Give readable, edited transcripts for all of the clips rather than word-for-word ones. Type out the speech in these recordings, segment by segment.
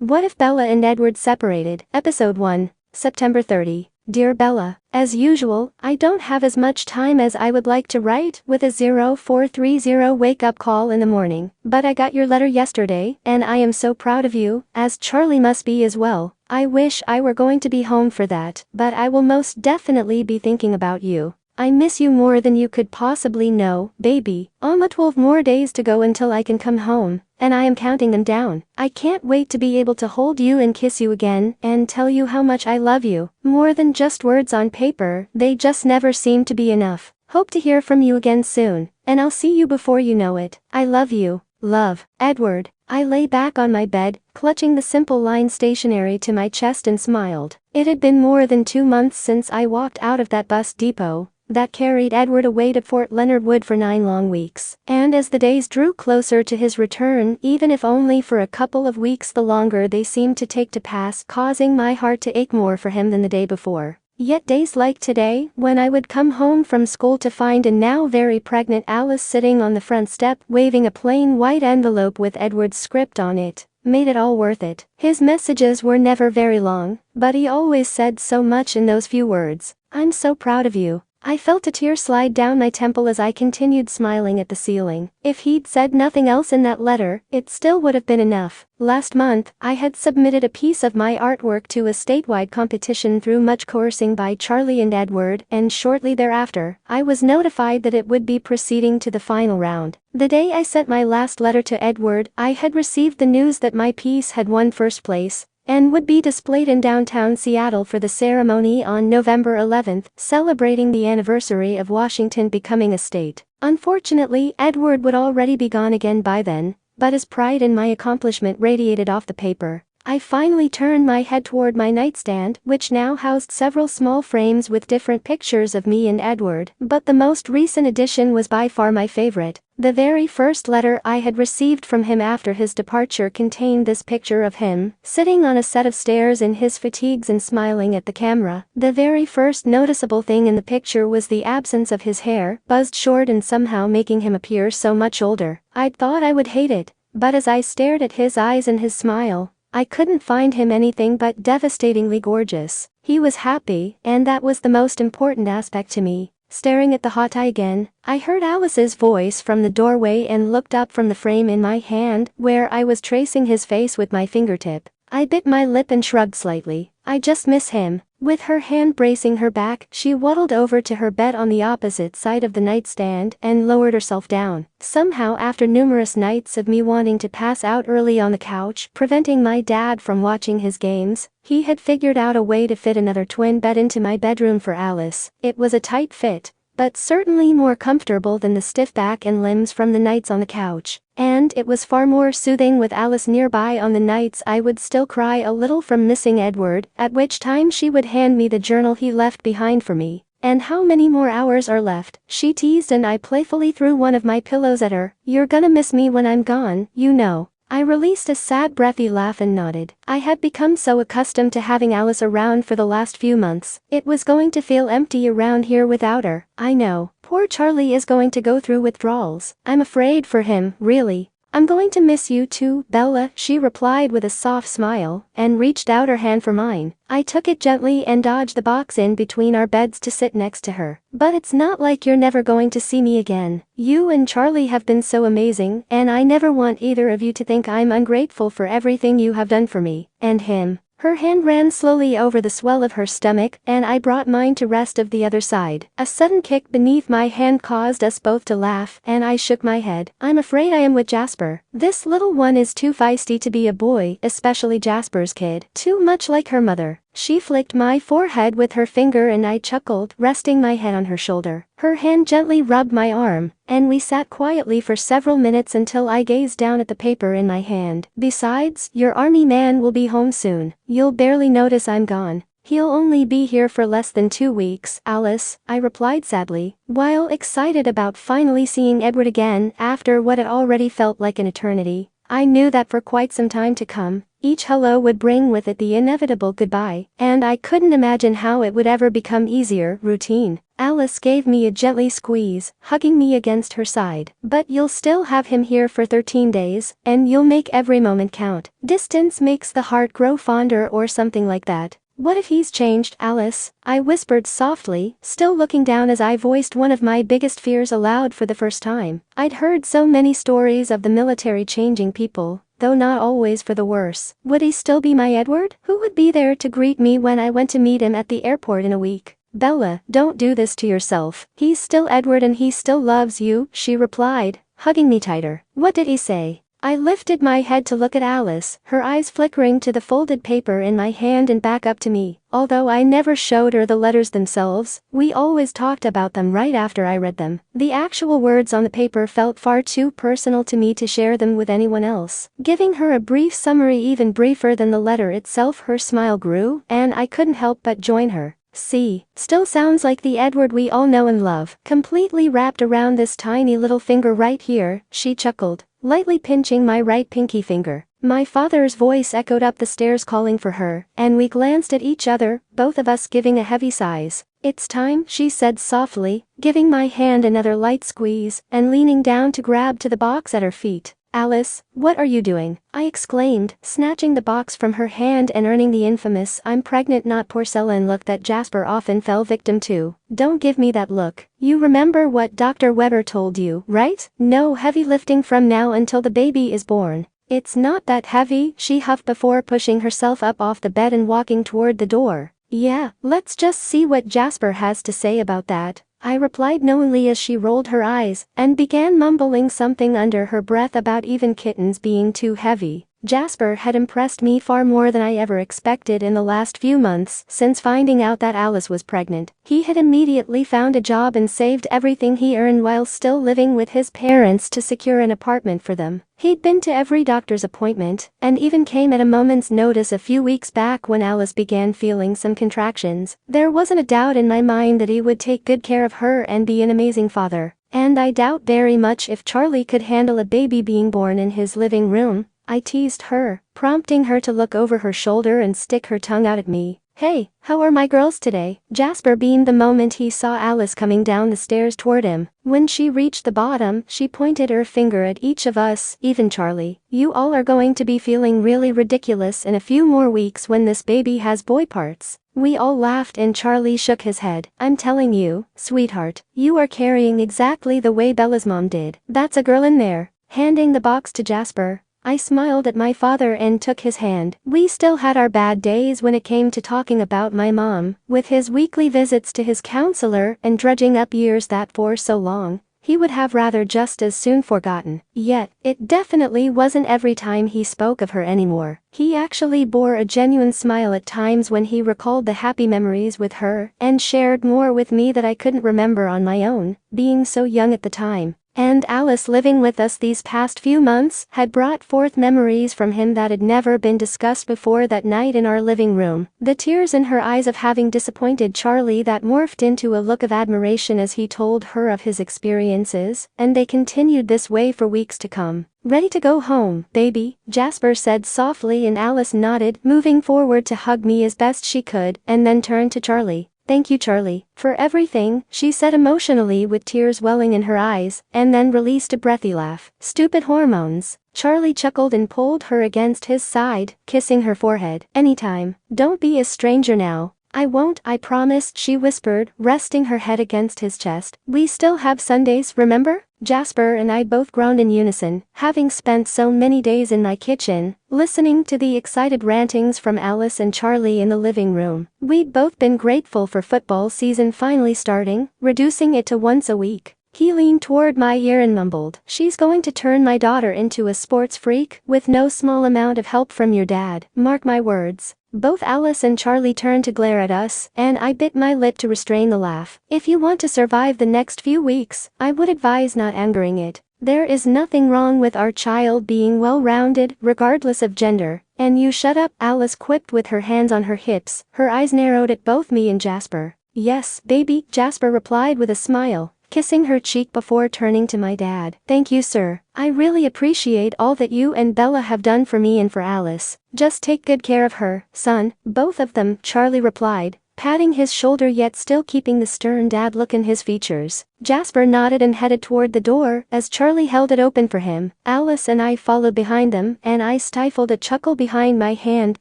What if Bella and Edward separated? Episode 1, September 30. Dear Bella, as usual, I don't have as much time as I would like to write with a 0430 wake-up call in the morning, but I got your letter yesterday, and I am so proud of you, as Charlie must be as well. I wish I were going to be home for that, but I will most definitely be thinking about you. I miss you more than you could possibly know, baby. Almost 12 more days to go until I can come home, and I am counting them down. I can't wait to be able to hold you and kiss you again and tell you how much I love you. More than just words on paper, they just never seem to be enough. Hope to hear from you again soon, and I'll see you before you know it. I love you. Love, Edward. I lay back on my bed, clutching the simple line stationery to my chest and smiled. It had been more than 2 months since I walked out of that bus depot that carried Edward away to Fort Leonard Wood for 9 long weeks. And as the days drew closer to his return, even if only for a couple of weeks, the longer they seemed to take to pass, causing my heart to ache more for him than the day before. Yet days like today, when I would come home from school to find a now very pregnant Alice sitting on the front step waving a plain white envelope with Edward's script on it, made it all worth it. His messages were never very long, but he always said so much in those few words. I'm so proud of you. I felt a tear slide down my temple as I continued smiling at the ceiling. If he'd said nothing else in that letter, it still would have been enough. Last month, I had submitted a piece of my artwork to a statewide competition through much coercing by Charlie and Edward, and shortly thereafter, I was notified that it would be proceeding to the final round. The day I sent my last letter to Edward, I had received the news that my piece had won first place and would be displayed in downtown Seattle for the ceremony on November 11th, celebrating the anniversary of Washington becoming a state. Unfortunately, Edward would already be gone again by then, but his pride in my accomplishment radiated off the paper. I finally turned my head toward my nightstand, which now housed several small frames with different pictures of me and Edward, but the most recent addition was by far my favorite. The very first letter I had received from him after his departure contained this picture of him, sitting on a set of stairs in his fatigues and smiling at the camera. The very first noticeable thing in the picture was the absence of his hair, buzzed short and somehow making him appear so much older. I'd thought I would hate it, but as I stared at his eyes and his smile, I couldn't find him anything but devastatingly gorgeous. He was happy, and that was the most important aspect to me. Staring at the hot eye again, I heard Alice's voice from the doorway and looked up from the frame in my hand, where I was tracing his face with my fingertip. I bit my lip and shrugged slightly. I just miss him. With her hand bracing her back, she waddled over to her bed on the opposite side of the nightstand and lowered herself down. Somehow, after numerous nights of me wanting to pass out early on the couch, preventing my dad from watching his games, he had figured out a way to fit another twin bed into my bedroom for Alice. It was a tight fit, but certainly more comfortable than the stiff back and limbs from the nights on the couch. And it was far more soothing with Alice nearby on the nights I would still cry a little from missing Edward, at which time she would hand me the journal he left behind for me. And how many more hours are left? She teased, and I playfully threw one of my pillows at her. You're gonna miss me when I'm gone, you know. I released a sad breathy laugh and nodded. I had become so accustomed to having Alice around for the last few months. It was going to feel empty around here without her. I know. Poor Charlie is going to go through withdrawals. I'm afraid for him, really. I'm going to miss you too, Bella, she replied with a soft smile, and reached out her hand for mine. I took it gently and dodged the box in between our beds to sit next to her. But it's not like you're never going to see me again. You and Charlie have been so amazing, and I never want either of you to think I'm ungrateful for everything you have done for me. And him. Her hand ran slowly over the swell of her stomach, and I brought mine to rest of the other side. A sudden kick beneath my hand caused us both to laugh, and I shook my head. I'm afraid I am with Jasper. This little one is too feisty to be a boy, especially Jasper's kid. Too much like her mother. She flicked my forehead with her finger and I chuckled, resting my head on her shoulder. Her hand gently rubbed my arm, and we sat quietly for several minutes until I gazed down at the paper in my hand. Besides, your army man will be home soon. You'll barely notice I'm gone. He'll only be here for less than 2 weeks, Alice, I replied sadly, while excited about finally seeing Edward again after what had already felt like an eternity. I knew that for quite some time to come, Each hello would bring with it the inevitable goodbye, and I couldn't imagine how it would ever become easier, routine. Alice gave me a gently squeeze, hugging me against her side. But you'll still have him here for 13 days, and you'll make every moment count. Distance makes the heart grow fonder or something like that. What if he's changed, Alice? I whispered softly, still looking down as I voiced one of my biggest fears aloud for the first time. I'd heard so many stories of the military changing people, though not always for the worse. Would he still be my Edward? Who would be there to greet me when I went to meet him at the airport in a week? Bella, don't do this to yourself. He's still Edward and he still loves you, she replied, hugging me tighter. What did he say? I lifted my head to look at Alice, her eyes flickering to the folded paper in my hand and back up to me. Although I never showed her the letters themselves, we always talked about them right after I read them. The actual words on the paper felt far too personal to me to share them with anyone else. Giving her a brief summary, even briefer than the letter itself, her smile grew, and I couldn't help but join her. See, still sounds like the Edward we all know and love. Completely wrapped around this tiny little finger right here, she chuckled, lightly pinching my right pinky finger. My father's voice echoed up the stairs calling for her, and we glanced at each other, both of us giving a heavy sigh. It's time, she said softly, giving my hand another light squeeze, and leaning down to grab to the box at her feet. Alice, what are you doing? I exclaimed, snatching the box from her hand and earning the infamous "I'm pregnant not porcelain" look that Jasper often fell victim to. Don't give me that look. You remember what Dr. Weber told you, right? No heavy lifting from now until the baby is born. It's not that heavy, she huffed before pushing herself up off the bed and walking toward the door. Yeah, let's just see what Jasper has to say about that, I replied knowingly as she rolled her eyes and began mumbling something under her breath about even kittens being too heavy. Jasper had impressed me far more than I ever expected in the last few months since finding out that Alice was pregnant. He had immediately found a job and saved everything he earned while still living with his parents to secure an apartment for them. He'd been to every doctor's appointment, and even came at a moment's notice a few weeks back when Alice began feeling some contractions. There wasn't a doubt in my mind that he would take good care of her and be an amazing father. And I doubt very much if Charlie could handle a baby being born in his living room. I teased her, prompting her to look over her shoulder and stick her tongue out at me. Hey, how are my girls today? Jasper beamed the moment he saw Alice coming down the stairs toward him. When she reached the bottom, she pointed her finger at each of us, even Charlie. You all are going to be feeling really ridiculous in a few more weeks when this baby has boy parts. We all laughed and Charlie shook his head. I'm telling you, sweetheart, you are carrying exactly the way Bella's mom did. That's a girl in there. Handing the box to Jasper, I smiled at my father and took his hand. We still had our bad days when it came to talking about my mom, with his weekly visits to his counselor and dredging up years that for so long, he would have rather just as soon forgotten. Yet, it definitely wasn't every time he spoke of her anymore. He actually bore a genuine smile at times when he recalled the happy memories with her and shared more with me that I couldn't remember on my own, being so young at the time. And Alice living with us these past few months had brought forth memories from him that had never been discussed before. That night in our living room, the tears in her eyes of having disappointed Charlie that morphed into a look of admiration as he told her of his experiences, and they continued this way for weeks to come. Ready to go home, baby? Jasper said softly and Alice nodded, moving forward to hug me as best she could, and then turned to Charlie. Thank you, Charlie, for everything, she said emotionally with tears welling in her eyes, and then released a breathy laugh. Stupid hormones. Charlie chuckled and pulled her against his side, kissing her forehead. Anytime. Don't be a stranger now. I won't, I promise, she whispered, resting her head against his chest. We still have Sundays, remember? Jasper and I both groaned in unison, having spent so many days in my kitchen, listening to the excited rantings from Alice and Charlie in the living room. We'd both been grateful for football season finally starting, reducing it to once a week. He leaned toward my ear and mumbled, "She's going to turn my daughter into a sports freak, with no small amount of help from your dad, mark my words." Both Alice and Charlie turned to glare at us, and I bit my lip to restrain the laugh. If you want to survive the next few weeks, I would advise not angering it. There is nothing wrong with our child being well-rounded, regardless of gender. And you shut up, Alice quipped with her hands on her hips, her eyes narrowed at both me and Jasper. Yes, baby, Jasper replied with a smile, kissing her cheek before turning to my dad. Thank you, sir. I really appreciate all that you and Bella have done for me and for Alice. Just take good care of her, son, both of them, Charlie replied, patting his shoulder yet still keeping the stern dad look in his features. Jasper nodded and headed toward the door as Charlie held it open for him. Alice and I followed behind them, and I stifled a chuckle behind my hand,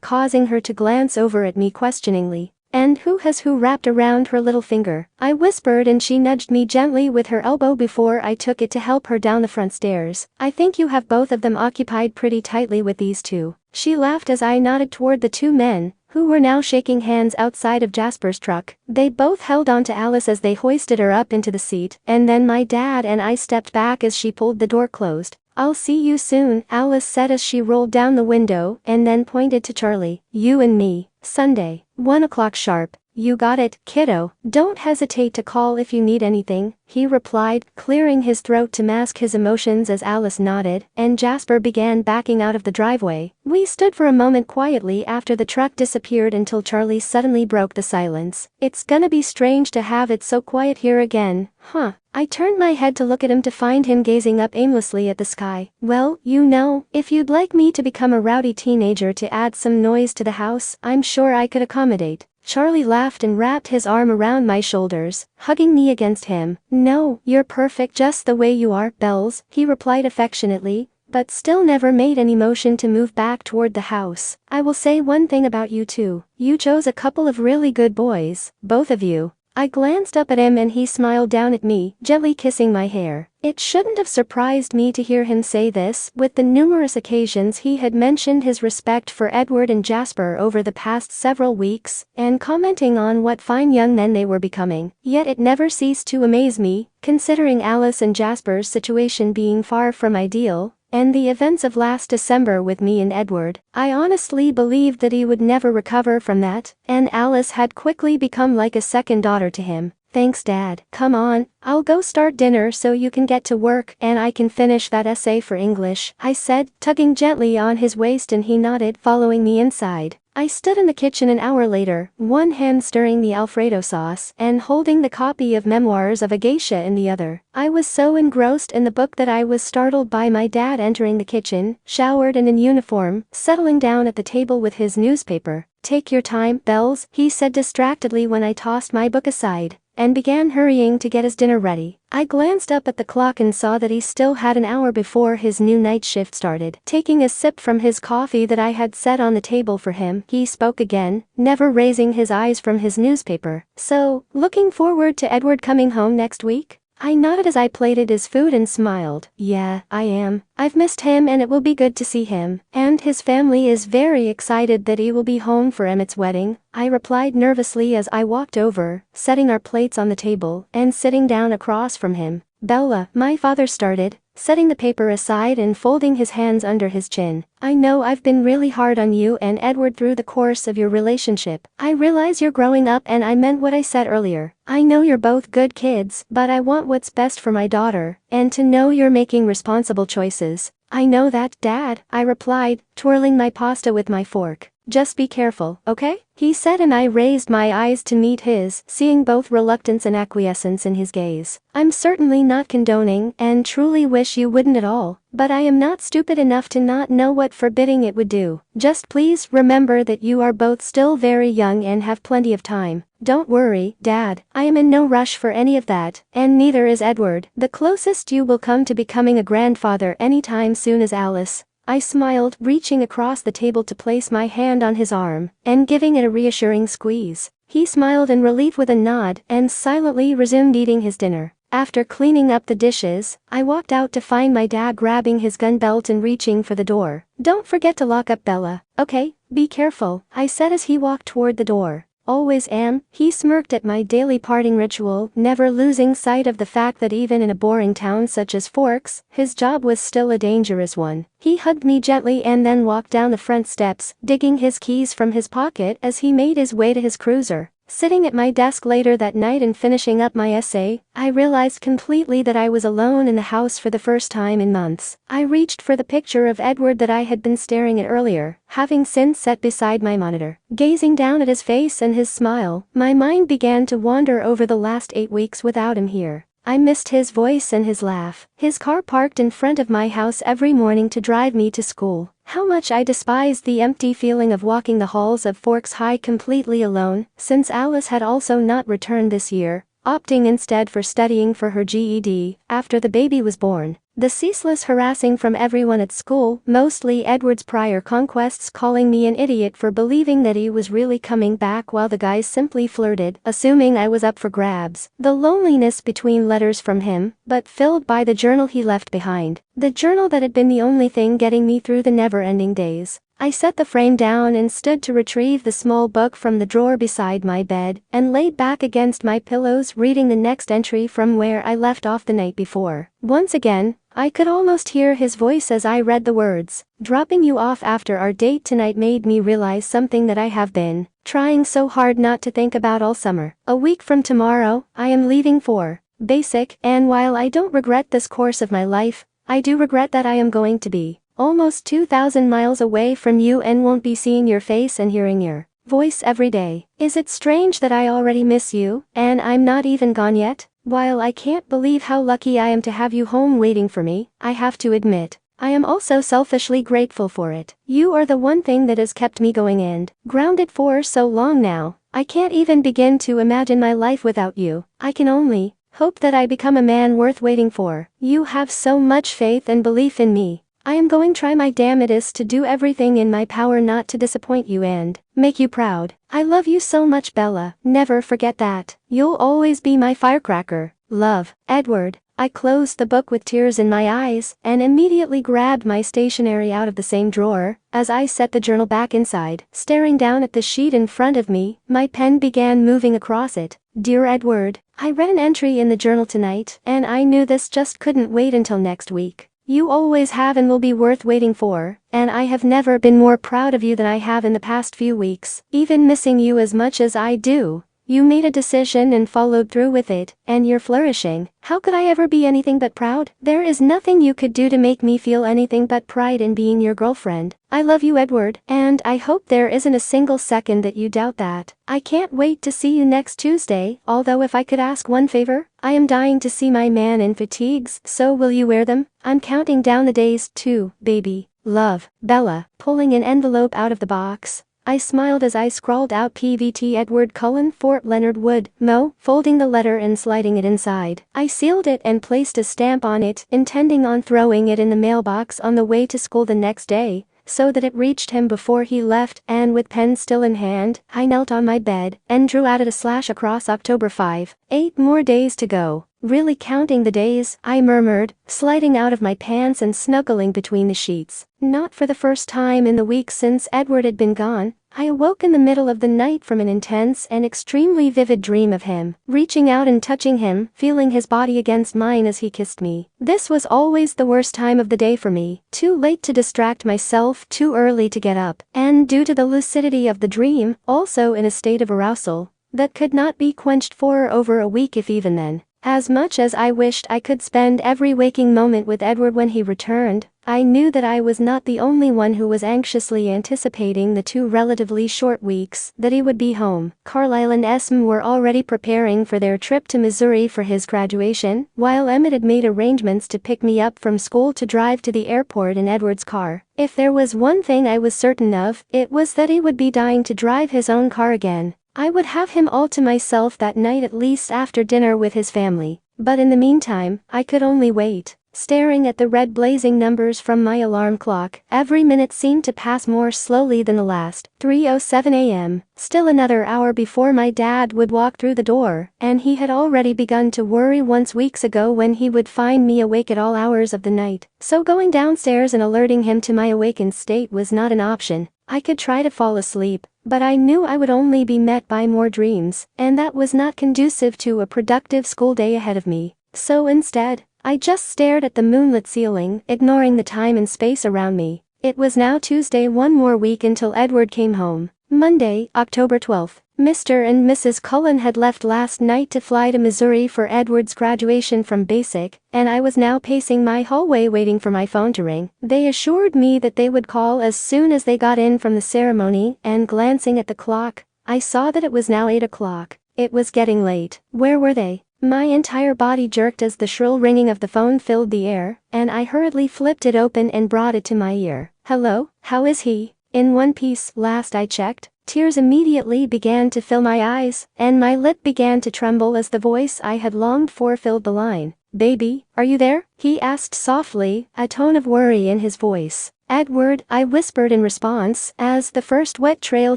causing her to glance over at me questioningly. And who has who wrapped around her little finger? I whispered, and she nudged me gently with her elbow before I took it to help her down the front stairs. I think you have both of them occupied pretty tightly with these two. She laughed as I nodded toward the two men, who were now shaking hands outside of Jasper's truck. They both held on to Alice as they hoisted her up into the seat, and then my dad and I stepped back as she pulled the door closed. I'll see you soon, Alice said as she rolled down the window and then pointed to Charlie. You and me, Sunday, 1 o'clock sharp. You got it, kiddo. Don't hesitate to call if you need anything, he replied, clearing his throat to mask his emotions as Alice nodded, and Jasper began backing out of the driveway. We stood for a moment quietly after the truck disappeared until Charlie suddenly broke the silence. It's gonna be strange to have it so quiet here again, huh? I turned my head to look at him to find him gazing up aimlessly at the sky. Well, you know, if you'd like me to become a rowdy teenager to add some noise to the house, I'm sure I could accommodate. Charlie laughed and wrapped his arm around my shoulders, hugging me against him. No, you're perfect just the way you are, Bells, he replied affectionately, but still never made any motion to move back toward the house. I will say one thing about you two. You chose a couple of really good boys, both of you. I glanced up at him and he smiled down at me, gently kissing my hair. It shouldn't have surprised me to hear him say this, with the numerous occasions he had mentioned his respect for Edward and Jasper over the past several weeks, and commenting on what fine young men they were becoming. Yet it never ceased to amaze me, considering Alice and Jasper's situation being far from ideal, and the events of last December with me and Edward. I honestly believed that he would never recover from that, and Alice had quickly become like a second daughter to him. Thanks, Dad. Come on, I'll go start dinner so you can get to work and I can finish that essay for English, I said, tugging gently on his waist, and he nodded, following me inside. I stood in the kitchen an hour later, one hand stirring the Alfredo sauce and holding the copy of Memoirs of a Geisha in the other. I was so engrossed in the book that I was startled by my dad entering the kitchen, showered and in uniform, settling down at the table with his newspaper. Take your time, Bells, he said distractedly when I tossed my book aside and began hurrying to get his dinner ready. I glanced up at the clock and saw that he still had an hour before his new night shift started. Taking a sip from his coffee that I had set on the table for him, he spoke again, never raising his eyes from his newspaper. So, looking forward to Edward coming home next week? I nodded as I plated his food and smiled. Yeah, I am. I've missed him and it will be good to see him. And his family is very excited that he will be home for Emmett's wedding, I replied nervously as I walked over, setting our plates on the table, and sitting down across from him. Bella, my father started, setting the paper aside and folding his hands under his chin. I know I've been really hard on you and Edward through the course of your relationship. I realize you're growing up and I meant what I said earlier. I know you're both good kids, but I want what's best for my daughter, and to know you're making responsible choices. I know that, Dad, I replied, twirling my pasta with my fork. Just be careful, okay? He said, and I raised my eyes to meet his, seeing both reluctance and acquiescence in his gaze. I'm certainly not condoning, and truly wish you wouldn't at all, but I am not stupid enough to not know what forbidding it would do. Just please remember that you are both still very young and have plenty of time. Don't worry, Dad, I am in no rush for any of that, and neither is Edward. The closest you will come to becoming a grandfather anytime soon is Alice. I smiled, reaching across the table to place my hand on his arm, and giving it a reassuring squeeze. He smiled in relief with a nod, and silently resumed eating his dinner. After cleaning up the dishes, I walked out to find my dad grabbing his gun belt and reaching for the door. Don't forget to lock up Bella, okay? Be careful, I said as he walked toward the door. Always am, he smirked at my daily parting ritual, never losing sight of the fact that even in a boring town such as Forks, his job was still a dangerous one. He hugged me gently and then walked down the front steps, digging his keys from his pocket as he made his way to his cruiser. Sitting at my desk later that night and finishing up my essay, I realized completely that I was alone in the house for the first time in months. I reached for the picture of Edward that I had been staring at earlier, having since set beside my monitor. Gazing down at his face and his smile, my mind began to wander over the last 8 weeks without him here. I missed his voice and his laugh. His car parked in front of my house every morning to drive me to school. How much I despised the empty feeling of walking the halls of Forks High completely alone, since Alice had also not returned this year, opting instead for studying for her GED after the baby was born. The ceaseless harassing from everyone at school, mostly Edward's prior conquests, calling me an idiot for believing that he was really coming back while the guys simply flirted, assuming I was up for grabs. The loneliness between letters from him, but filled by the journal he left behind. The journal that had been the only thing getting me through the never-ending days. I set the frame down and stood to retrieve the small book from the drawer beside my bed, and laid back against my pillows reading the next entry from where I left off the night before. Once again, I could almost hear his voice as I read the words. Dropping you off after our date tonight made me realize something that I have been trying so hard not to think about all summer. A week from tomorrow, I am leaving for basic, and while I don't regret this course of my life, I do regret that I am going to be almost 2,000 miles away from you and won't be seeing your face and hearing your voice every day. Is it strange that I already miss you, and I'm not even gone yet? While I can't believe how lucky I am to have you home waiting for me, I have to admit, I am also selfishly grateful for it. You are the one thing that has kept me going and grounded for so long now. I can't even begin to imagine my life without you. I can only hope that I become a man worth waiting for. You have so much faith and belief in me. I am going to try my damnedest to do everything in my power not to disappoint you and make you proud. I love you so much, Bella. Never forget that. You'll always be my firecracker. Love, Edward. I closed the book with tears in my eyes and immediately grabbed my stationery out of the same drawer. As I set the journal back inside, staring down at the sheet in front of me, my pen began moving across it. Dear Edward, I read an entry in the journal tonight, and I knew this just couldn't wait until next week. You always have and will be worth waiting for, and I have never been more proud of you than I have in the past few weeks. Even missing you as much as I do, you made a decision and followed through with it, and you're flourishing. How could I ever be anything but proud? There is nothing you could do to make me feel anything but pride in being your girlfriend. I love you, Edward, and I hope there isn't a single second that you doubt that. I can't wait to see you next Tuesday, although if I could ask one favor, I am dying to see my man in fatigues, so will you wear them? I'm counting down the days, too, baby. Love, Bella. Pulling an envelope out of the box, I smiled as I scrawled out PVT Edward Cullen Fort Leonard Wood, Mo, folding the letter and sliding it inside. I sealed it and placed a stamp on it, intending on throwing it in the mailbox on the way to school the next day, so that it reached him before he left, and with pen still in hand, I knelt on my bed and drew out a slash across October 5. 8 more days to go. Really counting the days, I murmured, sliding out of my pants and snuggling between the sheets. Not for the first time in the week since Edward had been gone, I awoke in the middle of the night from an intense and extremely vivid dream of him, reaching out and touching him, feeling his body against mine as he kissed me. This was always the worst time of the day for me, too late to distract myself, too early to get up, and due to the lucidity of the dream, also in a state of arousal that could not be quenched for over a week if even then. As much as I wished I could spend every waking moment with Edward when he returned, I knew that I was not the only one who was anxiously anticipating the 2 relatively short weeks that he would be home. Carlisle and Esme were already preparing for their trip to Missouri for his graduation, while Emmett had made arrangements to pick me up from school to drive to the airport in Edward's car. If there was one thing I was certain of, it was that he would be dying to drive his own car again. I would have him all to myself that night, at least after dinner with his family. But in the meantime, I could only wait. Staring at the red blazing numbers from my alarm clock, every minute seemed to pass more slowly than the last. 3:07 a.m. Still another hour before my dad would walk through the door, and he had already begun to worry once weeks ago when he would find me awake at all hours of the night. So going downstairs and alerting him to my awakened state was not an option. I could try to fall asleep, but I knew I would only be met by more dreams, and that was not conducive to a productive school day ahead of me. So instead, I just stared at the moonlit ceiling, ignoring the time and space around me. It was now Tuesday, one more week until Edward came home. Monday, October 12th. Mr. and Mrs. Cullen had left last night to fly to Missouri for Edward's graduation from basic, and I was now pacing my hallway waiting for my phone to ring. They assured me that they would call as soon as they got in from the ceremony, and glancing at the clock, I saw that it was now 8 o'clock. It was getting late. Where were they? My entire body jerked as the shrill ringing of the phone filled the air, and I hurriedly flipped it open and brought it to my ear. "Hello, how is he?" In one piece. Last I checked, tears immediately began to fill my eyes, and my lip began to tremble as the voice I had longed for filled the line. "Baby, are you there?" he asked softly, a tone of worry in his voice. "Edward," I whispered in response, as the first wet trail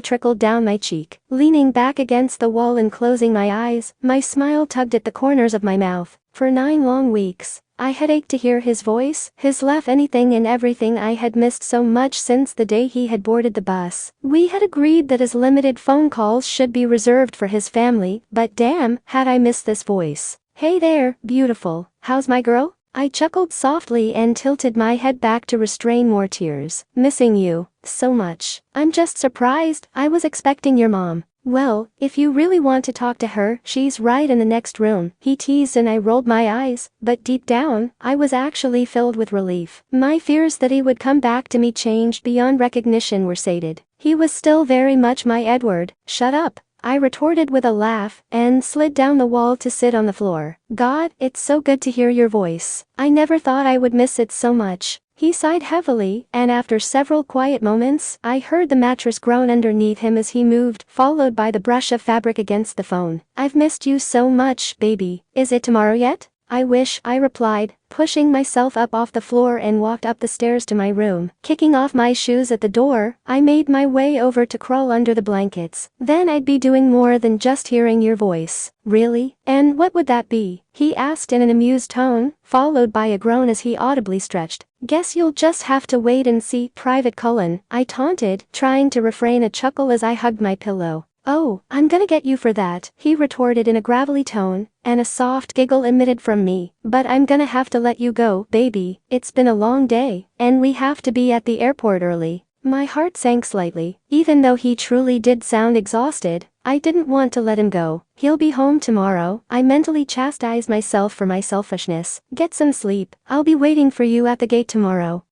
trickled down my cheek. Leaning back against the wall and closing my eyes, my smile tugged at the corners of my mouth. For 9 long weeks, I had ached to hear his voice, his laugh, anything and everything I had missed so much since the day he had boarded the bus. We had agreed that his limited phone calls should be reserved for his family, but damn, had I missed this voice. "Hey there, beautiful, how's my girl?" I chuckled softly and tilted my head back to restrain more tears. "Missing you so much. I'm just surprised. I was expecting your mom." "Well, if you really want to talk to her, she's right in the next room," he teased, and I rolled my eyes, but deep down, I was actually filled with relief. My fears that he would come back to me changed beyond recognition were sated. He was still very much my Edward. "Shut up," I retorted with a laugh, and slid down the wall to sit on the floor. "God, it's so good to hear your voice. I never thought I would miss it so much." He sighed heavily, and after several quiet moments, I heard the mattress groan underneath him as he moved, followed by the brush of fabric against the phone. "I've missed you so much, baby. Is it tomorrow yet?" "I wish," I replied, pushing myself up off the floor and walked up the stairs to my room. Kicking off my shoes at the door, I made my way over to crawl under the blankets. "Then I'd be doing more than just hearing your voice." "Really? And what would that be?" he asked in an amused tone, followed by a groan as he audibly stretched. "Guess you'll just have to wait and see, Private Cullen," I taunted, trying to refrain a chuckle as I hugged my pillow. "Oh, I'm gonna get you for that," he retorted in a gravelly tone, and a soft giggle emitted from me. "But I'm gonna have to let you go, baby. It's been a long day, and we have to be at the airport early." My heart sank slightly. Even though he truly did sound exhausted, I didn't want to let him go. "He'll be home tomorrow," I mentally chastised myself for my selfishness. "Get some sleep. I'll be waiting for you at the gate tomorrow."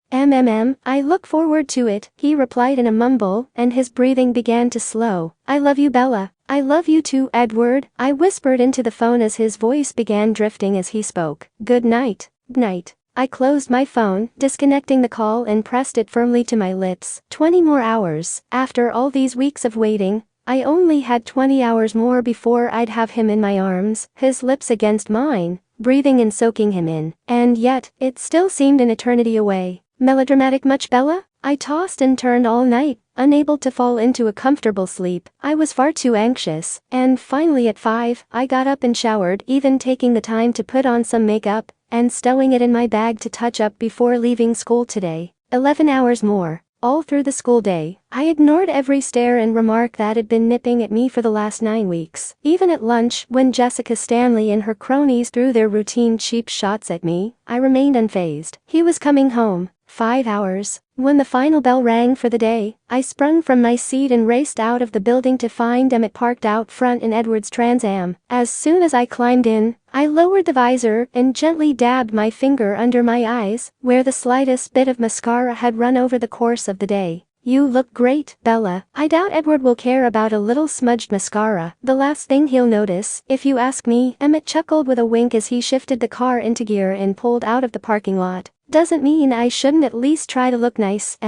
I look forward to it," he replied in a mumble, and his breathing began to slow. "I love you, Bella." "I love you too, Edward," I whispered into the phone as his voice began drifting as he spoke. "Good night." "Night." I closed my phone, disconnecting the call, and pressed it firmly to my lips. 20 more hours. After all these weeks of waiting, I only had 20 hours more before I'd have him in my arms, his lips against mine, breathing and soaking him in. And yet, it still seemed an eternity away. Melodramatic much, Bella? I tossed and turned all night, unable to fall into a comfortable sleep. I was far too anxious, and finally at 5, I got up and showered, even taking the time to put on some makeup, and stowing it in my bag to touch up before leaving school today. 11 hours more. All through the school day, I ignored every stare and remark that had been nipping at me for the last 9 weeks. Even at lunch, when Jessica Stanley and her cronies threw their routine cheap shots at me, I remained unfazed. He was coming home. 5 hours. When the final bell rang for the day, I sprung from my seat and raced out of the building to find Emmett parked out front in Edward's Trans Am. As soon as I climbed in, I lowered the visor and gently dabbed my finger under my eyes, where the slightest bit of mascara had run over the course of the day. "You look great, Bella." I doubt Edward will care about a little smudged mascara. The last thing he'll notice, if you ask me. Emmett chuckled with a wink as he shifted the car into gear and pulled out of the parking lot. "Doesn't mean I shouldn't at least try to look nice,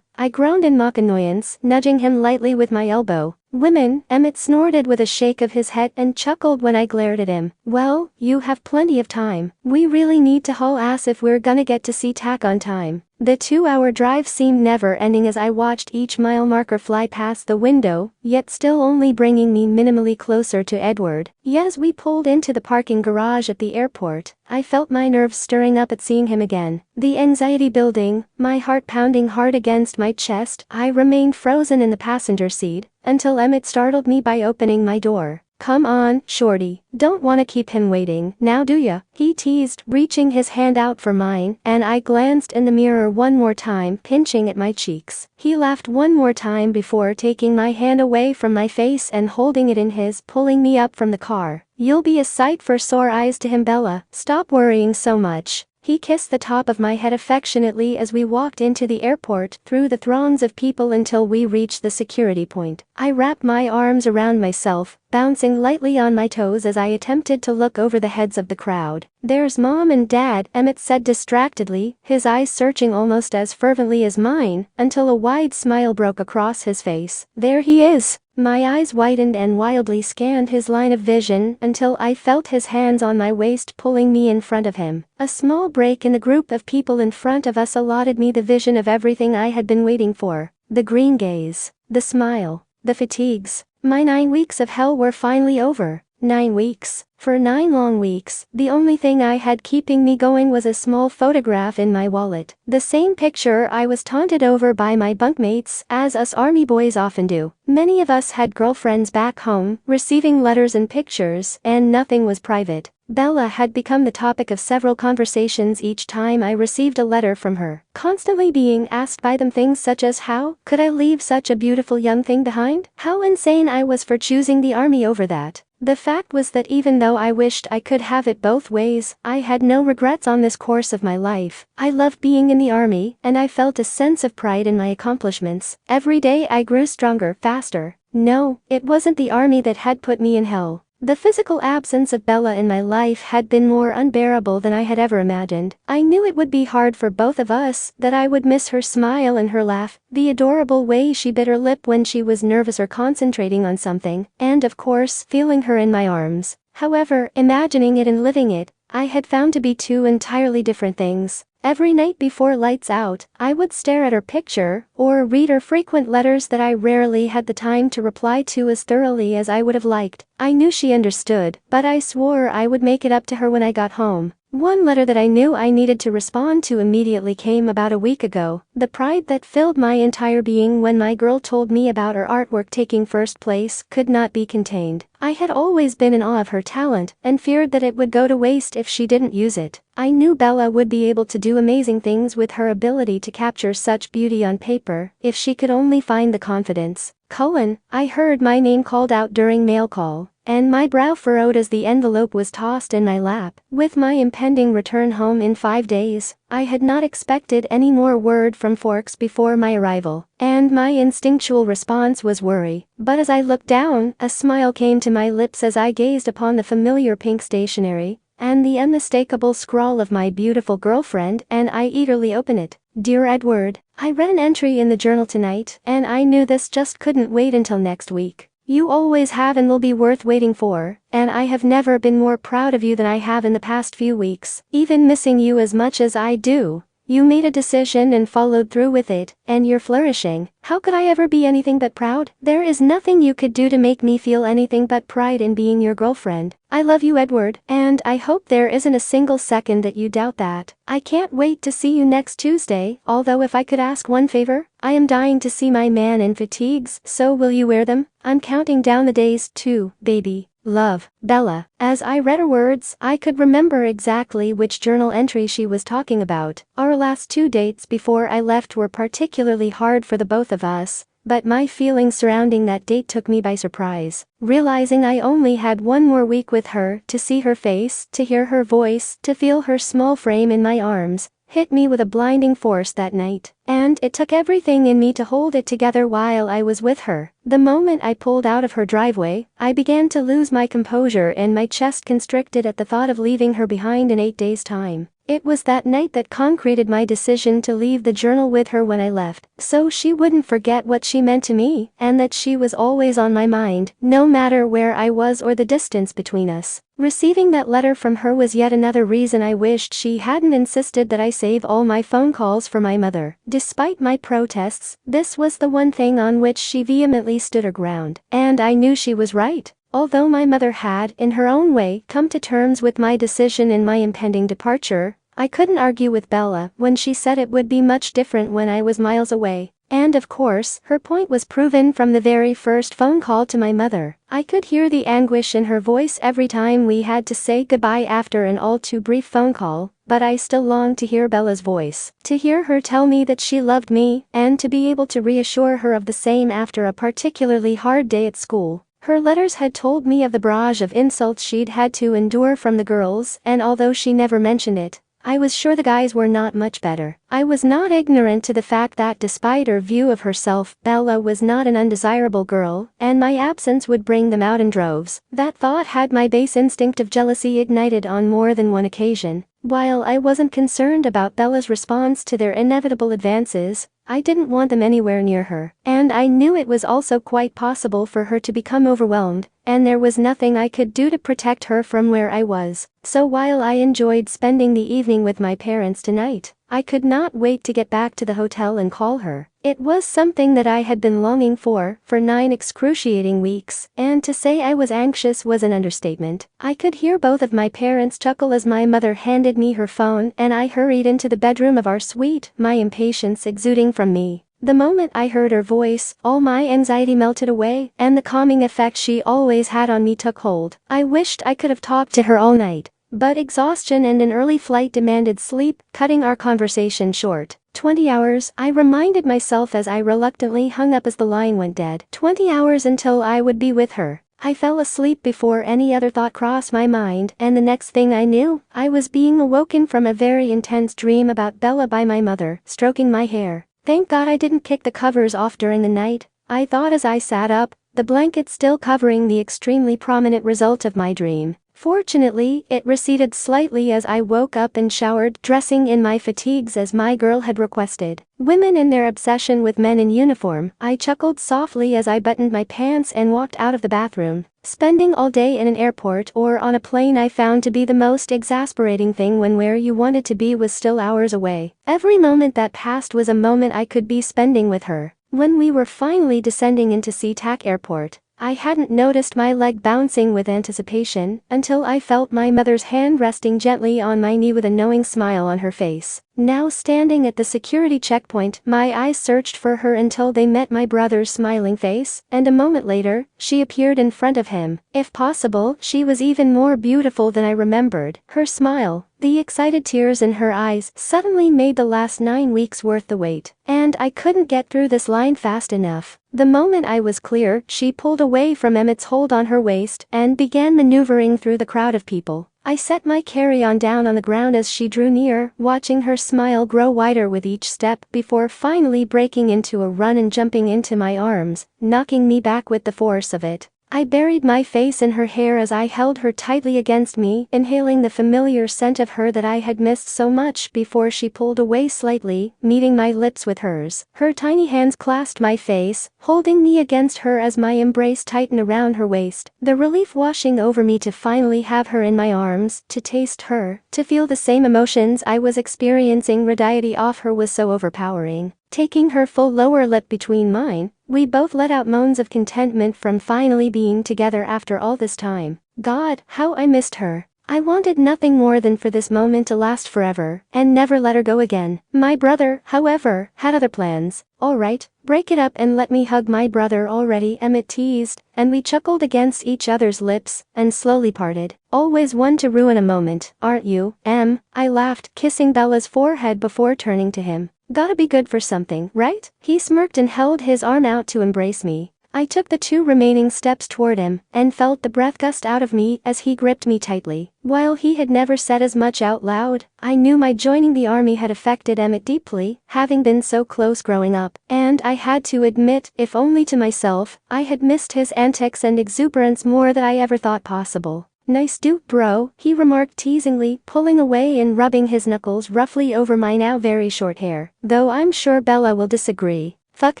I groaned in mock annoyance, nudging him lightly with my elbow. "Women," Emmett snorted with a shake of his head and chuckled when I glared at him. "Well, you have plenty of time. We really need to haul ass if we're gonna get to see Tack on time." The 2-hour drive seemed never-ending as I watched each mile marker fly past the window, yet still only bringing me minimally closer to Edward. As we pulled into the parking garage at the airport, I felt my nerves stirring up at seeing him again. The anxiety building, my heart pounding hard against my chest. I remained frozen in the passenger seat, until Emmett startled me by opening my door. "Come on, shorty. Don't wanna keep him waiting, now do ya?" he teased, reaching his hand out for mine, and I glanced in the mirror one more time, pinching at my cheeks. He laughed one more time before taking my hand away from my face and holding it in his, pulling me up from the car. "You'll be a sight for sore eyes to him, Bella. Stop worrying so much." He kissed the top of my head affectionately as we walked into the airport through the throngs of people until we reached the security point. I wrapped my arms around myself, bouncing lightly on my toes as I attempted to look over the heads of the crowd. "There's Mom and Dad," Emmett said distractedly, his eyes searching almost as fervently as mine, until a wide smile broke across his face. "There he is." My eyes widened and wildly scanned his line of vision until I felt his hands on my waist pulling me in front of him. A small break in the group of people in front of us allotted me the vision of everything I had been waiting for. The green gaze, the smile, the fatigues. My 9 weeks of hell were finally over. 9 weeks. For 9 long weeks, the only thing I had keeping me going was a small photograph in my wallet. The same picture I was taunted over by my bunkmates, as us army boys often do. Many of us had girlfriends back home, receiving letters and pictures, and nothing was private. Bella had become the topic of several conversations each time I received a letter from her, constantly being asked by them things such as how could I leave such a beautiful young thing behind? How insane I was for choosing the army over that. The fact was that even though I wished I could have it both ways, I had no regrets on this course of my life. I loved being in the army, and I felt a sense of pride in my accomplishments. Every day I grew stronger, faster. No, it wasn't the army that had put me in hell. The physical absence of Bella in my life had been more unbearable than I had ever imagined. I knew it would be hard for both of us, that I would miss her smile and her laugh, the adorable way she bit her lip when she was nervous or concentrating on something, and of course, feeling her in my arms. However, imagining it and living it, I had found to be two entirely different things. Every night before lights out, I would stare at her picture, or read her frequent letters that I rarely had the time to reply to as thoroughly as I would have liked. I knew she understood, but I swore I would make it up to her when I got home. One letter that I knew I needed to respond to immediately came about a week ago. The pride that filled my entire being when my girl told me about her artwork taking first place could not be contained. I had always been in awe of her talent, and feared that it would go to waste if she didn't use it. I knew Bella would be able to do amazing things with her ability to capture such beauty on paper, if she could only find the confidence. "Cullen," I heard my name called out during mail call, and my brow furrowed as the envelope was tossed in my lap. With my impending return home in 5 days, I had not expected any more word from Forks before my arrival, and my instinctual response was worry. But as I looked down, a smile came to my lips as I gazed upon the familiar pink stationery, and the unmistakable scrawl of my beautiful girlfriend, and I eagerly opened it. "Dear Edward, I read an entry in the journal tonight, and I knew this just couldn't wait until next week. You always have and will be worth waiting for, and I have never been more proud of you than I have in the past few weeks. Even missing you as much as I do, you made a decision and followed through with it, and you're flourishing. How could I ever be anything but proud? There is nothing you could do to make me feel anything but pride in being your girlfriend. I love you, Edward, and I hope there isn't a single second that you doubt that. I can't wait to see you next Tuesday, although if I could ask one favor, I am dying to see my man in fatigues, so will you wear them? I'm counting down the days too, baby. Love, Bella." As I read her words, I could remember exactly which journal entry she was talking about. Our last 2 dates before I left were particularly hard for the both of us, but my feelings surrounding that date took me by surprise. Realizing I only had 1 more week with her, to see her face, to hear her voice, to feel her small frame in my arms, hit me with a blinding force that night, and it took everything in me to hold it together while I was with her. The moment I pulled out of her driveway, I began to lose my composure and my chest constricted at the thought of leaving her behind in 8 days' time. It was that night that concreted my decision to leave the journal with her when I left, so she wouldn't forget what she meant to me, and that she was always on my mind, no matter where I was or the distance between us. Receiving that letter from her was yet another reason I wished she hadn't insisted that I save all my phone calls for my mother. Despite my protests, this was the one thing on which she vehemently stood her ground, and I knew she was right. Although my mother had, in her own way, come to terms with my decision and my impending departure, I couldn't argue with Bella when she said it would be much different when I was miles away. And of course, her point was proven from the very first phone call to my mother. I could hear the anguish in her voice every time we had to say goodbye after an all too brief phone call, but I still longed to hear Bella's voice, to hear her tell me that she loved me, and to be able to reassure her of the same after a particularly hard day at school. Her letters had told me of the barrage of insults she'd had to endure from the girls, and although she never mentioned it, I was sure the guys were not much better. I was not ignorant to the fact that despite her view of herself, Bella was not an undesirable girl, and my absence would bring them out in droves. That thought had my base instinct of jealousy ignited on more than one occasion. While I wasn't concerned about Bella's response to their inevitable advances, I didn't want them anywhere near her, and I knew it was also quite possible for her to become overwhelmed, and there was nothing I could do to protect her from where I was. So while I enjoyed spending the evening with my parents tonight, I could not wait to get back to the hotel and call her. It was something that I had been longing for 9 excruciating weeks, and to say I was anxious was an understatement. I could hear both of my parents chuckle as my mother handed me her phone and I hurried into the bedroom of our suite, my impatience exuding from me. The moment I heard her voice, all my anxiety melted away, and the calming effect she always had on me took hold. I wished I could have talked to her all night, but exhaustion and an early flight demanded sleep, cutting our conversation short. 20 hours, I reminded myself as I reluctantly hung up as the line went dead. 20 hours until I would be with her. I fell asleep before any other thought crossed my mind, and the next thing I knew, I was being awoken from a very intense dream about Bella by my mother, stroking my hair. Thank God I didn't kick the covers off during the night, I thought as I sat up, the blanket still covering the extremely prominent result of my dream. Fortunately, it receded slightly as I woke up and showered, dressing in my fatigues as my girl had requested. Women and their obsession with men in uniform, I chuckled softly as I buttoned my pants and walked out of the bathroom. Spending all day in an airport or on a plane I found to be the most exasperating thing when where you wanted to be was still hours away. Every moment that passed was a moment I could be spending with her. When we were finally descending into SeaTac Airport, I hadn't noticed my leg bouncing with anticipation until I felt my mother's hand resting gently on my knee with a knowing smile on her face. Now standing at the security checkpoint, my eyes searched for her until they met my brother's smiling face, and a moment later, she appeared in front of him. If possible, she was even more beautiful than I remembered. Her smile, the excited tears in her eyes, suddenly made the last 9 weeks worth the wait. And I couldn't get through this line fast enough. The moment I was clear, she pulled away from Emmett's hold on her waist and began maneuvering through the crowd of people. I set my carry-on down on the ground as she drew near, watching her smile grow wider with each step before finally breaking into a run and jumping into my arms, knocking me back with the force of it. I buried my face in her hair as I held her tightly against me, inhaling the familiar scent of her that I had missed so much before she pulled away slightly, meeting my lips with hers. Her tiny hands clasped my face, holding me against her as my embrace tightened around her waist, the relief washing over me to finally have her in my arms, to taste her, to feel the same emotions I was experiencing radiating off her was so overpowering. Taking her full lower lip between mine, we both let out moans of contentment from finally being together after all this time. God, how I missed her. I wanted nothing more than for this moment to last forever, and never let her go again. My brother, however, had other plans. Alright, break it up and let me hug my brother already, Emmett teased, and we chuckled against each other's lips, and slowly parted. Always one to ruin a moment, aren't you, Em? I laughed, kissing Bella's forehead before turning to him. Gotta be good for something, right? He smirked and held his arm out to embrace me. I took the 2 remaining steps toward him, and felt the breath gust out of me as he gripped me tightly. While he had never said as much out loud, I knew my joining the army had affected Emmett deeply, having been so close growing up, and I had to admit, if only to myself, I had missed his antics and exuberance more than I ever thought possible. Nice dude, bro, he remarked teasingly, pulling away and rubbing his knuckles roughly over my now very short hair. Though I'm sure Bella will disagree. Fuck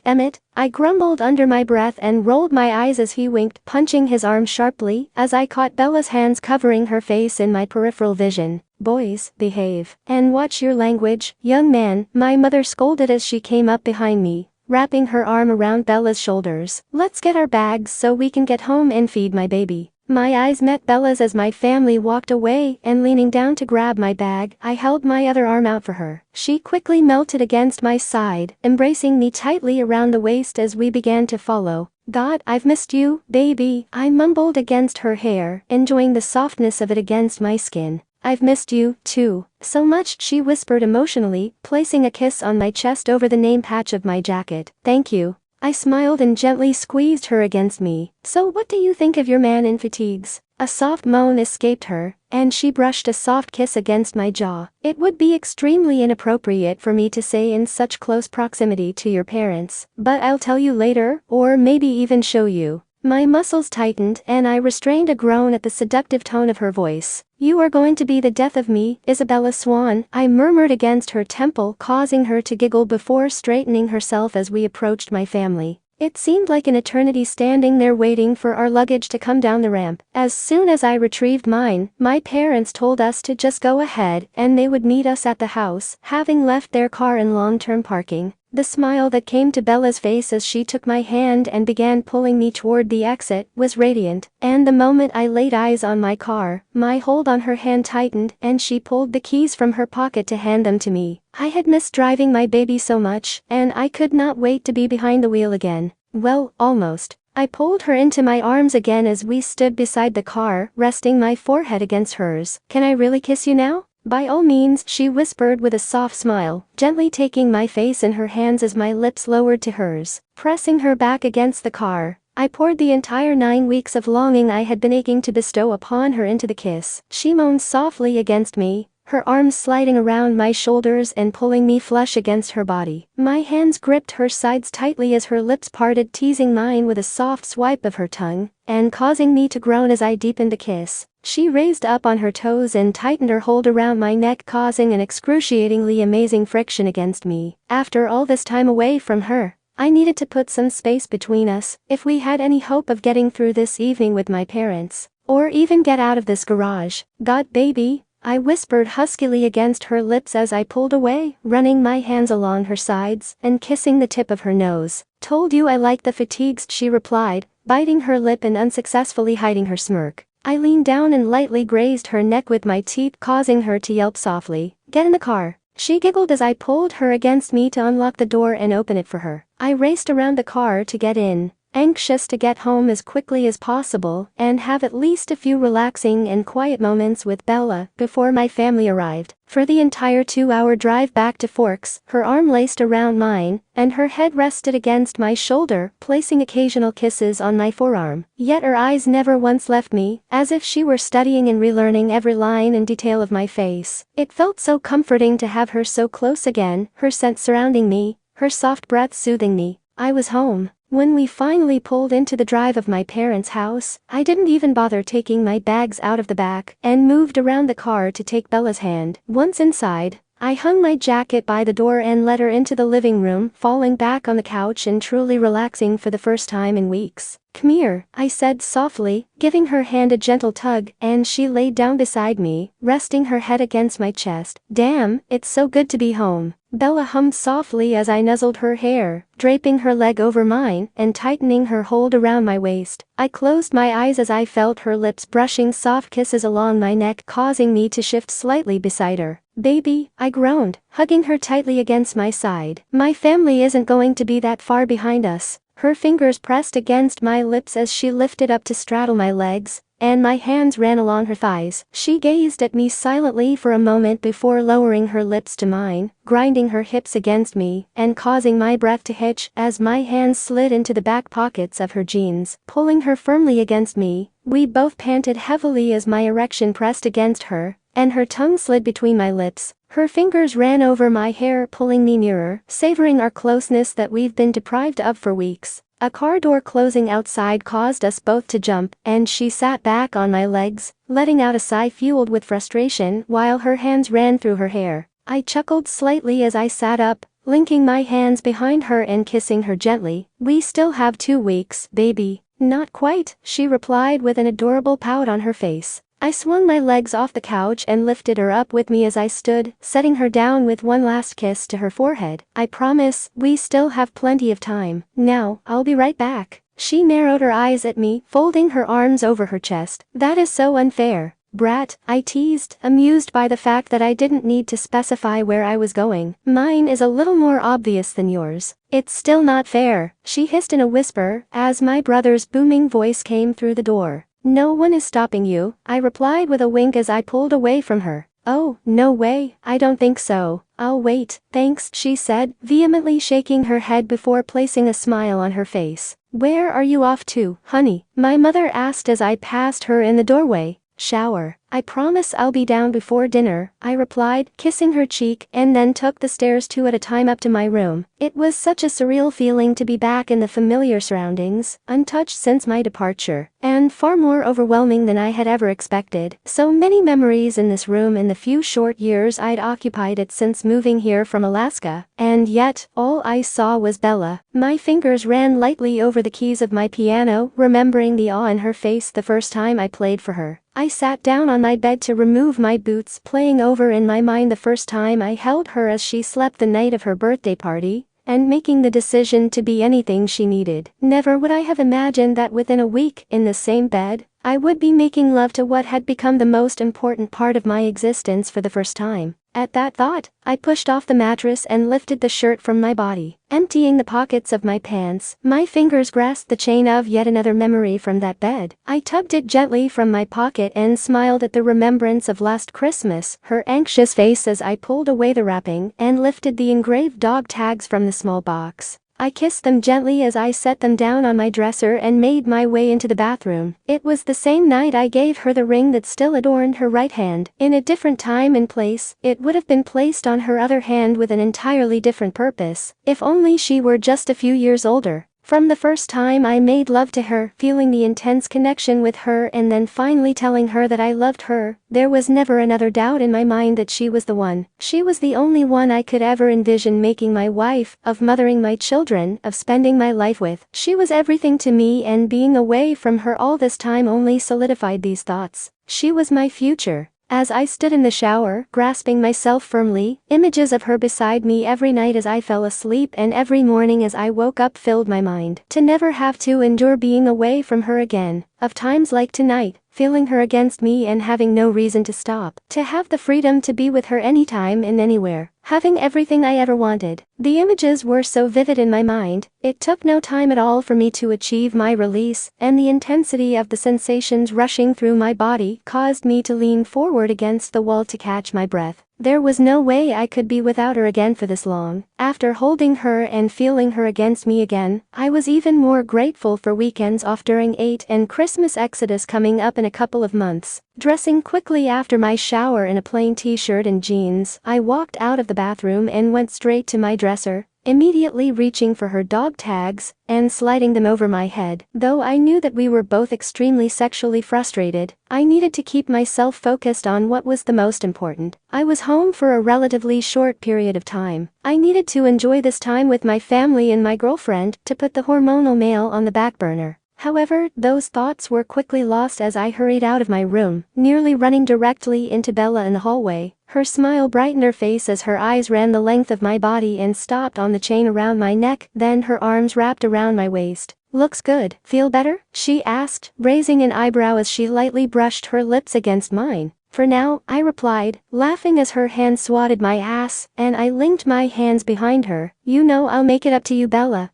Emmett, I grumbled under my breath and rolled my eyes as he winked, punching his arm sharply as I caught Bella's hands covering her face in my peripheral vision. Boys, behave. And watch your language, young man, my mother scolded as she came up behind me, wrapping her arm around Bella's shoulders. Let's get our bags so we can get home and feed my baby. My eyes met Bella's as my family walked away, and leaning down to grab my bag, I held my other arm out for her. She quickly melted against my side, embracing me tightly around the waist as we began to follow. God, I've missed you, baby, I mumbled against her hair, enjoying the softness of it against my skin. I've missed you, too, so much, she whispered emotionally, placing a kiss on my chest over the name patch of my jacket. Thank you. I smiled and gently squeezed her against me. So what do you think of your man in fatigues? A soft moan escaped her, and she brushed a soft kiss against my jaw. It would be extremely inappropriate for me to say in such close proximity to your parents, but I'll tell you later, or maybe even show you. My muscles tightened and I restrained a groan at the seductive tone of her voice. You are going to be the death of me, Isabella Swan, I murmured against her temple, causing her to giggle before straightening herself as we approached my family. It seemed like an eternity standing there waiting for our luggage to come down the ramp. As soon as I retrieved mine, my parents told us to just go ahead and they would meet us at the house, having left their car in long-term parking. The smile that came to Bella's face as she took my hand and began pulling me toward the exit was radiant, and the moment I laid eyes on my car, my hold on her hand tightened and she pulled the keys from her pocket to hand them to me. I had missed driving my baby so much, and I could not wait to be behind the wheel again. Well, almost. I pulled her into my arms again as we stood beside the car, resting my forehead against hers. Can I really kiss you now? By all means, she whispered with a soft smile, gently taking my face in her hands as my lips lowered to hers. Pressing her back against the car, I poured the entire 9 weeks of longing I had been aching to bestow upon her into the kiss. She moaned softly against me, her arms sliding around my shoulders and pulling me flush against her body. My hands gripped her sides tightly as her lips parted, teasing mine with a soft swipe of her tongue, and causing me to groan as I deepened the kiss. She raised up on her toes and tightened her hold around my neck, causing an excruciatingly amazing friction against me. After all this time away from her, I needed to put some space between us, if we had any hope of getting through this evening with my parents, or even get out of this garage. God, baby, I whispered huskily against her lips as I pulled away, running my hands along her sides and kissing the tip of her nose. Told you I liked the fatigues, she replied, biting her lip and unsuccessfully hiding her smirk. I leaned down and lightly grazed her neck with my teeth, causing her to yelp softly. Get in the car. She giggled as I pulled her against me to unlock the door and open it for her. I raced around the car to get in, anxious to get home as quickly as possible and have at least a few relaxing and quiet moments with Bella before my family arrived. For the entire 2-hour drive back to Forks, her arm laced around mine, and her head rested against my shoulder, placing occasional kisses on my forearm. Yet her eyes never once left me, as if she were studying and relearning every line and detail of my face. It felt so comforting to have her so close again, her scent surrounding me, her soft breath soothing me. I was home. When we finally pulled into the drive of my parents' house, I didn't even bother taking my bags out of the back and moved around the car to take Bella's hand. Once inside, I hung my jacket by the door and led her into the living room, falling back on the couch and truly relaxing for the first time in weeks. Come here, I said softly, giving her hand a gentle tug, and she laid down beside me, resting her head against my chest. Damn, it's so good to be home. Bella hummed softly as I nuzzled her hair, draping her leg over mine and tightening her hold around my waist. I closed my eyes as I felt her lips brushing soft kisses along my neck, causing me to shift slightly beside her. Baby, I groaned, hugging her tightly against my side. My family isn't going to be that far behind us. Her fingers pressed against my lips as she lifted up to straddle my legs, and my hands ran along her thighs. She gazed at me silently for a moment before lowering her lips to mine, grinding her hips against me, and causing my breath to hitch as my hands slid into the back pockets of her jeans. Pulling her firmly against me, we both panted heavily as my erection pressed against her, and her tongue slid between my lips. Her fingers ran over my hair, pulling me nearer, savoring our closeness that we've been deprived of for weeks. A car door closing outside caused us both to jump, and she sat back on my legs, letting out a sigh fueled with frustration while her hands ran through her hair. I chuckled slightly as I sat up, linking my hands behind her and kissing her gently. We still have 2 weeks, baby. Not quite, she replied with an adorable pout on her face. I swung my legs off the couch and lifted her up with me as I stood, setting her down with one last kiss to her forehead. I promise, we still have plenty of time. Now, I'll be right back. She narrowed her eyes at me, folding her arms over her chest. That is so unfair. Brat, I teased, amused by the fact that I didn't need to specify where I was going. Mine is a little more obvious than yours. It's still not fair, she hissed in a whisper, as my brother's booming voice came through the door. No one is stopping you, I replied with a wink as I pulled away from her. Oh, no way, I don't think so. I'll wait, thanks, she said, vehemently shaking her head before placing a smile on her face. Where are you off to, honey? My mother asked as I passed her in the doorway. Shower. I promise I'll be down before dinner, I replied, kissing her cheek, and then took the stairs two at a time up to my room. It was such a surreal feeling to be back in the familiar surroundings, untouched since my departure, and far more overwhelming than I had ever expected. So many memories in this room in the few short years I'd occupied it since moving here from Alaska, and yet, all I saw was Bella. My fingers ran lightly over the keys of my piano, remembering the awe in her face the first time I played for her. I sat down on my bed to remove my boots, playing over in my mind the first time I held her as she slept the night of her birthday party, and making the decision to be anything she needed. Never would I have imagined that within a week, in the same bed, I would be making love to what had become the most important part of my existence for the first time. At that thought, I pushed off the mattress and lifted the shirt from my body. Emptying the pockets of my pants, my fingers grasped the chain of yet another memory from that bed. I tugged it gently from my pocket and smiled at the remembrance of last Christmas, her anxious face as I pulled away the wrapping and lifted the engraved dog tags from the small box. I kissed them gently as I set them down on my dresser and made my way into the bathroom. It was the same night I gave her the ring that still adorned her right hand. In a different time and place, it would have been placed on her other hand with an entirely different purpose, if only she were just a few years older. From the first time I made love to her, feeling the intense connection with her and then finally telling her that I loved her, there was never another doubt in my mind that she was the one. She was the only one I could ever envision making my wife, of mothering my children, of spending my life with. She was everything to me, and being away from her all this time only solidified these thoughts. She was my future. As I stood in the shower, grasping myself firmly, images of her beside me every night as I fell asleep and every morning as I woke up filled my mind. To never have to endure being away from her again. Of times like tonight, feeling her against me and having no reason to stop. To have the freedom to be with her anytime and anywhere. Having everything I ever wanted. The images were so vivid in my mind, it took no time at all for me to achieve my release, and the intensity of the sensations rushing through my body caused me to lean forward against the wall to catch my breath. There was no way I could be without her again for this long. After holding her and feeling her against me again, I was even more grateful for weekends off during 8 and Christmas Exodus coming up in a couple of months. Dressing quickly after my shower in a plain t-shirt and jeans, I walked out of the bathroom and went straight to my dresser, immediately reaching for her dog tags and sliding them over my head. Though I knew that we were both extremely sexually frustrated, I needed to keep myself focused on what was the most important. I was home for a relatively short period of time. I needed to enjoy this time with my family and my girlfriend, to put the hormonal male on the back burner. However, those thoughts were quickly lost as I hurried out of my room, nearly running directly into Bella in the hallway. Her smile brightened her face as her eyes ran the length of my body and stopped on the chain around my neck, then her arms wrapped around my waist. "Looks good. Feel better?" she asked, raising an eyebrow as she lightly brushed her lips against mine. "For now," I replied, laughing as her hand swatted my ass, and I linked my hands behind her. "You know I'll make it up to you, Bella."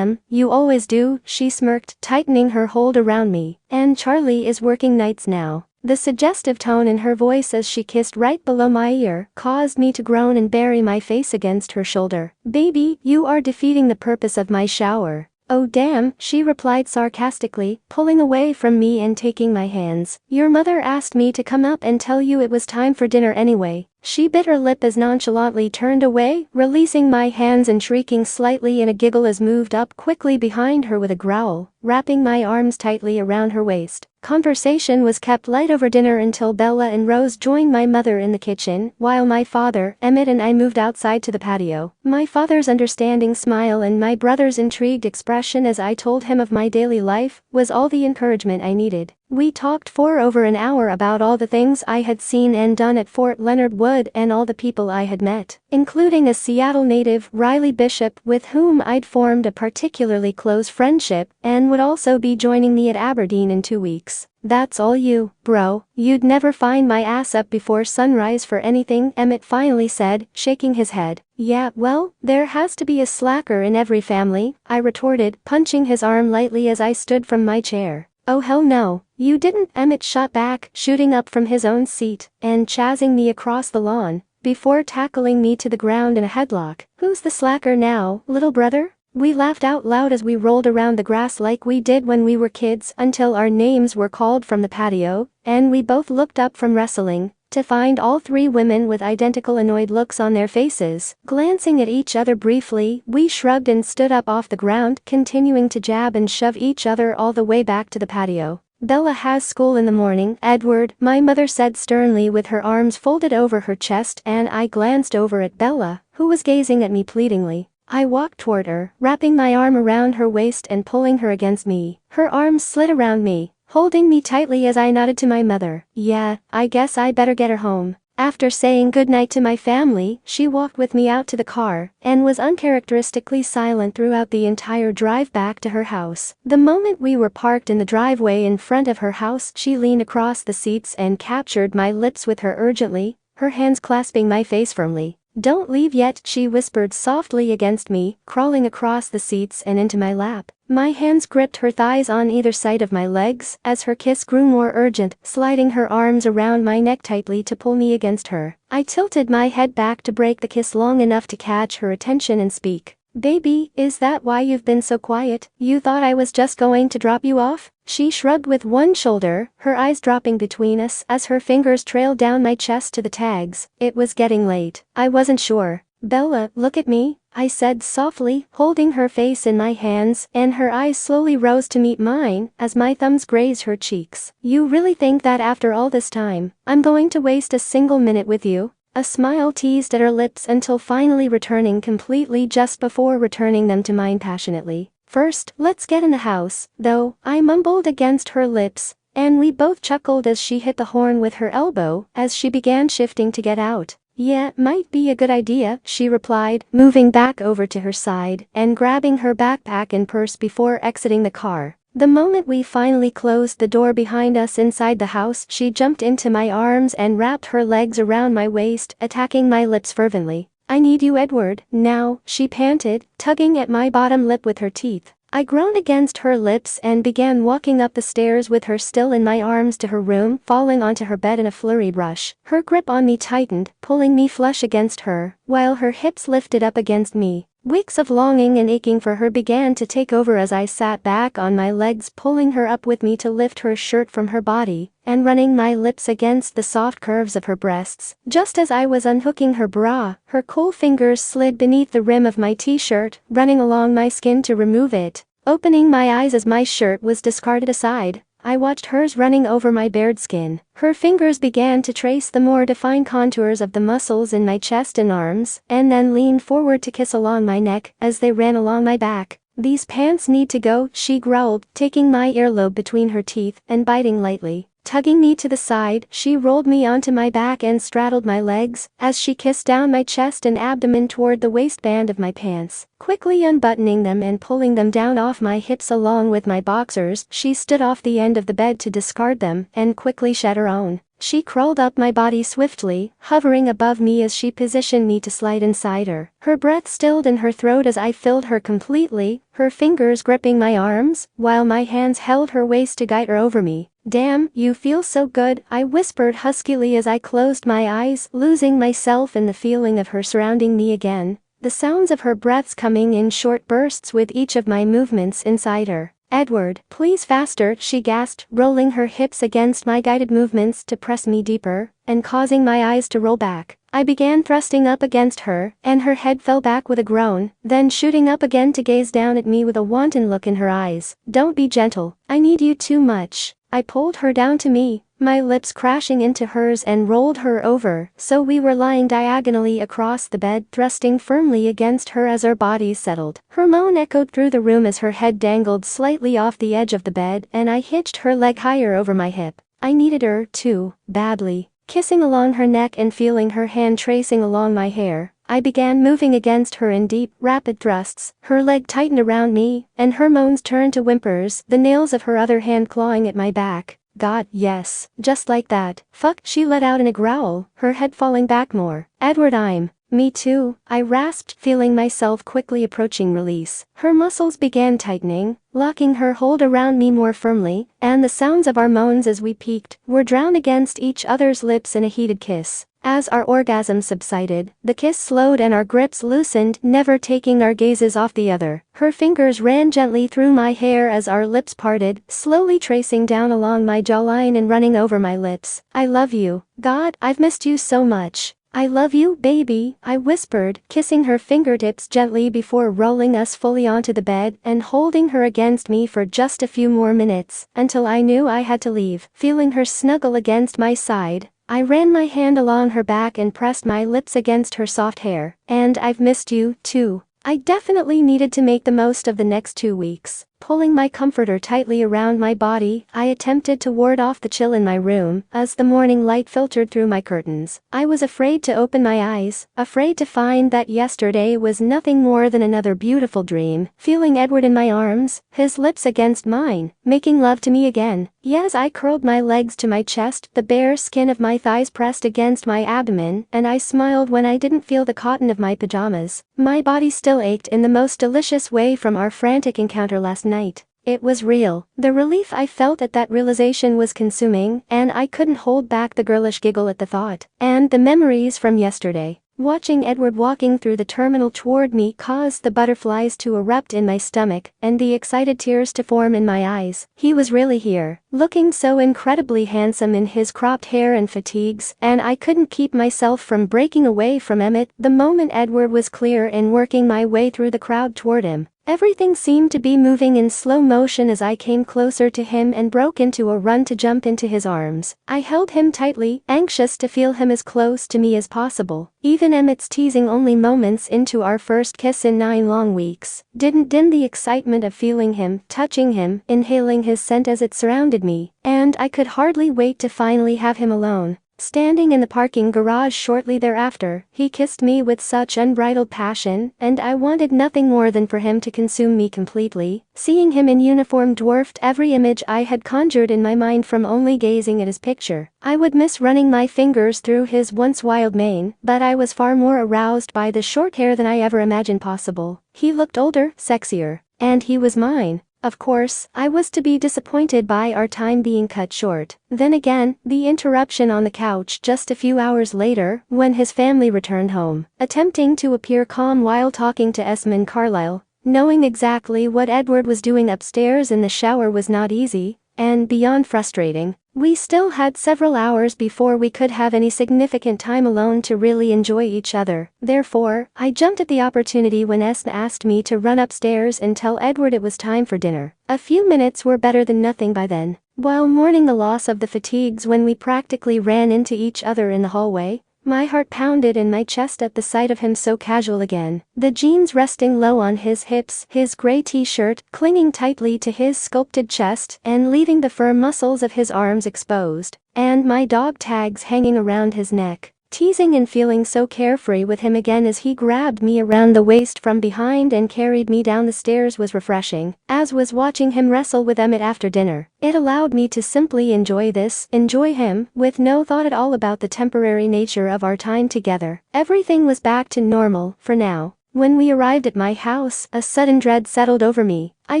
You always do," she smirked, tightening her hold around me. "And Charlie is working nights now." The suggestive tone in her voice as she kissed right below my ear caused me to groan and bury my face against her shoulder. "Baby, you are defeating the purpose of my shower." "Oh damn," she replied sarcastically, pulling away from me and taking my hands. "Your mother asked me to come up and tell you it was time for dinner anyway." She bit her lip as nonchalantly turned away, releasing my hands and shrieking slightly in a giggle as moved up quickly behind her with a growl, wrapping my arms tightly around her waist. Conversation was kept light over dinner until Bella and Rose joined my mother in the kitchen, while my father, Emmett, and I moved outside to the patio. My father's understanding smile and my brother's intrigued expression as I told him of my daily life was all the encouragement I needed. We talked for over an hour about all the things I had seen and done at Fort Leonard Wood and all the people I had met, including a Seattle native, Riley Bishop, with whom I'd formed a particularly close friendship and would also be joining me at Aberdeen in 2 weeks. "That's all you, bro. You'd never find my ass up before sunrise for anything," Emmett finally said, shaking his head. "Yeah, well, there has to be a slacker in every family," I retorted, punching his arm lightly as I stood from my chair. "Oh hell no, you didn't," Emmett shot back, shooting up from his own seat and chasing me across the lawn, before tackling me to the ground in a headlock. "Who's the slacker now, little brother?" We laughed out loud as we rolled around the grass like we did when we were kids until our names were called from the patio, and we both looked up from wrestling to find all three women with identical annoyed looks on their faces. Glancing at each other briefly, we shrugged and stood up off the ground, continuing to jab and shove each other all the way back to the patio. Bella has school in the morning, Edward, my mother said sternly with her arms folded over her chest, and I glanced over at Bella, who was gazing at me pleadingly. I walked toward her, wrapping my arm around her waist and pulling her against me. Her arms slid around me, holding me tightly as I nodded to my mother. Yeah, I guess I better get her home. After saying goodnight to my family, she walked with me out to the car, and was uncharacteristically silent throughout the entire drive back to her house. The moment we were parked in the driveway in front of her house, she leaned across the seats and captured my lips with her urgently, her hands clasping my face firmly. Don't leave yet, she whispered softly against me, crawling across the seats and into my lap. My hands gripped her thighs on either side of my legs as her kiss grew more urgent, sliding her arms around my neck tightly to pull me against her. I tilted my head back to break the kiss long enough to catch her attention and speak. Baby, is that why you've been so quiet? You thought I was just going to drop you off? She shrugged with one shoulder, her eyes dropping between us as her fingers trailed down my chest to the tags. It was getting late. I wasn't sure. Bella, look at me, I said softly, holding her face in my hands, and her eyes slowly rose to meet mine as my thumbs grazed her cheeks. You really think that after all this time, I'm going to waste a single minute with you? A smile teased at her lips until finally returning completely just before returning them to mine passionately. First, let's get in the house, though, I mumbled against her lips, and we both chuckled as she hit the horn with her elbow as she began shifting to get out. Yeah, might be a good idea, she replied, moving back over to her side and grabbing her backpack and purse before exiting the car. The moment we finally closed the door behind us inside the house, she jumped into my arms and wrapped her legs around my waist, attacking my lips fervently. I need you, Edward, now, she panted, tugging at my bottom lip with her teeth. I groaned against her lips and began walking up the stairs with her still in my arms to her room, falling onto her bed in a flurried rush. Her grip on me tightened, pulling me flush against her, while her hips lifted up against me. Weeks of longing and aching for her began to take over as I sat back on my legs, pulling her up with me to lift her shirt from her body, and running my lips against the soft curves of her breasts. Just as I was unhooking her bra, her cool fingers slid beneath the rim of my t-shirt, running along my skin to remove it. Opening my eyes as my shirt was discarded aside, I watched hers running over my bared skin. Her fingers began to trace the more defined contours of the muscles in my chest and arms, and then leaned forward to kiss along my neck as they ran along my back. These pants need to go, she growled, taking my earlobe between her teeth and biting lightly. Tugging me to the side, she rolled me onto my back and straddled my legs as she kissed down my chest and abdomen toward the waistband of my pants. Quickly unbuttoning them and pulling them down off my hips along with my boxers, she stood off the end of the bed to discard them and quickly shed her own. She crawled up my body swiftly, hovering above me as she positioned me to slide inside her. Her breath stilled in her throat as I filled her completely, her fingers gripping my arms, while my hands held her waist to guide her over me. Damn, you feel so good, I whispered huskily as I closed my eyes, losing myself in the feeling of her surrounding me again, the sounds of her breaths coming in short bursts with each of my movements inside her. Edward, please faster, she gasped, rolling her hips against my guided movements to press me deeper, and causing my eyes to roll back. I began thrusting up against her, and her head fell back with a groan, then shooting up again to gaze down at me with a wanton look in her eyes. Don't be gentle, I need you too much. I pulled her down to me, my lips crashing into hers, and rolled her over, so we were lying diagonally across the bed, thrusting firmly against her as our bodies settled. Her moan echoed through the room as her head dangled slightly off the edge of the bed, and I hitched her leg higher over my hip. I needed her, too, badly. Kissing along her neck and feeling her hand tracing along my hair, I began moving against her in deep, rapid thrusts. Her leg tightened around me, and her moans turned to whimpers, the nails of her other hand clawing at my back. God, yes, just like that. Fuck, she let out in a growl, her head falling back more. Edward, I'm Me too, I rasped, feeling myself quickly approaching release. Her muscles began tightening, locking her hold around me more firmly, and the sounds of our moans as we peaked were drowned against each other's lips in a heated kiss. As our orgasm subsided, the kiss slowed and our grips loosened, never taking our gazes off the other. Her fingers ran gently through my hair as our lips parted, slowly tracing down along my jawline and running over my lips. I love you. God, I've missed you so much. I love you, baby, I whispered, kissing her fingertips gently before rolling us fully onto the bed and holding her against me for just a few more minutes, until I knew I had to leave. Feeling her snuggle against my side, I ran my hand along her back and pressed my lips against her soft hair. And I've missed you, too. I definitely needed to make the most of the next 2 weeks. Pulling my comforter tightly around my body, I attempted to ward off the chill in my room as the morning light filtered through my curtains. I was afraid to open my eyes, afraid to find that yesterday was nothing more than another beautiful dream. Feeling Edward in my arms, his lips against mine, making love to me again. Yes, I curled my legs to my chest, the bare skin of my thighs pressed against my abdomen, and I smiled when I didn't feel the cotton of my pajamas. My body still ached in the most delicious way from our frantic encounter last night. It was real. The relief I felt at that realization was consuming, and I couldn't hold back the girlish giggle at the thought. And the memories from yesterday. Watching Edward walking through the terminal toward me caused the butterflies to erupt in my stomach and the excited tears to form in my eyes. He was really here, looking so incredibly handsome in his cropped hair and fatigues, and I couldn't keep myself from breaking away from Emmett the moment Edward was clear and working my way through the crowd toward him. Everything seemed to be moving in slow motion as I came closer to him and broke into a run to jump into his arms. I held him tightly, anxious to feel him as close to me as possible. Even Emmett's teasing only moments into our first kiss in 9 long weeks didn't dim the excitement of feeling him, touching him, inhaling his scent as it surrounded me, and I could hardly wait to finally have him alone. Standing in the parking garage shortly thereafter, he kissed me with such unbridled passion, and I wanted nothing more than for him to consume me completely. Seeing him in uniform dwarfed every image I had conjured in my mind from only gazing at his picture. I would miss running my fingers through his once wild mane, but I was far more aroused by the short hair than I ever imagined possible. He looked older, sexier, and he was mine. Of course, I was to be disappointed by our time being cut short. Then again, the interruption on the couch just a few hours later, when his family returned home. Attempting to appear calm while talking to Esmond Carlyle, knowing exactly what Edward was doing upstairs in the shower was not easy, and beyond frustrating. We still had several hours before we could have any significant time alone to really enjoy each other. Therefore, I jumped at the opportunity when Esme asked me to run upstairs and tell Edward it was time for dinner. A few minutes were better than nothing by then. While mourning the loss of the fatigues when we practically ran into each other in the hallway, my heart pounded in my chest at the sight of him so casual again. The jeans resting low on his hips, his gray t-shirt clinging tightly to his sculpted chest and leaving the firm muscles of his arms exposed, and my dog tags hanging around his neck. Teasing and feeling so carefree with him again as he grabbed me around the waist from behind and carried me down the stairs was refreshing, as was watching him wrestle with Emmett after dinner. It allowed me to simply enjoy him, with no thought at all about the temporary nature of our time together. Everything was back to normal, for now. When we arrived at my house, a sudden dread settled over me. I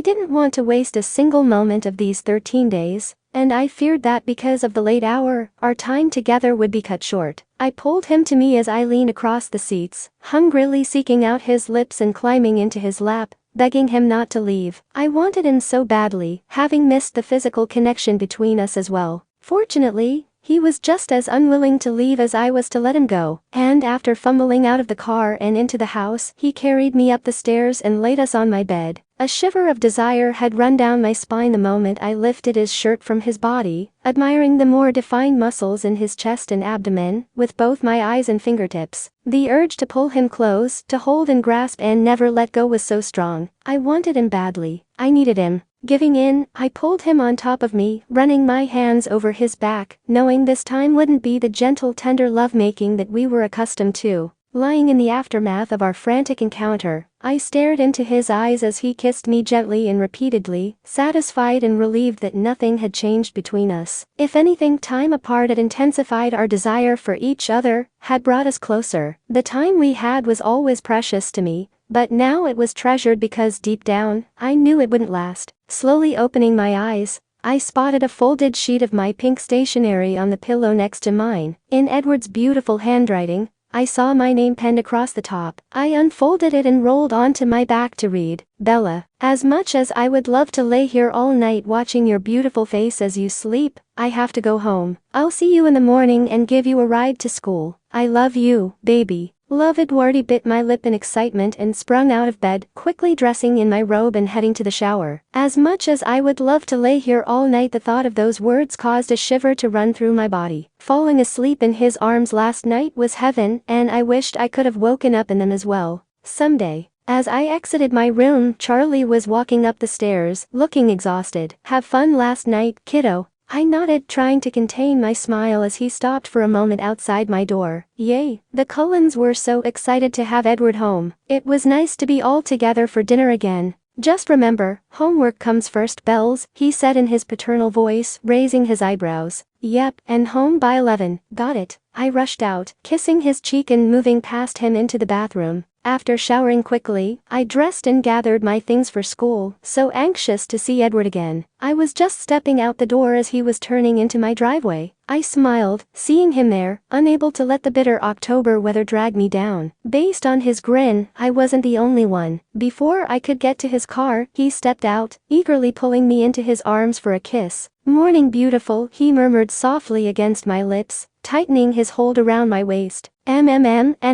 didn't want to waste a single moment of these 13 days. And I feared that because of the late hour, our time together would be cut short. I pulled him to me as I leaned across the seats, hungrily seeking out his lips and climbing into his lap, begging him not to leave. I wanted him so badly, having missed the physical connection between us as well. Fortunately, he was just as unwilling to leave as I was to let him go, and after fumbling out of the car and into the house, he carried me up the stairs and laid us on my bed. A shiver of desire had run down my spine the moment I lifted his shirt from his body, admiring the more defined muscles in his chest and abdomen, with both my eyes and fingertips. The urge to pull him close, to hold and grasp and never let go was so strong. I wanted him badly. I needed him. Giving in, I pulled him on top of me, running my hands over his back, knowing this time wouldn't be the gentle tender lovemaking that we were accustomed to. Lying in the aftermath of our frantic encounter, I stared into his eyes as he kissed me gently and repeatedly, satisfied and relieved that nothing had changed between us. If anything, time apart had intensified our desire for each other, had brought us closer. The time we had was always precious to me, but now it was treasured because deep down, I knew it wouldn't last. Slowly opening my eyes, I spotted a folded sheet of my pink stationery on the pillow next to mine. In Edward's beautiful handwriting, I saw my name penned across the top. I unfolded it and rolled onto my back to read, "Bella, as much as I would love to lay here all night watching your beautiful face as you sleep, I have to go home. I'll see you in the morning and give you a ride to school. I love you, baby. Love." Edwardy bit my lip in excitement and sprung out of bed, quickly dressing in my robe and heading to the shower. As much as I would love to lay here all night, the thought of those words caused a shiver to run through my body. Falling asleep in his arms last night was heaven, and I wished I could have woken up in them as well. Someday. As I exited my room, Charlie was walking up the stairs, looking exhausted. "Have fun last night, kiddo?" I nodded, trying to contain my smile as he stopped for a moment outside my door. Yay! The Cullens were so excited to have Edward home. It was nice to be all together for dinner again. "Just remember, homework comes first, Bells," he said in his paternal voice, raising his eyebrows. "Yep, and home by 11. Got it." I rushed out, kissing his cheek and moving past him into the bathroom. After showering quickly, I dressed and gathered my things for school, so anxious to see Edward again. I was just stepping out the door as he was turning into my driveway. I smiled, seeing him there, unable to let the bitter October weather drag me down. Based on his grin, I wasn't the only one. Before I could get to his car, he stepped out, eagerly pulling me into his arms for a kiss. "Morning, beautiful," he murmured softly against my lips, tightening his hold around my waist. "And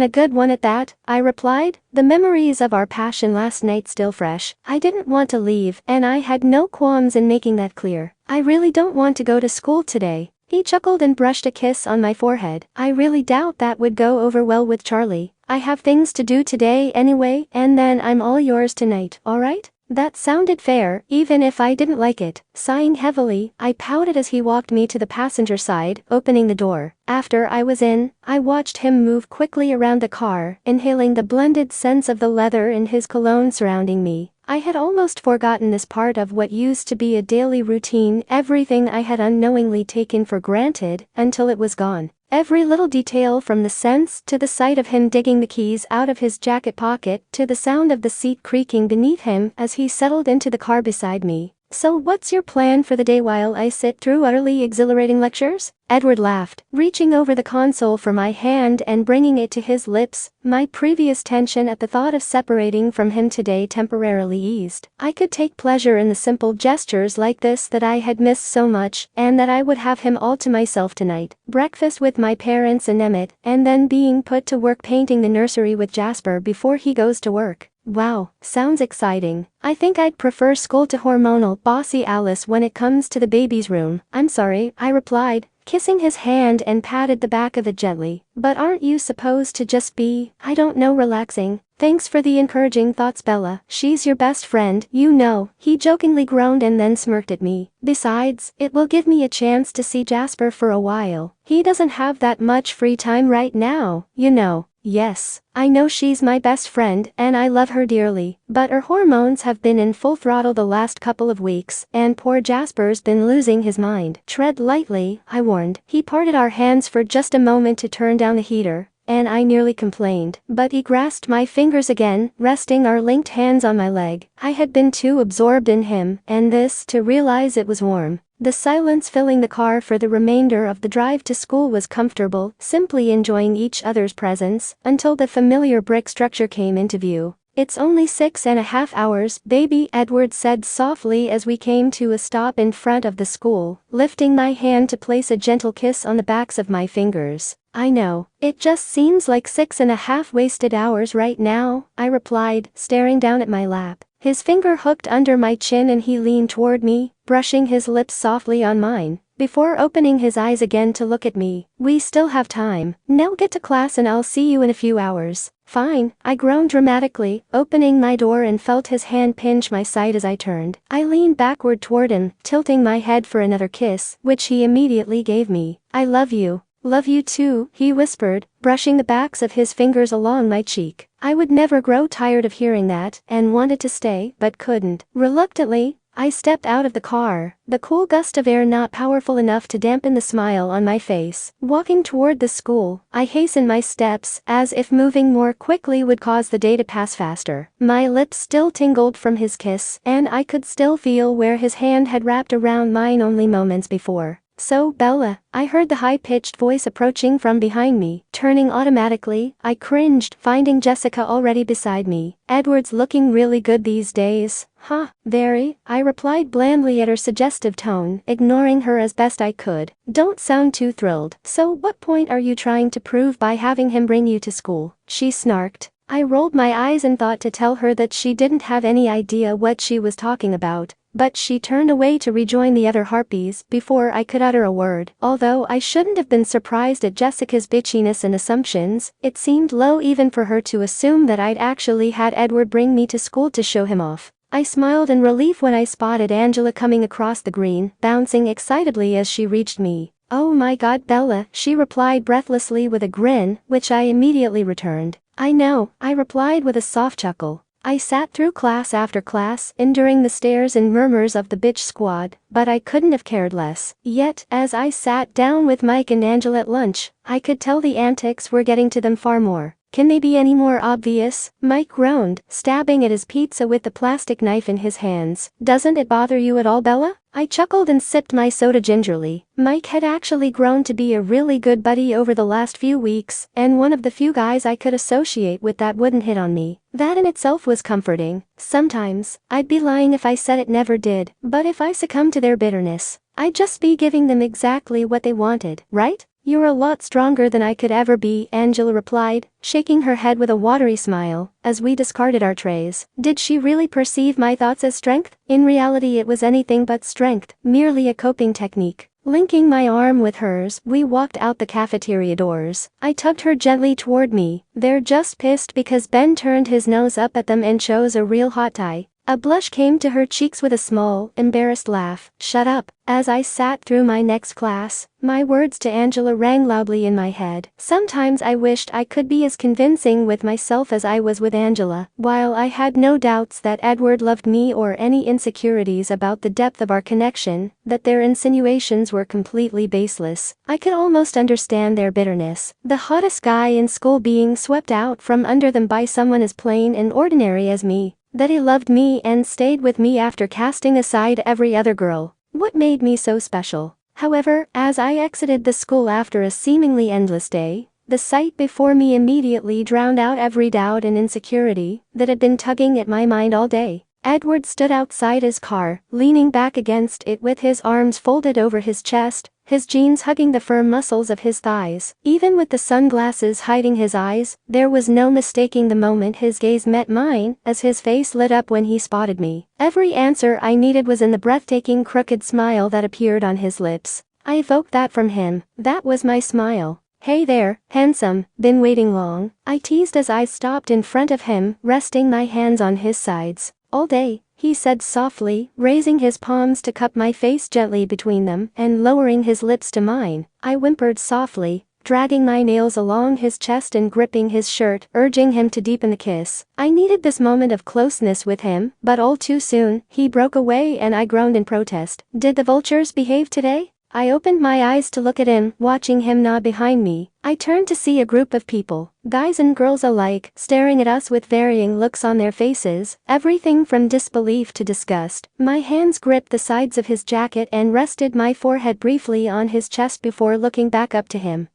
a good one at that," I replied, the memories of our passion last night still fresh. I didn't want to leave, and I had no qualms in making that clear. "I really don't want to go to school today." He chuckled and brushed a kiss on my forehead. "I really doubt that would go over well with Charlie. I have things to do today anyway, and then I'm all yours tonight, alright?" That sounded fair, even if I didn't like it. Sighing heavily, I pouted as he walked me to the passenger side, opening the door. After I was in, I watched him move quickly around the car, inhaling the blended scents of the leather and his cologne surrounding me. I had almost forgotten this part of what used to be a daily routine, everything I had unknowingly taken for granted, until it was gone. Every little detail, from the scents to the sight of him digging the keys out of his jacket pocket to the sound of the seat creaking beneath him as he settled into the car beside me. "So what's your plan for the day while I sit through utterly exhilarating lectures?" Edward laughed, reaching over the console for my hand and bringing it to his lips. My previous tension at the thought of separating from him today temporarily eased. I could take pleasure in the simple gestures like this that I had missed so much, and that I would have him all to myself tonight. Breakfast with my parents and Emmett, and then being put to work painting the nursery with Jasper before he goes to work. Wow, sounds exciting. I think I'd prefer school to hormonal, bossy Alice when it comes to the baby's room. "I'm sorry," I replied, kissing his hand and patted the back of it gently. "But aren't you supposed to just be, I don't know, relaxing?" "Thanks for the encouraging thoughts, Bella. She's your best friend, you know," he jokingly groaned and then smirked at me. "Besides, it will give me a chance to see Jasper for a while. He doesn't have that much free time right now, you know." Yes, I know she's my best friend and I love her dearly, but her hormones have been in full throttle the last couple of weeks, and poor Jasper's been losing his mind. "Tread lightly," I warned. He parted our hands for just a moment to turn down the heater, and I nearly complained, but he grasped my fingers again, resting our linked hands on my leg. I had been too absorbed in him and this to realize it was warm. The silence filling the car for the remainder of the drive to school was comfortable, simply enjoying each other's presence, until the familiar brick structure came into view. "It's only 6.5 hours, baby," Edward said softly as we came to a stop in front of the school, lifting my hand to place a gentle kiss on the backs of my fingers. "I know, it just seems like 6.5 wasted hours right now," I replied, staring down at my lap. His finger hooked under my chin and he leaned toward me, brushing his lips softly on mine, before opening his eyes again to look at me. "We still have time. Now get to class and I'll see you in a few hours." "Fine," I groaned dramatically, opening my door and felt his hand pinch my side as I turned. I leaned backward toward him, tilting my head for another kiss, which he immediately gave me. "I love you." Love you too, he whispered, brushing the backs of his fingers along my cheek. I would never grow tired of hearing that, and wanted to stay, but couldn't. Reluctantly, I stepped out of the car, the cool gust of air not powerful enough to dampen the smile on my face. Walking toward the school, I hastened my steps, as if moving more quickly would cause the day to pass faster. My lips still tingled from his kiss, and I could still feel where his hand had wrapped around mine only moments before. "So, Bella," I heard the high-pitched voice approaching from behind me. Turning automatically, I cringed, finding Jessica already beside me. "Edward's looking really good these days." "Huh, very," I replied blandly at her suggestive tone, ignoring her as best I could. "Don't sound too thrilled." "So what point are you trying to prove by having him bring you to school?" she snarked. I rolled my eyes and thought to tell her that she didn't have any idea what she was talking about. But she turned away to rejoin the other harpies before I could utter a word. Although I shouldn't have been surprised at Jessica's bitchiness and assumptions, it seemed low even for her to assume that I'd actually had Edward bring me to school to show him off. I smiled in relief when I spotted Angela coming across the green, bouncing excitedly as she reached me. "Oh my God, Bella," she replied breathlessly with a grin, which I immediately returned. "I know," I replied with a soft chuckle. I sat through class after class, enduring the stares and murmurs of the bitch squad, but I couldn't have cared less. Yet, as I sat down with Mike and Angela at lunch, I could tell the antics were getting to them far more. "Can they be any more obvious?" Mike groaned, stabbing at his pizza with the plastic knife in his hands. "Doesn't it bother you at all, Bella?" I chuckled and sipped my soda gingerly. Mike had actually grown to be a really good buddy over the last few weeks, and one of the few guys I could associate with that wouldn't hit on me. That in itself was comforting. Sometimes, I'd be lying if I said it never did, but if I succumbed to their bitterness, I'd just be giving them exactly what they wanted, right? "You're a lot stronger than I could ever be," Angela replied, shaking her head with a watery smile, as we discarded our trays. Did she really perceive my thoughts as strength? In reality it was anything but strength, merely a coping technique. Linking my arm with hers, we walked out the cafeteria doors. I tugged her gently toward me. "They're just pissed because Ben turned his nose up at them and chose a real hot tie." A blush came to her cheeks with a small, embarrassed laugh. "Shut up." As I sat through my next class, my words to Angela rang loudly in my head. Sometimes I wished I could be as convincing with myself as I was with Angela. While I had no doubts that Edward loved me or any insecurities about the depth of our connection, that their insinuations were completely baseless, I could almost understand their bitterness. The hottest guy in school being swept out from under them by someone as plain and ordinary as me. That he loved me and stayed with me after casting aside every other girl. What made me so special? However, as I exited the school after a seemingly endless day, the sight before me immediately drowned out every doubt and insecurity that had been tugging at my mind all day. Edward stood outside his car, leaning back against it with his arms folded over his chest, his jeans hugging the firm muscles of his thighs. Even with the sunglasses hiding his eyes, there was no mistaking the moment his gaze met mine, as his face lit up when he spotted me. Every answer I needed was in the breathtaking crooked smile that appeared on his lips. I evoked that from him. That was my smile. "Hey there, handsome, been waiting long?" I teased as I stopped in front of him, resting my hands on his sides. "All day," he said softly, raising his palms to cup my face gently between them and lowering his lips to mine. I whimpered softly, dragging my nails along his chest and gripping his shirt, urging him to deepen the kiss. I needed this moment of closeness with him, but all too soon, he broke away and I groaned in protest. "Did the vultures behave today?" I opened my eyes to look at him, watching him nod behind me. I turned to see a group of people, guys and girls alike, staring at us with varying looks on their faces, everything from disbelief to disgust. My hands gripped the sides of his jacket and rested my forehead briefly on his chest before looking back up to him.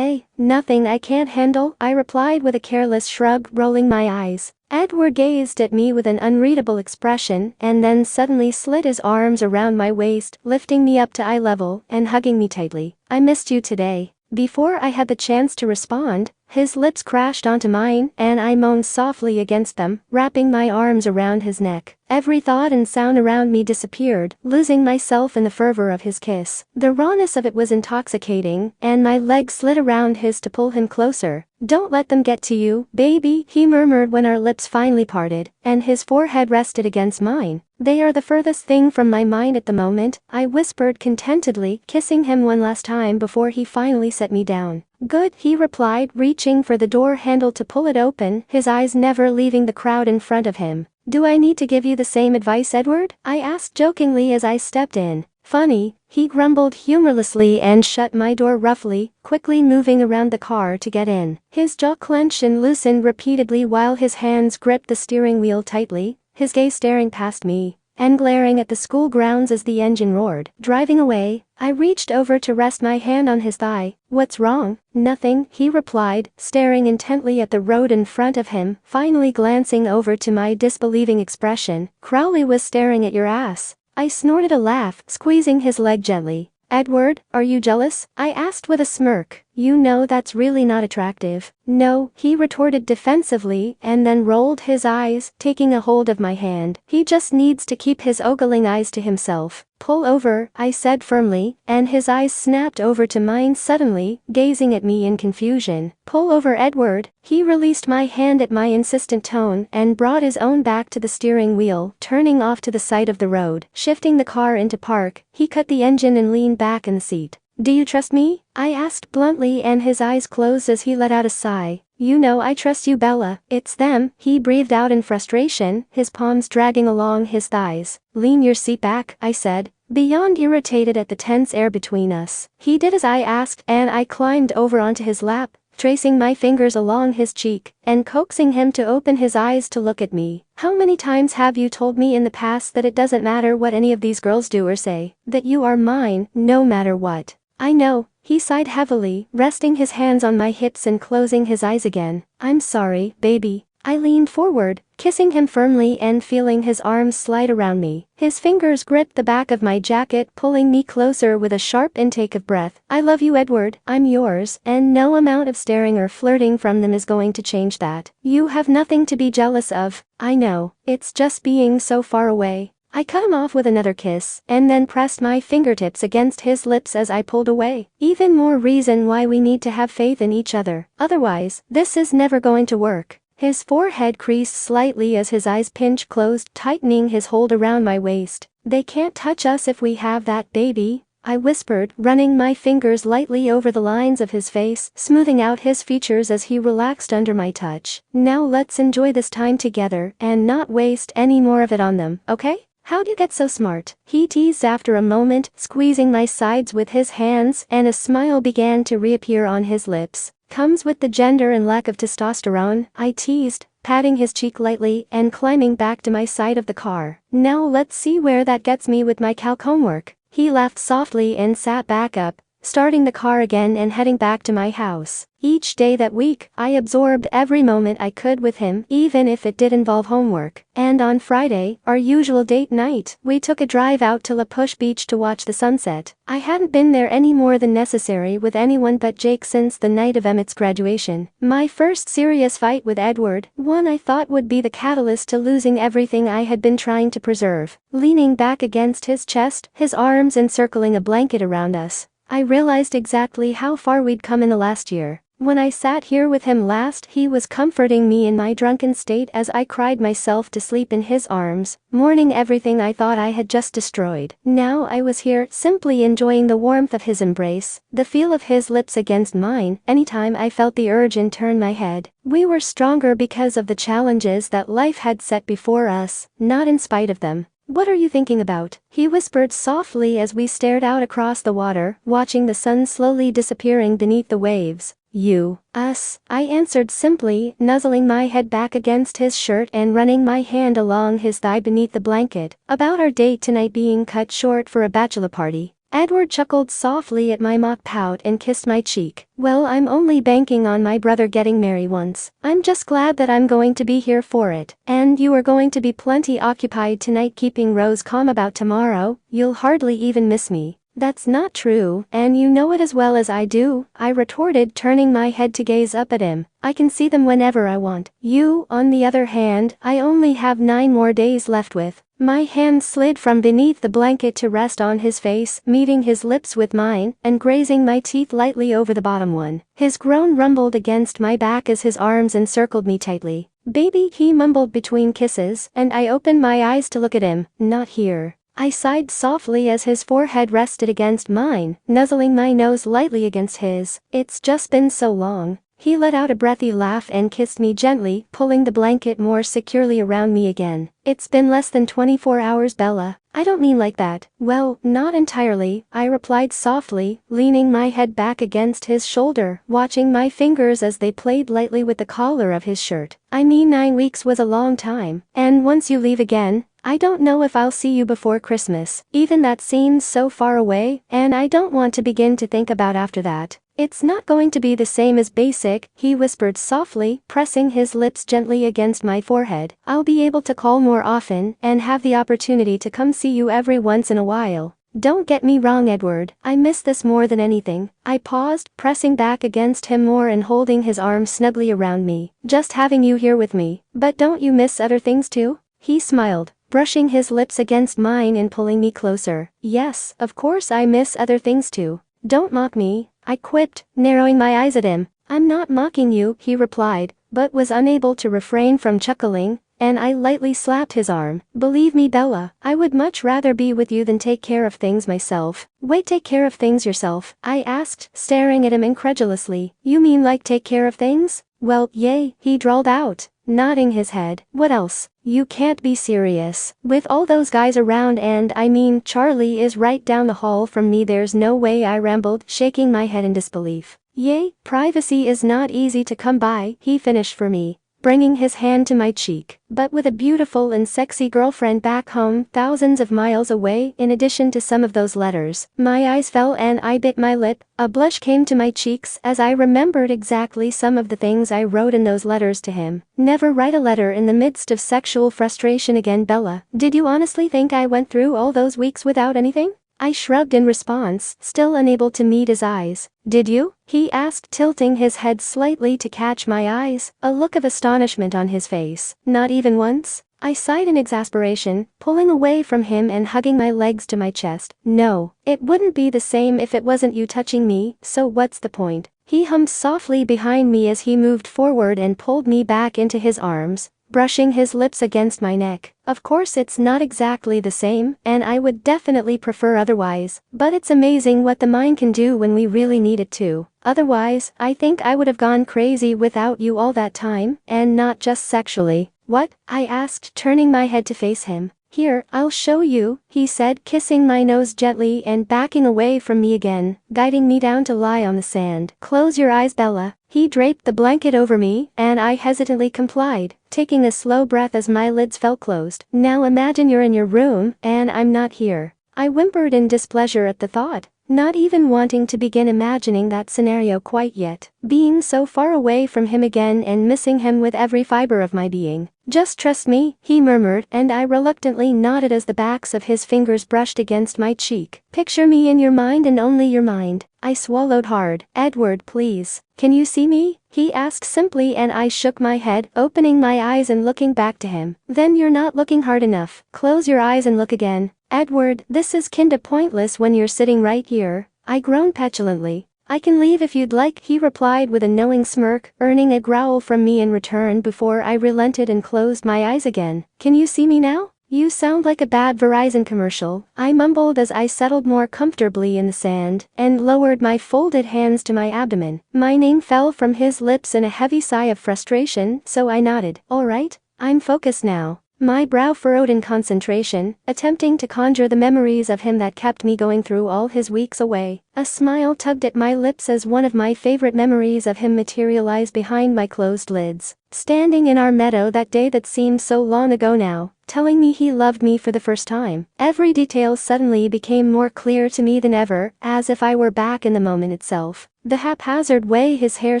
Nothing I can't handle," I replied with a careless shrug, rolling my eyes. Edward gazed at me with an unreadable expression and then suddenly slid his arms around my waist, lifting me up to eye level and hugging me tightly. "I missed you today." Before I had the chance to respond, his lips crashed onto mine and I moaned softly against them, wrapping my arms around his neck. Every thought and sound around me disappeared, losing myself in the fervor of his kiss. The rawness of it was intoxicating, and my legs slid around his to pull him closer. "Don't let them get to you, baby," he murmured when our lips finally parted, and his forehead rested against mine. They are the furthest thing from my mind at the moment, I whispered contentedly, kissing him one last time before he finally set me down. Good, he replied, reaching for the door handle to pull it open, his eyes never leaving the crowd in front of him. Do I need to give you the same advice, Edward? I asked jokingly as I stepped in. Funny, he grumbled humorlessly and shut my door roughly, quickly moving around the car to get in. His jaw clenched and loosened repeatedly while his hands gripped the steering wheel tightly, his gaze staring past me and glaring at the school grounds as the engine roared. Driving away, I reached over to rest my hand on his thigh. What's wrong? Nothing, he replied, staring intently at the road in front of him, finally glancing over to my disbelieving expression. Crowley was staring at your ass. I snorted a laugh, squeezing his leg gently. Edward, are you jealous? I asked with a smirk. You know that's really not attractive. No, he retorted defensively and then rolled his eyes, taking a hold of my hand. He just needs to keep his ogling eyes to himself. Pull over, I said firmly, and his eyes snapped over to mine suddenly, gazing at me in confusion. Pull over, Edward. He released my hand at my insistent tone and brought his own back to the steering wheel, turning off to the side of the road. Shifting the car into park, he cut the engine and leaned back in the seat. Do you trust me? I asked bluntly, and his eyes closed as he let out a sigh. You know I trust you, Bella. It's them, he breathed out in frustration, his palms dragging along his thighs. Lean your seat back, I said, beyond irritated at the tense air between us. He did as I asked, and I climbed over onto his lap, tracing my fingers along his cheek and coaxing him to open his eyes to look at me. How many times have you told me in the past that it doesn't matter what any of these girls do or say, that you are mine, no matter what? I know, he sighed heavily, resting his hands on my hips and closing his eyes again. I'm sorry, baby. I leaned forward, kissing him firmly and feeling his arms slide around me. His fingers gripped the back of my jacket, pulling me closer with a sharp intake of breath. I love you, Edward, I'm yours, and no amount of staring or flirting from them is going to change that. You have nothing to be jealous of. I know, it's just being so far away. I cut him off with another kiss, and then pressed my fingertips against his lips as I pulled away. Even more reason why we need to have faith in each other. Otherwise, this is never going to work. His forehead creased slightly as his eyes pinched closed, tightening his hold around my waist. They can't touch us if we have that, baby, I whispered, running my fingers lightly over the lines of his face, smoothing out his features as he relaxed under my touch. Now let's enjoy this time together and not waste any more of it on them, okay? How'd you get so smart? He teased after a moment, squeezing my sides with his hands, and a smile began to reappear on his lips. Comes with the gender and lack of testosterone, I teased, patting his cheek lightly and climbing back to my side of the car. Now let's see where that gets me with my calc homework. He laughed softly and sat back up, starting the car again and heading back to my house. Each day that week, I absorbed every moment I could with him, even if it did involve homework. And on Friday, our usual date night, we took a drive out to La Push Beach to watch the sunset. I hadn't been there any more than necessary with anyone but Jake since the night of Emmett's graduation. My first serious fight with Edward, one I thought would be the catalyst to losing everything I had been trying to preserve. Leaning back against his chest, his arms encircling a blanket around us, I realized exactly how far we'd come in the last year. When I sat here with him last, he was comforting me in my drunken state as I cried myself to sleep in his arms, mourning everything I thought I had just destroyed. Now I was here, simply enjoying the warmth of his embrace, the feel of his lips against mine, anytime I felt the urge and turned my head. We were stronger because of the challenges that life had set before us, not in spite of them. What are you thinking about? He whispered softly as we stared out across the water, watching the sun slowly disappearing beneath the waves. You, us, I answered simply, nuzzling my head back against his shirt and running my hand along his thigh beneath the blanket. About our date tonight being cut short for a bachelor party. Edward chuckled softly at my mock pout and kissed my cheek. Well, I'm only banking on my brother getting married once. I'm just glad that I'm going to be here for it. And you are going to be plenty occupied tonight keeping Rose calm about tomorrow. You'll hardly even miss me. That's not true, and you know it as well as I do, I retorted, turning my head to gaze up at him. I can see them whenever I want. You, on the other hand, I only have 9 more days left with. My hand slid from beneath the blanket to rest on his face, meeting his lips with mine, and grazing my teeth lightly over the bottom one. His groan rumbled against my back as his arms encircled me tightly. Baby, he mumbled between kisses, and I opened my eyes to look at him. Not here. I sighed softly as his forehead rested against mine, nuzzling my nose lightly against his. It's just been so long. He let out a breathy laugh and kissed me gently, pulling the blanket more securely around me again. It's been less than 24 hours, Bella. I don't mean like that. Well, not entirely, I replied softly, leaning my head back against his shoulder, watching my fingers as they played lightly with the collar of his shirt. I mean 9 weeks was a long time, and once you leave again, I don't know if I'll see you before Christmas. Even that seems so far away, and I don't want to begin to think about after that. It's not going to be the same as basic, he whispered softly, pressing his lips gently against my forehead. I'll be able to call more often and have the opportunity to come see you every once in a while. Don't get me wrong, Edward, I miss this more than anything. I paused, pressing back against him more and holding his arms snugly around me. Just having you here with me. But don't you miss other things too? He smiled, brushing his lips against mine and pulling me closer. Yes, of course I miss other things too. Don't mock me, I quipped, narrowing my eyes at him. I'm not mocking you, he replied, but was unable to refrain from chuckling, and I lightly slapped his arm. Believe me, Bella, I would much rather be with you than take care of things myself. Wait, take care of things yourself? I asked, staring at him incredulously. You mean like take care of things? Well, yay, he drawled out, nodding his head. What else? You can't be serious. With all those guys around, and I mean Charlie is right down the hall from me, there's no way, I rambled, shaking my head in disbelief. Yay, privacy is not easy to come by, he finished for me, bringing his hand to my cheek. But with a beautiful and sexy girlfriend back home, thousands of miles away, in addition to some of those letters, my eyes fell and I bit my lip. A blush came to my cheeks as I remembered exactly some of the things I wrote in those letters to him. Never write a letter in the midst of sexual frustration again, Bella. Did you honestly think I went through all those weeks without anything? I shrugged in response, still unable to meet his eyes. Did you? He asked, tilting his head slightly to catch my eyes, a look of astonishment on his face. Not even once? I sighed in exasperation, pulling away from him and hugging my legs to my chest. No, it wouldn't be the same if it wasn't you touching me, so what's the point? He hummed softly behind me as he moved forward and pulled me back into his arms, brushing his lips against my neck. Of course it's not exactly the same, and I would definitely prefer otherwise, but it's amazing what the mind can do when we really need it to. Otherwise, I think I would have gone crazy without you all that time, and not just sexually. What? I asked, turning my head to face him. Here, I'll show you, he said, kissing my nose gently and backing away from me again, guiding me down to lie on the sand. Close your eyes, Bella. He draped the blanket over me, and I hesitantly complied, taking a slow breath as my lids fell closed. Now imagine you're in your room, and I'm not here. I whimpered in displeasure at the thought, not even wanting to begin imagining that scenario quite yet. Being so far away from him again and missing him with every fiber of my being. Just trust me, he murmured, and I reluctantly nodded as the backs of his fingers brushed against my cheek. Picture me in your mind and only your mind. I swallowed hard. Edward, please. Can you see me? He asked simply, and I shook my head, opening my eyes and looking back to him. Then you're not looking hard enough. Close your eyes and look again. Edward, this is kinda pointless when you're sitting right here. I groaned petulantly. I can leave if you'd like, he replied with a knowing smirk, earning a growl from me in return before I relented and closed my eyes again. Can you see me now? You sound like a bad Verizon commercial, I mumbled as I settled more comfortably in the sand, and lowered my folded hands to my abdomen. My name fell from his lips in a heavy sigh of frustration, so I nodded. All right, I'm focused now. My brow furrowed in concentration, attempting to conjure the memories of him that kept me going through all his weeks away. A smile tugged at my lips as one of my favorite memories of him materialized behind my closed lids. Standing in our meadow that day that seemed so long ago now, telling me he loved me for the first time. Every detail suddenly became more clear to me than ever, as if I were back in the moment itself. The haphazard way his hair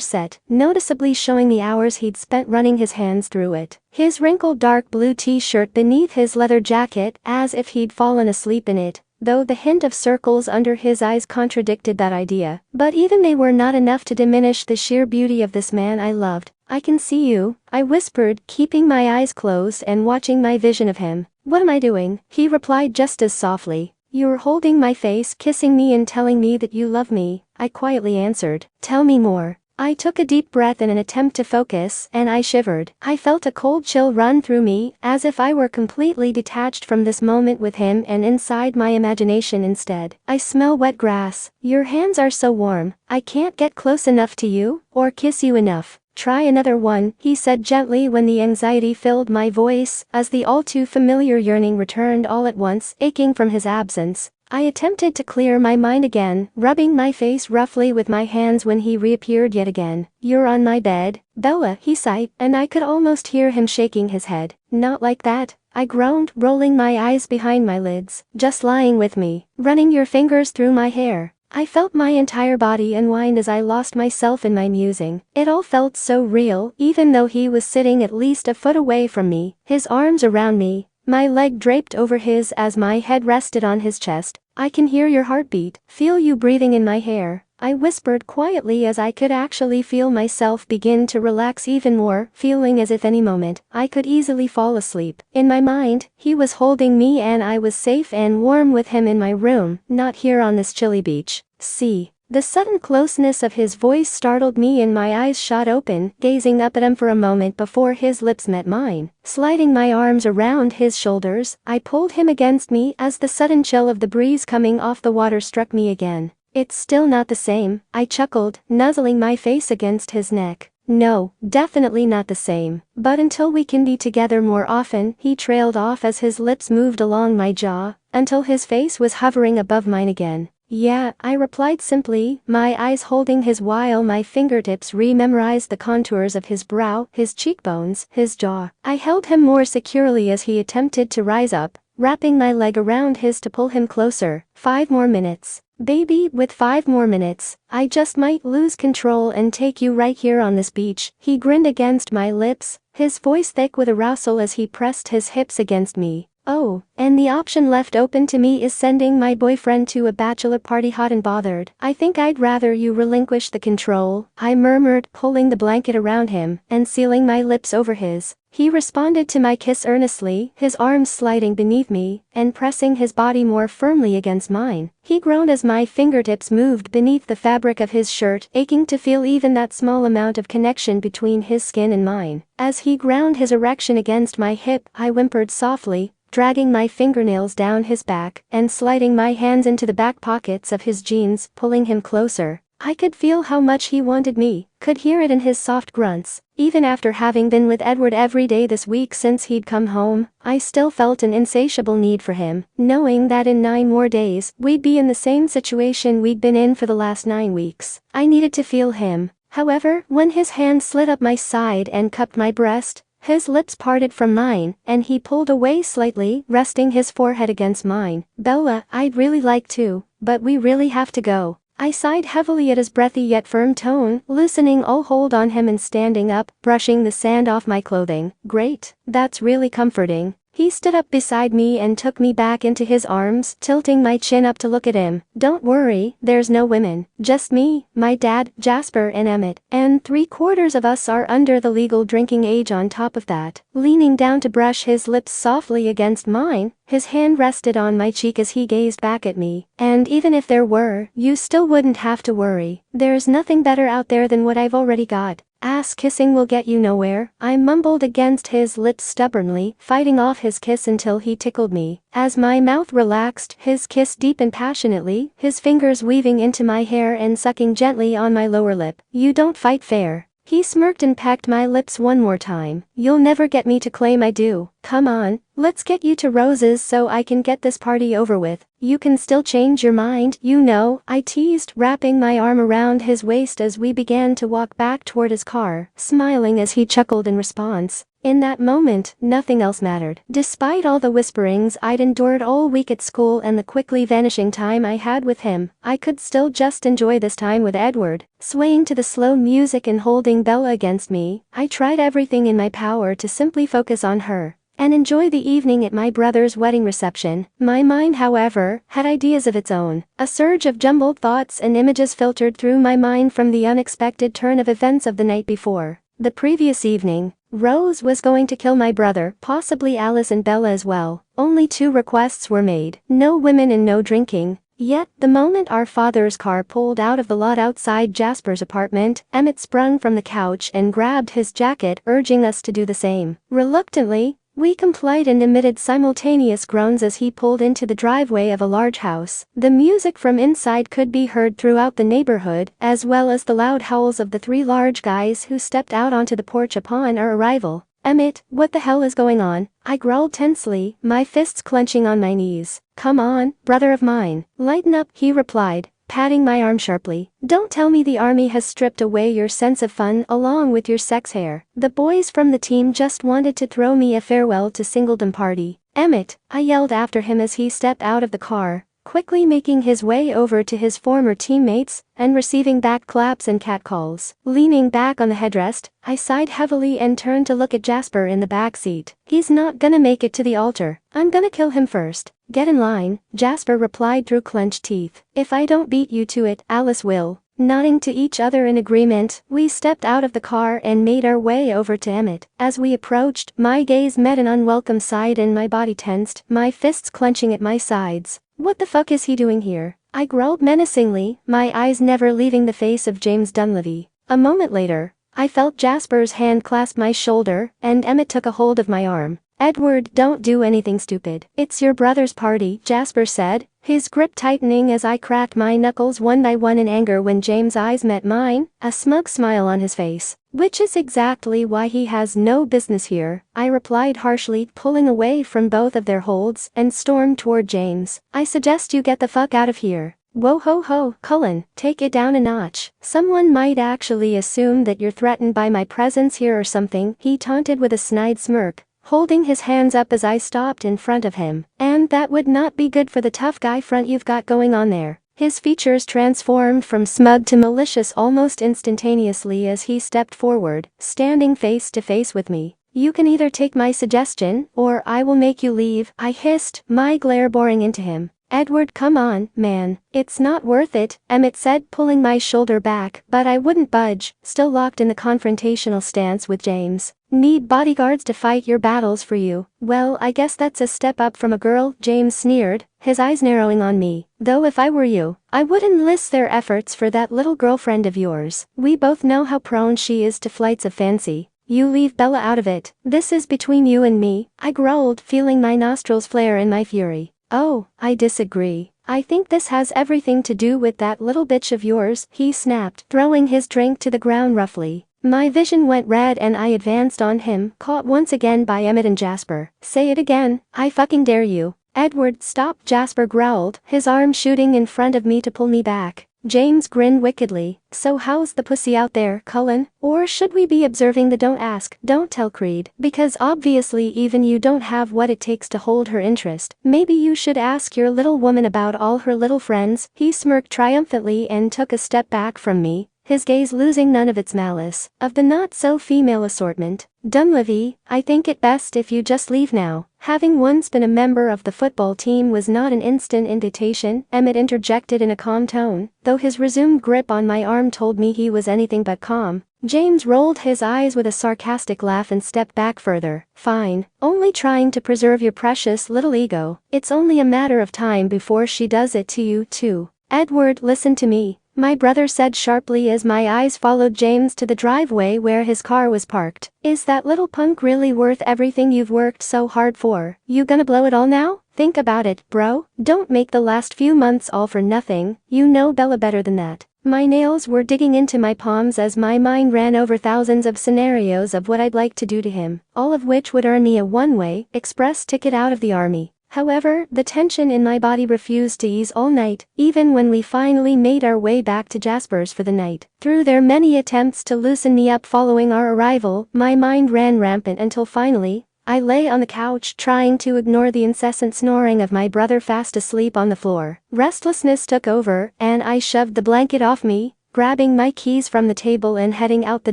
set, noticeably showing the hours he'd spent running his hands through it. His wrinkled dark blue t-shirt beneath his leather jacket, as if he'd fallen asleep in it. though the hint of circles under his eyes contradicted that idea. But even they were not enough to diminish the sheer beauty of this man I loved. "I can see you," I whispered, keeping my eyes closed and watching my vision of him. "What am I doing?" He replied just as softly. "You're holding my face, kissing me and telling me that you love me," I quietly answered. "Tell me more." I took a deep breath in an attempt to focus, and I shivered. I felt a cold chill run through me, as if I were completely detached from this moment with him and inside my imagination instead. "I smell wet grass. Your hands are so warm. I can't get close enough to you, or kiss you enough." "Try another one," he said gently when the anxiety filled my voice, as the all too familiar yearning returned all at once, aching from his absence. I attempted to clear my mind again, rubbing my face roughly with my hands when he reappeared yet again. "You're on my bed, Bella," he sighed, and I could almost hear him shaking his head. "Not like that," I groaned, rolling my eyes behind my lids. "Just lying with me, running your fingers through my hair." I felt my entire body unwind as I lost myself in my musing. It all felt so real, even though he was sitting at least a foot away from me, his arms around me, my leg draped over his as my head rested on his chest. "I can hear your heartbeat, feel you breathing in my hair," I whispered quietly as I could actually feel myself begin to relax even more, feeling as if any moment, I could easily fall asleep. In my mind, he was holding me and I was safe and warm with him in my room, not here on this chilly beach. "See." The sudden closeness of his voice startled me and my eyes shot open, gazing up at him for a moment before his lips met mine. Sliding my arms around his shoulders, I pulled him against me as the sudden chill of the breeze coming off the water struck me again. "It's still not the same," I chuckled, nuzzling my face against his neck. "No, definitely not the same. But until we can be together more often," he trailed off as his lips moved along my jaw, until his face was hovering above mine again. "Yeah," I replied simply, my eyes holding his while my fingertips rememorized the contours of his brow, his cheekbones, his jaw. I held him more securely as he attempted to rise up, wrapping my leg around his to pull him closer. 5 more minutes. "Baby, with 5 more minutes, I just might lose control and take you right here on this beach." He grinned against my lips, his voice thick with arousal as he pressed his hips against me. "Oh, and the option left open to me is sending my boyfriend to a bachelor party hot and bothered. I think I'd rather you relinquish the control," I murmured, pulling the blanket around him and sealing my lips over his. He responded to my kiss earnestly, his arms sliding beneath me and pressing his body more firmly against mine. He groaned as my fingertips moved beneath the fabric of his shirt, aching to feel even that small amount of connection between his skin and mine. As he ground his erection against my hip, I whimpered softly, dragging my fingernails down his back and sliding my hands into the back pockets of his jeans, pulling him closer. I could feel how much he wanted me, could hear it in his soft grunts. Even after having been with Edward every day this week since he'd come home, I still felt an insatiable need for him, knowing that in 9 more days, we'd be in the same situation we'd been in for the last 9 weeks. I needed to feel him. However, when his hand slid up my side and cupped my breast, his lips parted from mine, and he pulled away slightly, resting his forehead against mine. "Bella, I'd really like to, but we really have to go." I sighed heavily at his breathy yet firm tone, loosening all hold on him and standing up, brushing the sand off my clothing. "Great. That's really comforting." He stood up beside me and took me back into his arms, tilting my chin up to look at him. "Don't worry, there's no women. Just me, my dad, Jasper and Emmett. And 3/4 of us are under the legal drinking age on top of that." Leaning down to brush his lips softly against mine, his hand rested on my cheek as he gazed back at me. "And even if there were, you still wouldn't have to worry. There's nothing better out there than what I've already got. Ass kissing will get you nowhere." I mumbled against his lips stubbornly, fighting off his kiss until he tickled me. As my mouth relaxed, his kiss deepened passionately, his fingers weaving into my hair and sucking gently on my lower lip. "You don't fight fair." He smirked and pecked my lips one more time. "You'll never get me to claim I do. Come on, let's get you to Rose's so I can get this party over with. You can still change your mind, you know," I teased, wrapping my arm around his waist as we began to walk back toward his car, smiling as he chuckled in response. In that moment, nothing else mattered. Despite all the whisperings I'd endured all week at school and the quickly vanishing time I had with him, I could still just enjoy this time with Edward. Swaying to the slow music and holding Bella against me, I tried everything in my power to simply focus on her. and enjoy the evening at my brother's wedding reception. My mind, however, had ideas of its own. A surge of jumbled thoughts and images filtered through my mind from the unexpected turn of events of the night before. The previous evening, Rose was going to kill my brother, possibly Alice and Bella as well. Only 2 requests were made: no women and no drinking. Yet, the moment our father's car pulled out of the lot outside Jasper's apartment, Emmett sprung from the couch and grabbed his jacket, urging us to do the same. Reluctantly, we complied and emitted simultaneous groans as he pulled into the driveway of a large house. The music from inside could be heard throughout the neighborhood, as well as the loud howls of the 3 large guys who stepped out onto the porch upon our arrival. "Emmett, what the hell is going on?" I growled tensely, my fists clenching on my knees. "Come on, brother of mine. Lighten up," he replied, patting my arm sharply. "Don't tell me the army has stripped away your sense of fun along with your sex hair. The boys from the team just wanted to throw me a farewell to singledom party." "Emmett," I yelled after him as he stepped out of the car, quickly making his way over to his former teammates and receiving back claps and catcalls. Leaning back on the headrest, I sighed heavily and turned to look at Jasper in the back seat. "He's not gonna make it to the altar. I'm gonna kill him first." "Get in line," Jasper replied through clenched teeth. "If I don't beat you to it, Alice will." Nodding to each other in agreement, we stepped out of the car and made our way over to Emmett. As we approached, my gaze met an unwelcome sight and my body tensed, my fists clenching at my sides. "What the fuck is he doing here?" I growled menacingly, my eyes never leaving the face of James Dunleavy. A moment later, I felt Jasper's hand clasp my shoulder, and Emmett took a hold of my arm. "Edward, don't do anything stupid. It's your brother's party," Jasper said, his grip tightening as I cracked my knuckles one by one in anger when James' eyes met mine, a smug smile on his face. "Which is exactly why he has no business here," I replied harshly, pulling away from both of their holds and stormed toward James. "I suggest you get the fuck out of here." "Whoa ho ho, Cullen, take it down a notch. Someone might actually assume that you're threatened by my presence here or something," he taunted with a snide smirk, holding his hands up as I stopped in front of him. "And that would not be good for the tough guy front you've got going on there." His features transformed from smug to malicious almost instantaneously as he stepped forward, standing face to face with me. "You can either take my suggestion, or I will make you leave," I hissed, my glare boring into him. "Edward, come on, man. It's not worth it," Emmett said, pulling my shoulder back, but I wouldn't budge, still locked in the confrontational stance with James. "Need bodyguards to fight your battles for you? Well, I guess that's a step up from a girl," James sneered, his eyes narrowing on me. "Though if I were you, I would enlist their efforts for that little girlfriend of yours. We both know how prone she is to flights of fancy. You leave Bella out of it. This is between you and me," I growled, feeling my nostrils flare in my fury. "Oh, I disagree. I think this has everything to do with that little bitch of yours," he snapped, throwing his drink to the ground roughly. My vision went red and I advanced on him, caught once again by Emmett and Jasper. "Say it again, I fucking dare you." "Edward, stop," Jasper growled, his arm shooting in front of me to pull me back. James grinned wickedly. "So how's the pussy out there, Cullen? Or should we be observing the don't ask, don't tell creed? Because obviously even you don't have what it takes to hold her interest. Maybe you should ask your little woman about all her little friends." He smirked triumphantly and took a step back from me, his gaze losing none of its malice. "Of the not-so-female assortment, Dunleavy, I think it best if you just leave now." "Having once been a member of the football team was not an instant invitation," Emmett interjected in a calm tone, though his resumed grip on my arm told me he was anything but calm. James rolled his eyes with a sarcastic laugh and stepped back further. "Fine, only trying to preserve your precious little ego. It's only a matter of time before she does it to you too." "Edward, listen to me," my brother said sharply as my eyes followed James to the driveway where his car was parked. "Is that little punk really worth everything you've worked so hard for? You gonna blow it all now? Think about it, bro. Don't make the last few months all for nothing. You know Bella better than that." My nails were digging into my palms as my mind ran over thousands of scenarios of what I'd like to do to him, all of which would earn me a one-way express ticket out of the army. However, the tension in my body refused to ease all night, even when we finally made our way back to Jasper's for the night. Through their many attempts to loosen me up following our arrival, my mind ran rampant until finally, I lay on the couch trying to ignore the incessant snoring of my brother fast asleep on the floor. Restlessness took over, and I shoved the blanket off me, grabbing my keys from the table and heading out the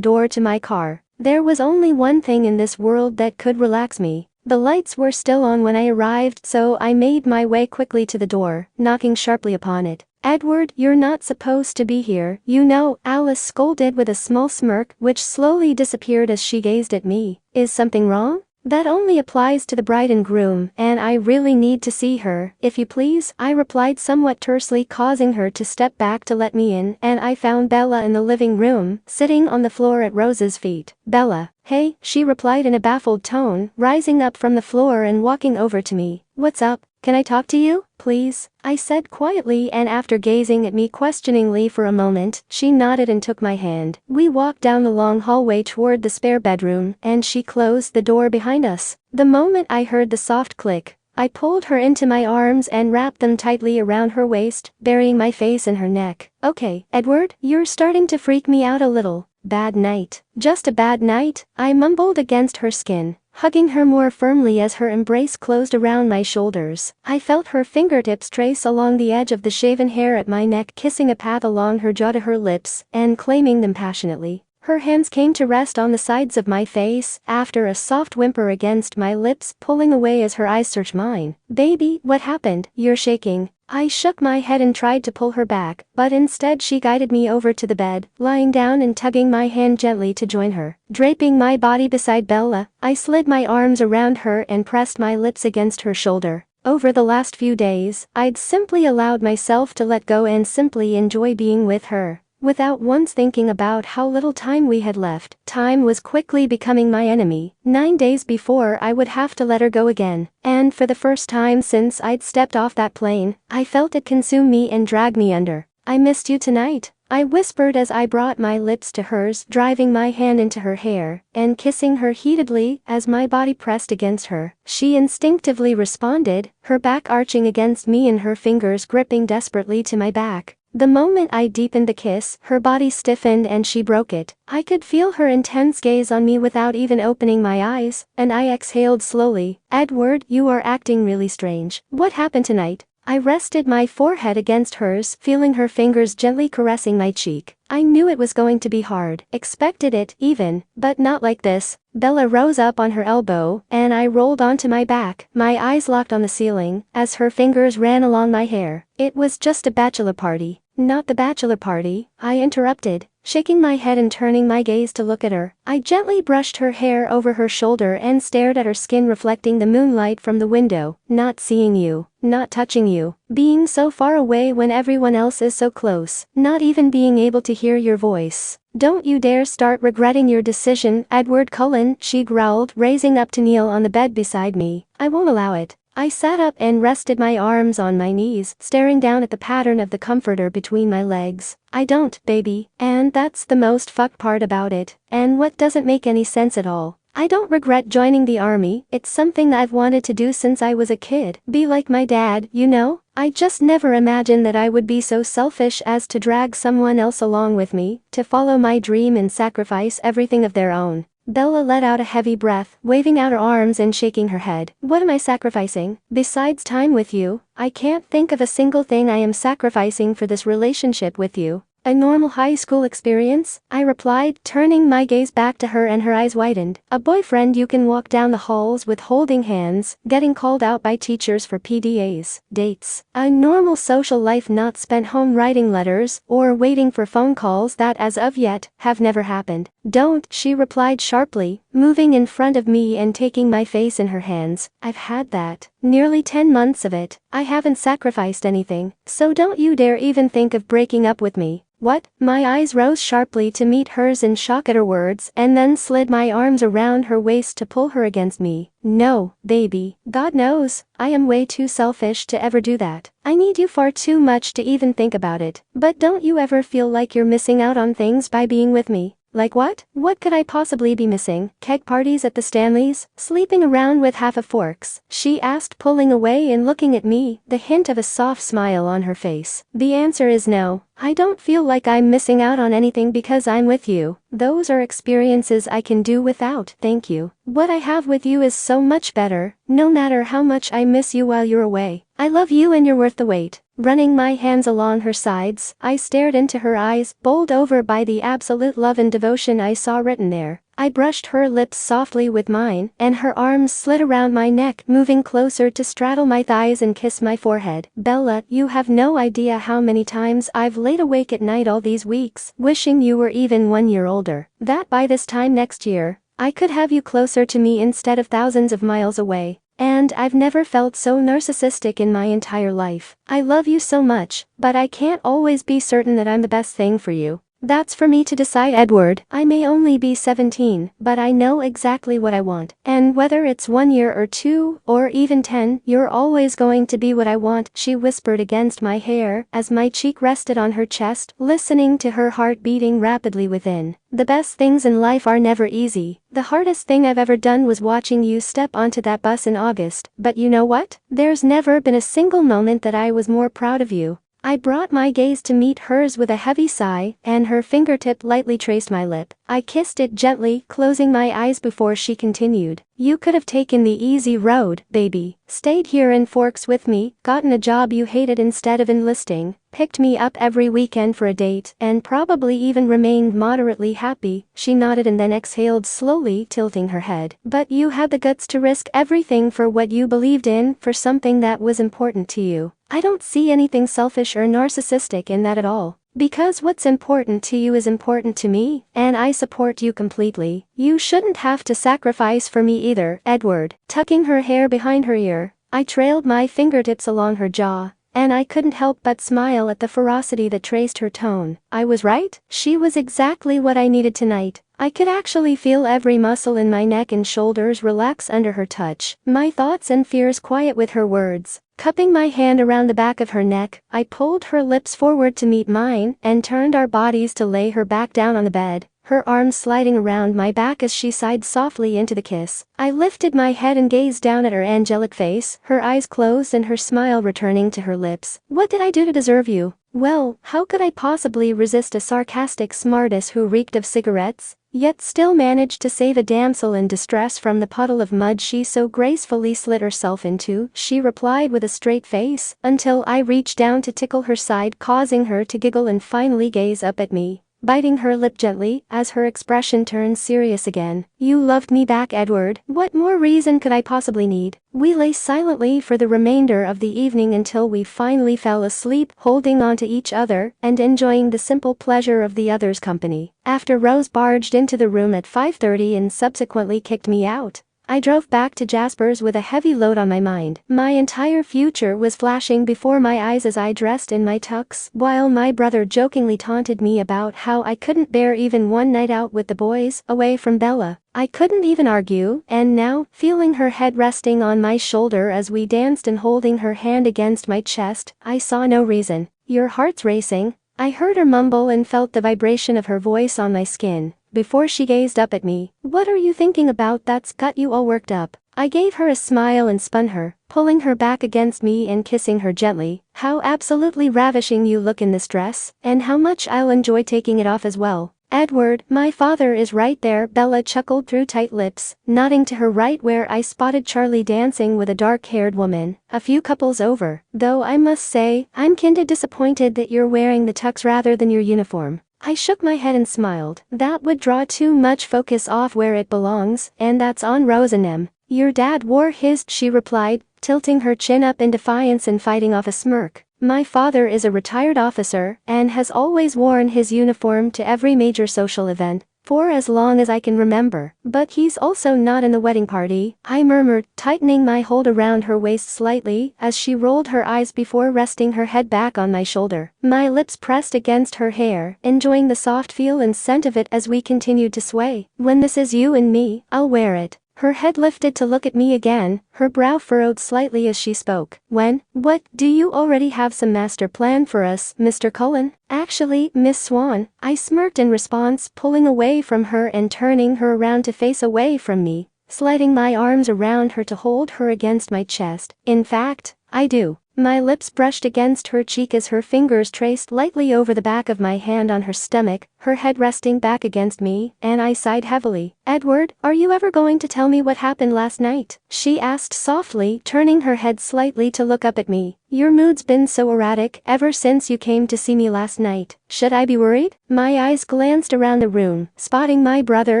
door to my car. There was only one thing in this world that could relax me. The lights were still on when I arrived, so I made my way quickly to the door, knocking sharply upon it. "Edward, you're not supposed to be here, you know," Alice scolded with a small smirk which slowly disappeared as she gazed at me. "Is something wrong?" "That only applies to the bride and groom, and I really need to see her, if you please," I replied somewhat tersely, causing her to step back to let me in, and I found Bella in the living room, sitting on the floor at Rose's feet. "Bella." "Hey," she replied in a baffled tone, rising up from the floor and walking over to me. "What's up? Can I talk to you, please?" I said quietly, and after gazing at me questioningly for a moment, she nodded and took my hand. We walked down the long hallway toward the spare bedroom, and she closed the door behind us. The moment I heard the soft click, I pulled her into my arms and wrapped them tightly around her waist, burying my face in her neck. "Okay, Edward, you're starting to freak me out a little. Bad night." "Just a bad night," I mumbled against her skin, hugging her more firmly as her embrace closed around my shoulders. I felt her fingertips trace along the edge of the shaven hair at my neck, kissing a path along her jaw to her lips, and claiming them passionately. Her hands came to rest on the sides of my face, after a soft whimper against my lips, pulling away as her eyes searched mine. "Baby, what happened? You're shaking." I shook my head and tried to pull her back, but instead she guided me over to the bed, lying down and tugging my hand gently to join her. Draping my body beside Bella, I slid my arms around her and pressed my lips against her shoulder. Over the last few days, I'd simply allowed myself to let go and simply enjoy being with her, without once thinking about how little time we had left. Time was quickly becoming my enemy. 9 days before I would have to let her go again, and for the first time since I'd stepped off that plane, I felt it consume me and drag me under. "I missed you tonight," I whispered as I brought my lips to hers, driving my hand into her hair, and kissing her heatedly as my body pressed against her. She instinctively responded, her back arching against me and her fingers gripping desperately to my back. The moment I deepened the kiss, her body stiffened and she broke it. I could feel her intense gaze on me without even opening my eyes, and I exhaled slowly. "Edward, you are acting really strange. What happened tonight?" I rested my forehead against hers, feeling her fingers gently caressing my cheek. I knew it was going to be hard, expected it, even, but not like this. Bella rose up on her elbow, and I rolled onto my back, my eyes locked on the ceiling, as her fingers ran along my hair. "It was just a bachelor party." "Not the bachelor party," I interrupted, shaking my head and turning my gaze to look at her. I gently brushed her hair over her shoulder and stared at her skin reflecting the moonlight from the window. "Not seeing you, not touching you, being so far away when everyone else is so close, not even being able to hear your voice. Don't you dare start regretting your decision, Edward Cullen," she growled, raising up to kneel on the bed beside me. "I won't allow it." I sat up and rested my arms on my knees, staring down at the pattern of the comforter between my legs. "I don't, baby, and that's the most fucked part about it, and what doesn't make any sense at all. I don't regret joining the army, it's something I've wanted to do since I was a kid, be like my dad, you know? I just never imagined that I would be so selfish as to drag someone else along with me, to follow my dream and sacrifice everything of their own." Bella let out a heavy breath, waving out her arms and shaking her head. "What am I sacrificing? Besides time with you, I can't think of a single thing I am sacrificing for this relationship with you." "A normal high school experience?" I replied, turning my gaze back to her and her eyes widened. "A boyfriend you can walk down the halls with holding hands, getting called out by teachers for PDAs, dates. A normal social life not spent home writing letters or waiting for phone calls that as of yet, have never happened." "Don't," she replied sharply, moving in front of me and taking my face in her hands. "I've had that. Nearly 10 months of it. I haven't sacrificed anything, so don't you dare even think of breaking up with me." "What?" My eyes rose sharply to meet hers in shock at her words, and then slid my arms around her waist to pull her against me. "No, baby, God knows, I am way too selfish to ever do that. I need you far too much to even think about it. But don't you ever feel like you're missing out on things by being with me?" "Like what? What could I possibly be missing? Keg parties at the Stanleys? Sleeping around with half of Forks?" she asked, pulling away and looking at me, the hint of a soft smile on her face. "The answer is no. I don't feel like I'm missing out on anything because I'm with you. Those are experiences I can do without, thank you. What I have with you is so much better, no matter how much I miss you while you're away. I love you and you're worth the wait." Running my hands along her sides, I stared into her eyes, bowled over by the absolute love and devotion I saw written there. I brushed her lips softly with mine, and her arms slid around my neck, moving closer to straddle my thighs and kiss my forehead. Bella, you have no idea how many times I've laid awake at night all these weeks, wishing you were even 1 year older. That by this time next year, I could have you closer to me instead of thousands of miles away. And I've never felt so narcissistic in my entire life. I love you so much, but I can't always be certain that I'm the best thing for you. That's for me to decide, Edward. I may only be 17, but I know exactly what I want. And whether it's 1 year or 2, or even 10, you're always going to be what I want, she whispered against my hair, as my cheek rested on her chest, listening to her heart beating rapidly within. The best things in life are never easy. The hardest thing I've ever done was watching you step onto that bus in August, but you know what? There's never been a single moment that I was more proud of you. I brought my gaze to meet hers with a heavy sigh, and her fingertip lightly traced my lip. I kissed it gently, closing my eyes before she continued. You could have taken the easy road, baby. Stayed here in Forks with me, gotten a job you hated instead of enlisting, picked me up every weekend for a date, and probably even remained moderately happy. She nodded and then exhaled slowly, tilting her head. But you had the guts to risk everything for what you believed in, for something that was important to you. I don't see anything selfish or narcissistic in that at all. Because what's important to you is important to me, and I support you completely. You shouldn't have to sacrifice for me either, Edward. Tucking her hair behind her ear, I trailed my fingertips along her jaw, and I couldn't help but smile at the ferocity that traced her tone. I was right. She was exactly what I needed tonight. I could actually feel every muscle in my neck and shoulders relax under her touch, my thoughts and fears quiet with her words. Cupping my hand around the back of her neck, I pulled her lips forward to meet mine, and turned our bodies to lay her back down on the bed, her arms sliding around my back as she sighed softly into the kiss. I lifted my head and gazed down at her angelic face, her eyes closed and her smile returning to her lips. What did I do to deserve you? Well, how could I possibly resist a sarcastic smartass who reeked of cigarettes, yet still managed to save a damsel in distress from the puddle of mud she so gracefully slid herself into? She replied with a straight face, until I reached down to tickle her side, causing her to giggle and finally gaze up at me, biting her lip gently, as her expression turned serious again. You loved me back, Edward. What more reason could I possibly need? We lay silently for the remainder of the evening until we finally fell asleep, holding on to each other, and enjoying the simple pleasure of the other's company. After Rose barged into the room at 5:30 and subsequently kicked me out, I drove back to Jasper's with a heavy load on my mind. My entire future was flashing before my eyes as I dressed in my tux, while my brother jokingly taunted me about how I couldn't bear even one night out with the boys, away from Bella. I couldn't even argue, and now, feeling her head resting on my shoulder as we danced and holding her hand against my chest, I saw no reason. Your heart's racing, I heard her mumble and felt the vibration of her voice on my skin, before she gazed up at me. What are you thinking about that's got you all worked up? I gave her a smile and spun her, pulling her back against me and kissing her gently. How absolutely ravishing you look in this dress, and how much I'll enjoy taking it off as well. Edward, my father is right there, Bella chuckled through tight lips, nodding to her right where I spotted Charlie dancing with a dark-haired woman, a few couples over. Though I must say, I'm kinda disappointed that you're wearing the tux rather than your uniform. I shook my head and smiled. That would draw too much focus off where it belongs, and that's on Rose and Em. Your dad wore his, she replied, tilting her chin up in defiance and fighting off a smirk. My father is a retired officer, and has always worn his uniform to every major social event, for as long as I can remember. But he's also not in the wedding party, I murmured, tightening my hold around her waist slightly, as she rolled her eyes before resting her head back on my shoulder. My lips pressed against her hair, enjoying the soft feel and scent of it as we continued to sway. When this is you and me, I'll wear it. Her head lifted to look at me again, her brow furrowed slightly as she spoke. When? What? Do you already have some master plan for us, Mr. Cullen? Actually, Miss Swan, I smirked in response, pulling away from her and turning her around to face away from me, sliding my arms around her to hold her against my chest. In fact, I do. My lips brushed against her cheek as her fingers traced lightly over the back of my hand on her stomach, her head resting back against me, and I sighed heavily. Edward, are you ever going to tell me what happened last night? She asked softly, turning her head slightly to look up at me. Your mood's been so erratic ever since you came to see me last night. Should I be worried? My eyes glanced around the room, spotting my brother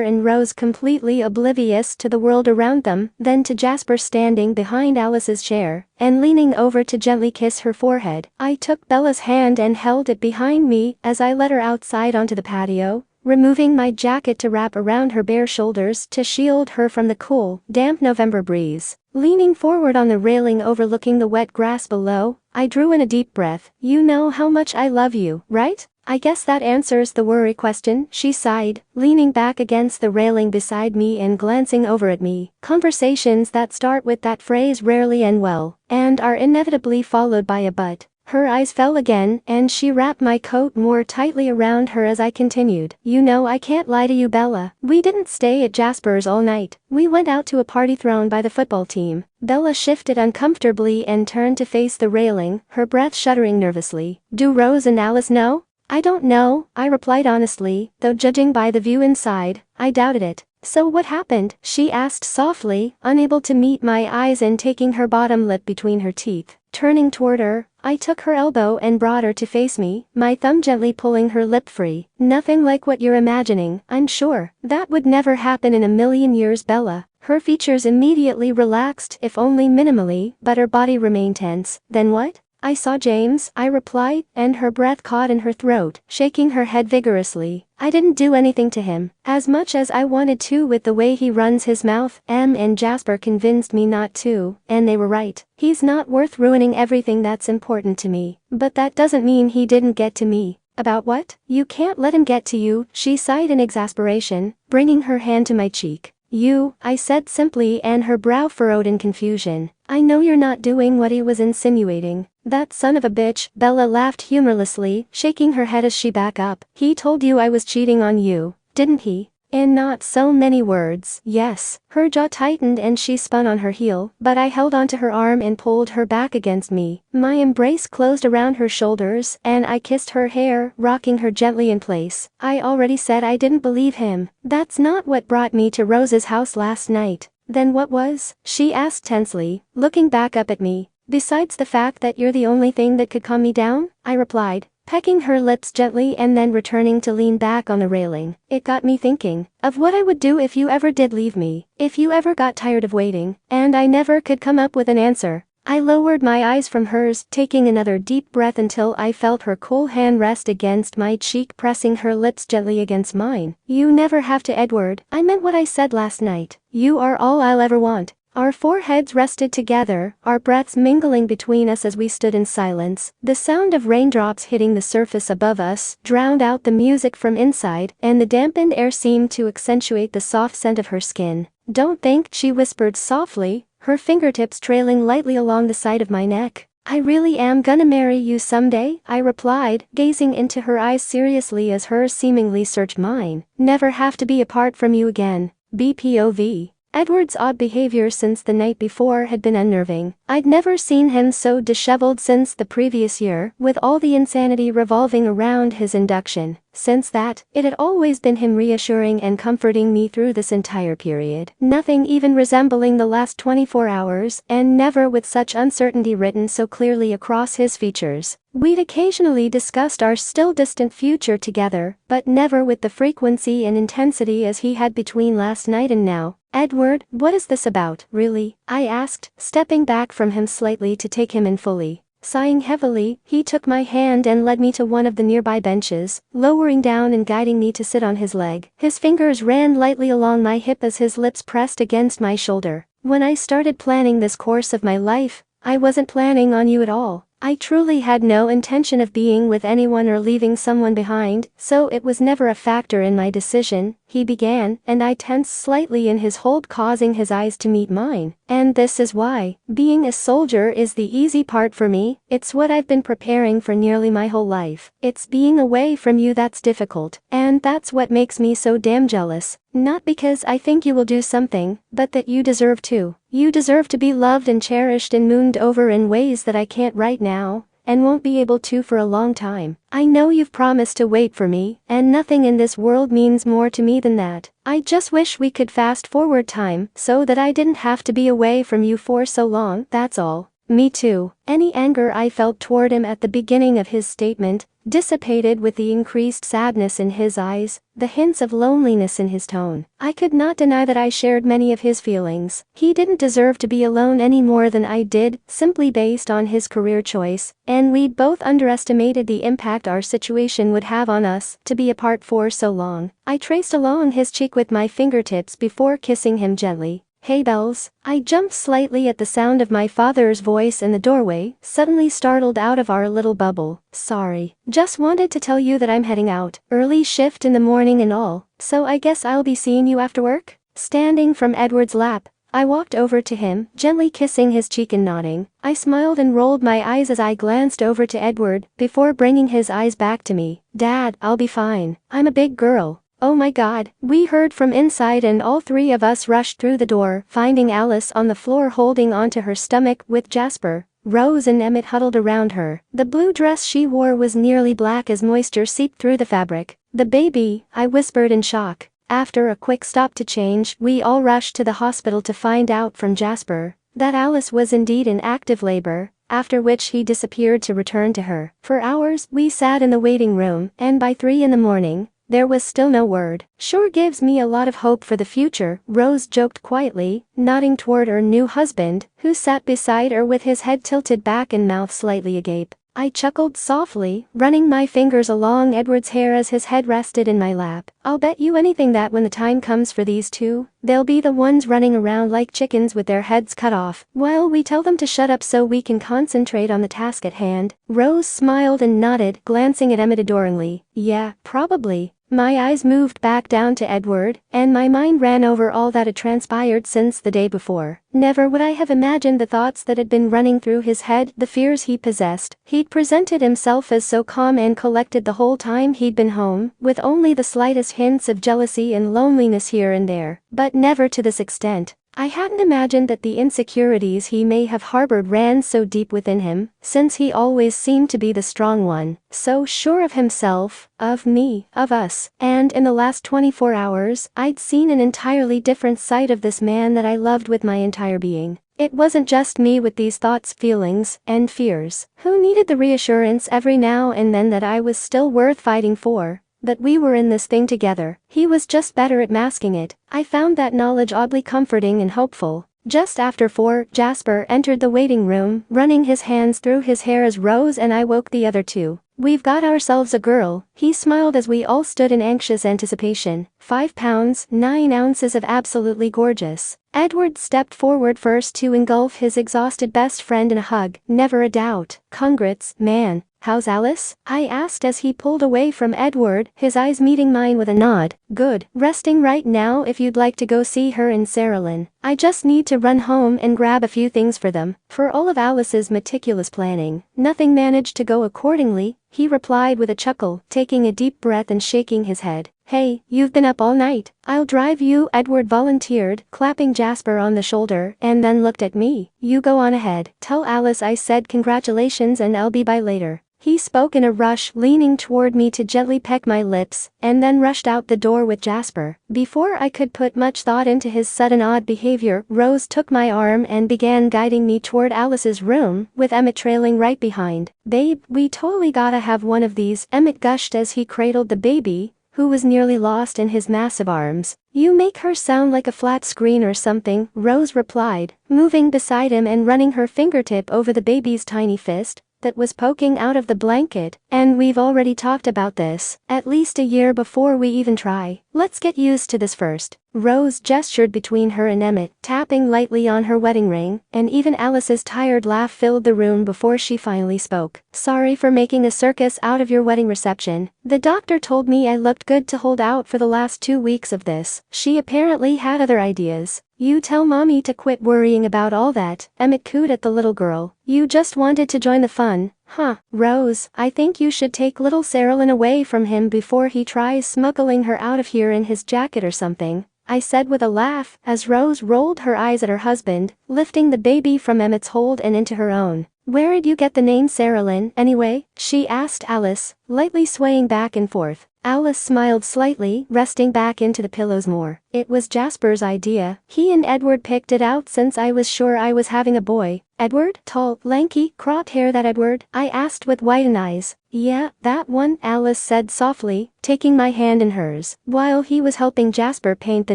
and Rose completely oblivious to the world around them, then to Jasper standing behind Alice's chair and leaning over to gently kiss her forehead. I took Bella's hand and held it behind me as I led her outside onto the patio, removing my jacket to wrap around her bare shoulders to shield her from the cool, damp November breeze. Leaning forward on the railing overlooking the wet grass below, I drew in a deep breath. You know how much I love you, right? I guess that answers the worry question, she sighed, leaning back against the railing beside me and glancing over at me. Conversations that start with that phrase rarely end well, and are inevitably followed by a but. Her eyes fell again, and she wrapped my coat more tightly around her as I continued. You know I can't lie to you, Bella. We didn't stay at Jasper's all night. We went out to a party thrown by the football team. Bella shifted uncomfortably and turned to face the railing, her breath shuddering nervously. Do Rose and Alice know? I don't know, I replied honestly, though judging by the view inside, I doubted it. So what happened? She asked softly, unable to meet my eyes and taking her bottom lip between her teeth. Turning toward her, I took her elbow and brought her to face me, my thumb gently pulling her lip free. Nothing like what you're imagining, I'm sure. That would never happen in a million years, Bella. Her features immediately relaxed, if only minimally, but her body remained tense. Then what? I saw James, I replied, and her breath caught in her throat, shaking her head vigorously. I didn't do anything to him, as much as I wanted to with the way he runs his mouth. Em and Jasper convinced me not to, and they were right. He's not worth ruining everything that's important to me. But that doesn't mean he didn't get to me. About what? You can't let him get to you, she sighed in exasperation, bringing her hand to my cheek. You, I said simply, and her brow furrowed in confusion. I know you're not doing what he was insinuating. That son of a bitch, Bella laughed humorlessly, shaking her head as she backed up. He told you I was cheating on you, didn't he? In not so many words. Yes. Her jaw tightened and she spun on her heel, but I held onto her arm and pulled her back against me. My embrace closed around her shoulders, and I kissed her hair, rocking her gently in place. I already said I didn't believe him. That's not what brought me to Rose's house last night. Then what was? She asked tensely, looking back up at me. Besides the fact that you're the only thing that could calm me down, I replied, pecking her lips gently and then returning to lean back on the railing. It got me thinking of what I would do if you ever did leave me, if you ever got tired of waiting, and I never could come up with an answer. I lowered my eyes from hers, taking another deep breath until I felt her cool hand rest against my cheek, pressing her lips gently against mine. You never have to, Edward. I meant what I said last night. You are all I'll ever want. Our foreheads rested together, our breaths mingling between us as we stood in silence. The sound of raindrops hitting the surface above us drowned out the music from inside, and the dampened air seemed to accentuate the soft scent of her skin. Don't think, she whispered softly, her fingertips trailing lightly along the side of my neck. I really am gonna marry you someday, I replied, gazing into her eyes seriously as hers seemingly searched mine. Never have to be apart from you again. BPOV. Edward's odd behavior since the night before had been unnerving. I'd never seen him so disheveled since the previous year, with all the insanity revolving around his induction. Since that, it had always been him reassuring and comforting me through this entire period. Nothing even resembling the last 24 hours, and never with such uncertainty written so clearly across his features. We'd occasionally discussed our still distant future together, but never with the frequency and intensity as he had between last night and now. Edward, what is this about, really? I asked, stepping back from him slightly to take him in fully. Sighing heavily, he took my hand and led me to one of the nearby benches, lowering down and guiding me to sit on his leg. His fingers ran lightly along my hip as his lips pressed against my shoulder. When I started planning this course of my life, I wasn't planning on you at all. I truly had no intention of being with anyone or leaving someone behind, so it was never a factor in my decision, he began, and I tensed slightly in his hold, causing his eyes to meet mine. And this is why. Being a soldier is the easy part for me, it's what I've been preparing for nearly my whole life. It's being away from you that's difficult, and that's what makes me so damn jealous. Not because I think you will do something, but that you deserve to. You deserve to be loved and cherished and mooned over in ways that I can't right now, and won't be able to for a long time. I know you've promised to wait for me, and nothing in this world means more to me than that. I just wish we could fast forward time, so that I didn't have to be away from you for so long, that's all. Me too. Any anger I felt toward him at the beginning of his statement dissipated with the increased sadness in his eyes, the hints of loneliness in his tone. I could not deny that I shared many of his feelings. He didn't deserve to be alone any more than I did, simply based on his career choice, and we both underestimated the impact our situation would have on us to be apart for so long. I traced along his cheek with my fingertips before kissing him gently. Hey Bells, I jumped slightly at the sound of my father's voice in the doorway, suddenly startled out of our little bubble. Sorry, just wanted to tell you that I'm heading out. Early shift in the morning and all, so I guess I'll be seeing you after work? Standing from Edward's lap, I walked over to him, gently kissing his cheek and nodding. I smiled and rolled my eyes as I glanced over to Edward, before bringing his eyes back to me. Dad, I'll be fine. I'm a big girl. Oh my God, we heard from inside and all three of us rushed through the door, finding Alice on the floor holding onto her stomach with Jasper. Rose and Emmett huddled around her. The blue dress she wore was nearly black as moisture seeped through the fabric. The baby, I whispered in shock. After a quick stop to change, we all rushed to the hospital to find out from Jasper that Alice was indeed in active labor, after which he disappeared to return to her. For hours, we sat in the waiting room, and by 3 in the morning, there was still no word. Sure gives me a lot of hope for the future, Rose joked quietly, nodding toward her new husband, who sat beside her with his head tilted back and mouth slightly agape. I chuckled softly, running my fingers along Edward's hair as his head rested in my lap. I'll bet you anything that when the time comes for these two, they'll be the ones running around like chickens with their heads cut off, while we tell them to shut up so we can concentrate on the task at hand. Rose smiled and nodded, glancing at Emmett adoringly. Yeah, probably. My eyes moved back down to Edward, and my mind ran over all that had transpired since the day before. Never would I have imagined the thoughts that had been running through his head, the fears he possessed. He'd presented himself as so calm and collected the whole time he'd been home, with only the slightest hints of jealousy and loneliness here and there, but never to this extent. I hadn't imagined that the insecurities he may have harbored ran so deep within him, since he always seemed to be the strong one, so sure of himself, of me, of us, and in the last 24 hours, I'd seen an entirely different side of this man that I loved with my entire being. It wasn't just me with these thoughts, feelings, and fears, who needed the reassurance every now and then that I was still worth fighting for, that we were in this thing together. He was just better at masking it. I found that knowledge oddly comforting and hopeful. Just after 4, Jasper entered the waiting room, running his hands through his hair as Rose and I woke the other two. We've got ourselves a girl, he smiled as we all stood in anxious anticipation. 5 pounds, 9 ounces of absolutely gorgeous. Edward stepped forward first to engulf his exhausted best friend in a hug. Never a doubt. Congrats, man. How's Alice? I asked as he pulled away from Edward, his eyes meeting mine with a nod. Good. Resting right now if you'd like to go see her and Sarah-Lynn. I just need to run home and grab a few things for them. For all of Alice's meticulous planning, nothing managed to go accordingly, he replied with a chuckle, taking a deep breath and shaking his head. Hey, you've been up all night. I'll drive you, Edward volunteered, clapping Jasper on the shoulder, and then looked at me. You go on ahead. Tell Alice I said congratulations and I'll be by later. He spoke in a rush, leaning toward me to gently peck my lips, and then rushed out the door with Jasper. Before I could put much thought into his sudden odd behavior, Rose took my arm and began guiding me toward Alice's room, with Emmett trailing right behind. Babe, we totally gotta have one of these, Emmett gushed as he cradled the baby, who was nearly lost in his massive arms. You make her sound like a flat screen or something, Rose replied, moving beside him and running her fingertip over the baby's tiny fist that was poking out of the blanket. And we've already talked about this, at least a year before we even try. Let's get used to this first. Rose gestured between her and Emmett, tapping lightly on her wedding ring, and even Alice's tired laugh filled the room before she finally spoke. Sorry for making a circus out of your wedding reception. The doctor told me I looked good to hold out for the last 2 weeks of this. She apparently had other ideas. You tell mommy to quit worrying about all that, Emmett cooed at the little girl. You just wanted to join the fun. Huh, Rose, I think you should take little Sarah-Lynn away from him before he tries smuggling her out of here in his jacket or something, I said with a laugh, as Rose rolled her eyes at her husband, lifting the baby from Emmett's hold and into her own. Where'd you get the name Saralyn, anyway? She asked Alice, lightly swaying back and forth. Alice smiled slightly, resting back into the pillows more. It was Jasper's idea. He and Edward picked it out since I was sure I was having a boy. Edward? Tall, lanky, cropped hair that Edward? I asked with widened eyes. Yeah, that one, Alice said softly, taking my hand in hers, while he was helping Jasper paint the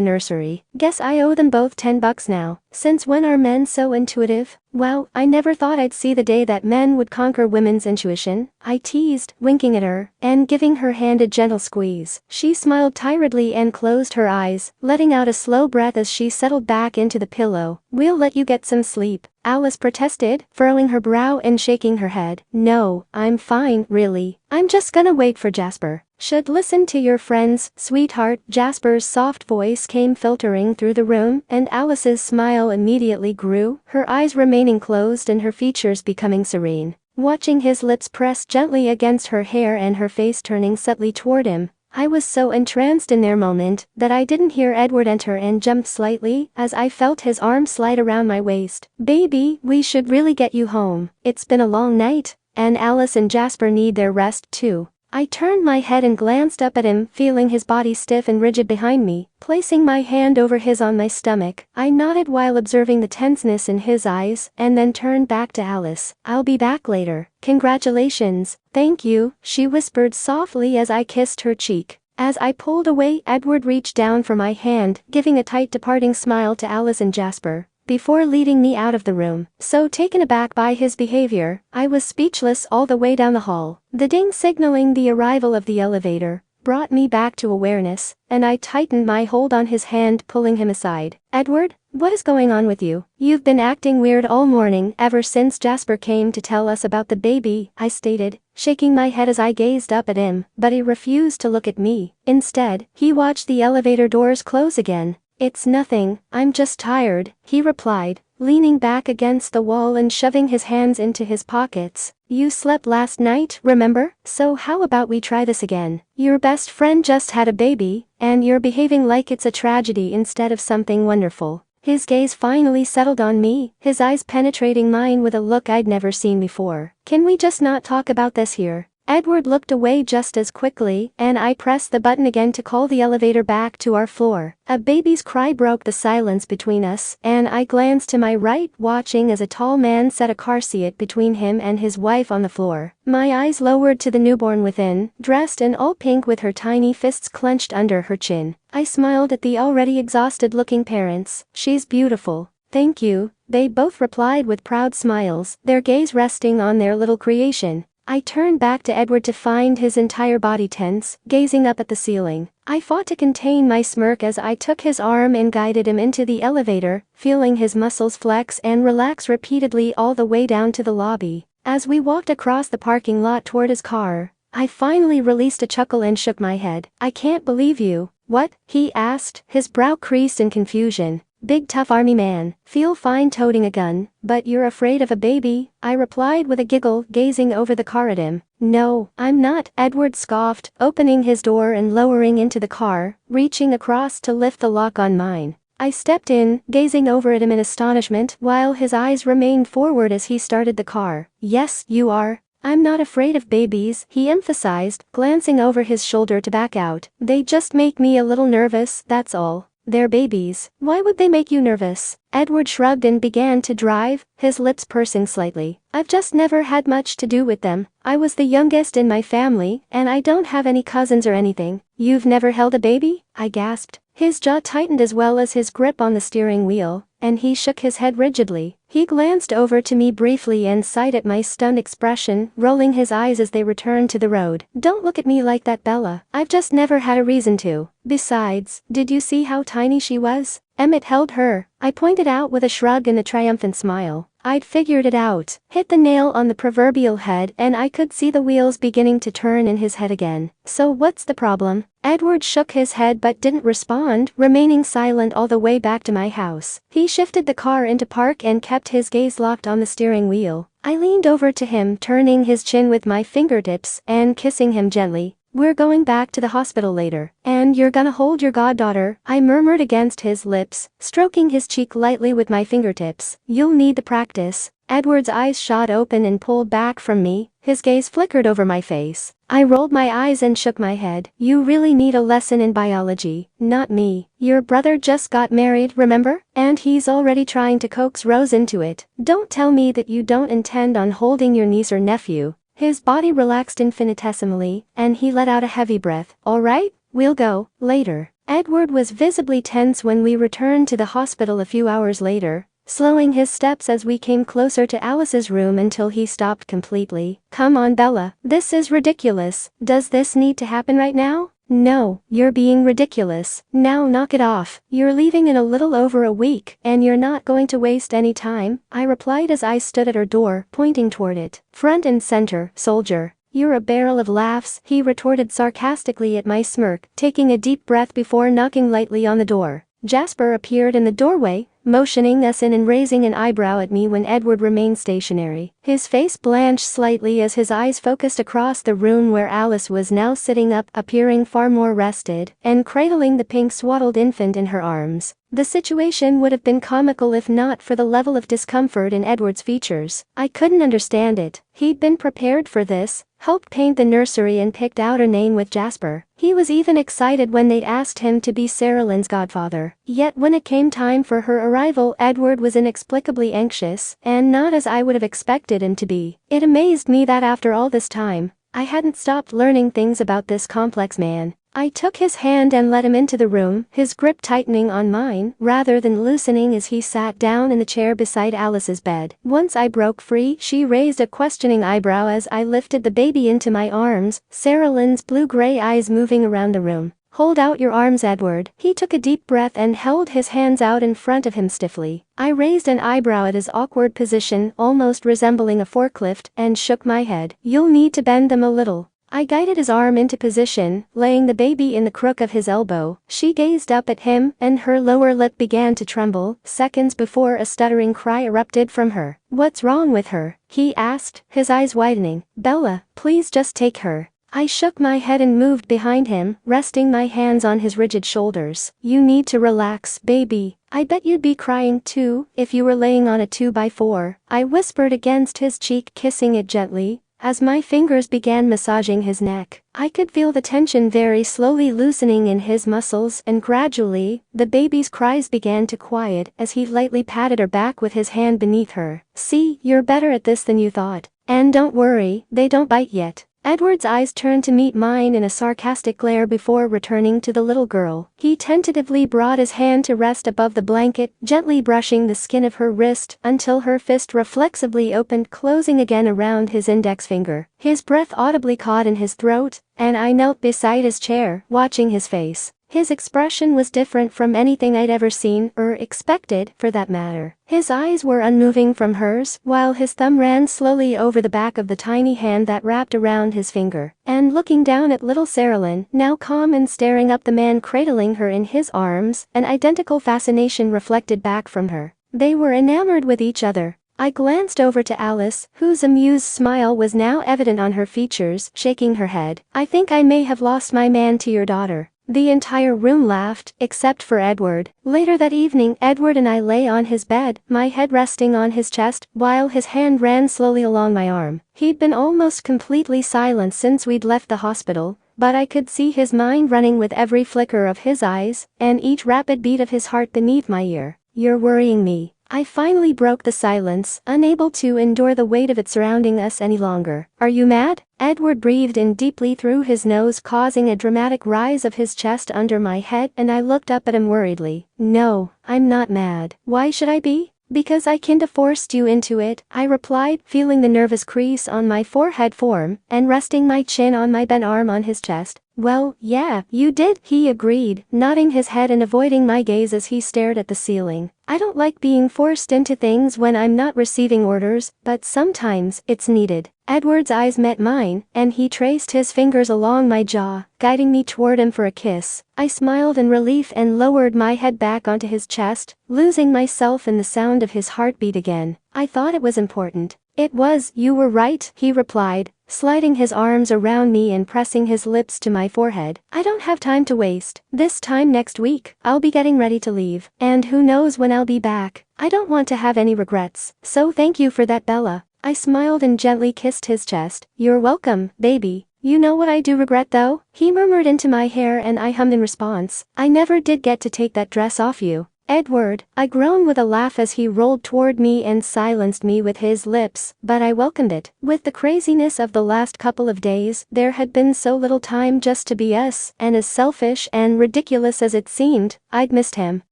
nursery. Guess I owe them both $10 now. Since when are men so intuitive? Wow, I never thought I'd see the day that men would conquer women's intuition. I teased, winking at her, and giving her hand a gentle squeeze. She smiled tiredly and closed her eyes, letting out a slow breath as she settled back into the pillow. We'll let you get some sleep, Alice protested, furrowing her brow and shaking her head. No, I'm fine, really. I'm just gonna wait for Jasper. Should listen to your friends, sweetheart. Jasper's soft voice came filtering through the room, and Alice's smile immediately grew, her eyes remaining closed and her features becoming serene. Watching his lips press gently against her hair and her face turning subtly toward him, I was so entranced in their moment that I didn't hear Edward enter and jumped slightly as I felt his arm slide around my waist. Baby, we should really get you home. It's been a long night, and Alice and Jasper need their rest too. I turned my head and glanced up at him, feeling his body stiff and rigid behind me. Placing my hand over his on my stomach, I nodded while observing the tenseness in his eyes, and then turned back to Alice. I'll be back later. Congratulations. Thank you, she whispered softly as I kissed her cheek. As I pulled away, Edward reached down for my hand, giving a tight departing smile to Alice and Jasper, before leading me out of the room. So taken aback by his behavior, I was speechless all the way down the hall. The ding signaling the arrival of the elevator brought me back to awareness, and I tightened my hold on his hand, pulling him aside. Edward, what is going on with you? You've been acting weird all morning, ever since Jasper came to tell us about the baby, I stated, shaking my head as I gazed up at him, but he refused to look at me. Instead, he watched the elevator doors close again. It's nothing, I'm just tired, he replied, leaning back against the wall and shoving his hands into his pockets. You slept last night, remember? So how about we try this again? Your best friend just had a baby, and you're behaving like it's a tragedy instead of something wonderful. His gaze finally settled on me, his eyes penetrating mine with a look I'd never seen before. Can we just not talk about this here? Edward looked away just as quickly, and I pressed the button again to call the elevator back to our floor. A baby's cry broke the silence between us, and I glanced to my right, watching as a tall man set a car seat between him and his wife on the floor. My eyes lowered to the newborn within, dressed in all pink with her tiny fists clenched under her chin. I smiled at the already exhausted-looking parents. She's beautiful. Thank you, they both replied with proud smiles, their gaze resting on their little creation. I turned back to Edward to find his entire body tense, gazing up at the ceiling. I fought to contain my smirk as I took his arm and guided him into the elevator, feeling his muscles flex and relax repeatedly all the way down to the lobby. As we walked across the parking lot toward his car, I finally released a chuckle and shook my head. I can't believe you. What? He asked, his brow creased in confusion. Big tough army man, feel fine toting a gun, but you're afraid of a baby, I replied with a giggle, gazing over the car at him. No, I'm not, Edward scoffed, opening his door and lowering into the car, reaching across to lift the lock on mine. I stepped in, gazing over at him in astonishment, while his eyes remained forward as he started the car. Yes, you are. I'm not afraid of babies, he emphasized, glancing over his shoulder to back out. They just make me a little nervous, that's all. They're babies. Why would they make you nervous? Edward shrugged and began to drive, his lips pursing slightly. I've just never had much to do with them. I was the youngest in my family, and I don't have any cousins or anything. You've never held a baby? I gasped. His jaw tightened as well as his grip on the steering wheel, and he shook his head rigidly. He glanced over to me briefly and sighed at my stunned expression, rolling his eyes as they returned to the road. Don't look at me like that, Bella. I've just never had a reason to. Besides, did you see how tiny she was? Emmett held her, I pointed out with a shrug and a triumphant smile. I'd figured it out. Hit the nail on the proverbial head, and I could see the wheels beginning to turn in his head again. So what's the problem? Edward shook his head but didn't respond, remaining silent all the way back to my house. He shifted the car into park and kept his gaze locked on the steering wheel. I leaned over to him, turning his chin with my fingertips and kissing him gently. We're going back to the hospital later, and you're gonna hold your goddaughter," I murmured against his lips, stroking his cheek lightly with my fingertips. "You'll need the practice." Edward's eyes shot open and pulled back from me, his gaze flickered over my face. I rolled my eyes and shook my head. "You really need a lesson in biology, not me. Your brother just got married, remember? And he's already trying to coax Rose into it. Don't tell me that you don't intend on holding your niece or nephew." His body relaxed infinitesimally, and he let out a heavy breath. "All right, we'll go, later." Edward was visibly tense when we returned to the hospital a few hours later, slowing his steps as we came closer to Alice's room until he stopped completely. "Come on, Bella, this is ridiculous. Does this need to happen right now?" "No, you're being ridiculous. Now knock it off. You're leaving in a little over a week, and you're not going to waste any time," I replied as I stood at her door, pointing toward it. "Front and center, soldier." "You're a barrel of laughs," he retorted sarcastically at my smirk, taking a deep breath before knocking lightly on the door. Jasper appeared in the doorway, motioning us in and raising an eyebrow at me when Edward remained stationary. His face blanched slightly as his eyes focused across the room where Alice was now sitting up, appearing far more rested, and cradling the pink swaddled infant in her arms. The situation would have been comical if not for the level of discomfort in Edward's features. I couldn't understand it. He'd been prepared for this, helped paint the nursery and picked out a name with Jasper. He was even excited when they'd asked him to be Sarah Lynn's godfather. Yet when it came time for her arrival, Edward was inexplicably anxious, and not as I would have expected him to be. It amazed me that after all this time, I hadn't stopped learning things about this complex man. I took his hand and led him into the room, his grip tightening on mine rather than loosening as he sat down in the chair beside Alice's bed. Once I broke free, she raised a questioning eyebrow as I lifted the baby into my arms, Sarah Lynn's blue-gray eyes moving around the room. "Hold out your arms, Edward." He took a deep breath and held his hands out in front of him stiffly. I raised an eyebrow at his awkward position, almost resembling a forklift, and shook my head. "You'll need to bend them a little." I guided his arm into position, laying the baby in the crook of his elbow. She gazed up at him, and her lower lip began to tremble, seconds before a stuttering cry erupted from her. "What's wrong with her?" he asked, his eyes widening. "Bella, please just take her." I shook my head and moved behind him, resting my hands on his rigid shoulders. "You need to relax, baby. I bet you'd be crying too, if you were laying on a 2x4. I whispered against his cheek, kissing it gently, as my fingers began massaging his neck. I could feel the tension very slowly loosening in his muscles, and gradually, the baby's cries began to quiet as he lightly patted her back with his hand beneath her. "See, you're better at this than you thought. And don't worry, they don't bite yet." Edward's eyes turned to meet mine in a sarcastic glare before returning to the little girl. He tentatively brought his hand to rest above the blanket, gently brushing the skin of her wrist until her fist reflexively opened, closing again around his index finger. His breath audibly caught in his throat, and I knelt beside his chair, watching his face. His expression was different from anything I'd ever seen, or expected, for that matter. His eyes were unmoving from hers, while his thumb ran slowly over the back of the tiny hand that wrapped around his finger. And looking down at little Sarah Lynn, now calm and staring up the man cradling her in his arms, an identical fascination reflected back from her. They were enamored with each other. I glanced over to Alice, whose amused smile was now evident on her features, shaking her head. "I think I may have lost my man to your daughter." The entire room laughed, except for Edward. Later that evening, Edward and I lay on his bed, my head resting on his chest, while his hand ran slowly along my arm. He'd been almost completely silent since we'd left the hospital, but I could see his mind running with every flicker of his eyes, and each rapid beat of his heart beneath my ear. "You're worrying me." I finally broke the silence, unable to endure the weight of it surrounding us any longer. "Are you mad?" Edward breathed in deeply through his nose, causing a dramatic rise of his chest under my head, and I looked up at him worriedly. "No, I'm not mad. Why should I be?" "Because I kinda forced you into it," I replied, feeling the nervous crease on my forehead form, and resting my chin on my bent arm on his chest. "Well, yeah, you did," he agreed, nodding his head and avoiding my gaze as he stared at the ceiling. "I don't like being forced into things when I'm not receiving orders, but sometimes it's needed." Edward's eyes met mine, and he traced his fingers along my jaw, guiding me toward him for a kiss. I smiled in relief and lowered my head back onto his chest, losing myself in the sound of his heartbeat again. I thought it was important. It was, you were right, he replied, sliding his arms around me and pressing his lips to my forehead. I don't have time to waste. This time next week, I'll be getting ready to leave. And who knows when I'll be back. I don't want to have any regrets. So thank you for that, Bella. I smiled and gently kissed his chest. You're welcome, baby. You know what I do regret though? He murmured into my hair and I hummed in response. I never did get to take that dress off you. Edward, I groaned with a laugh as he rolled toward me and silenced me with his lips, but I welcomed it. With the craziness of the last couple of days, there had been so little time just to be us, and as selfish and ridiculous as it seemed, I'd missed him.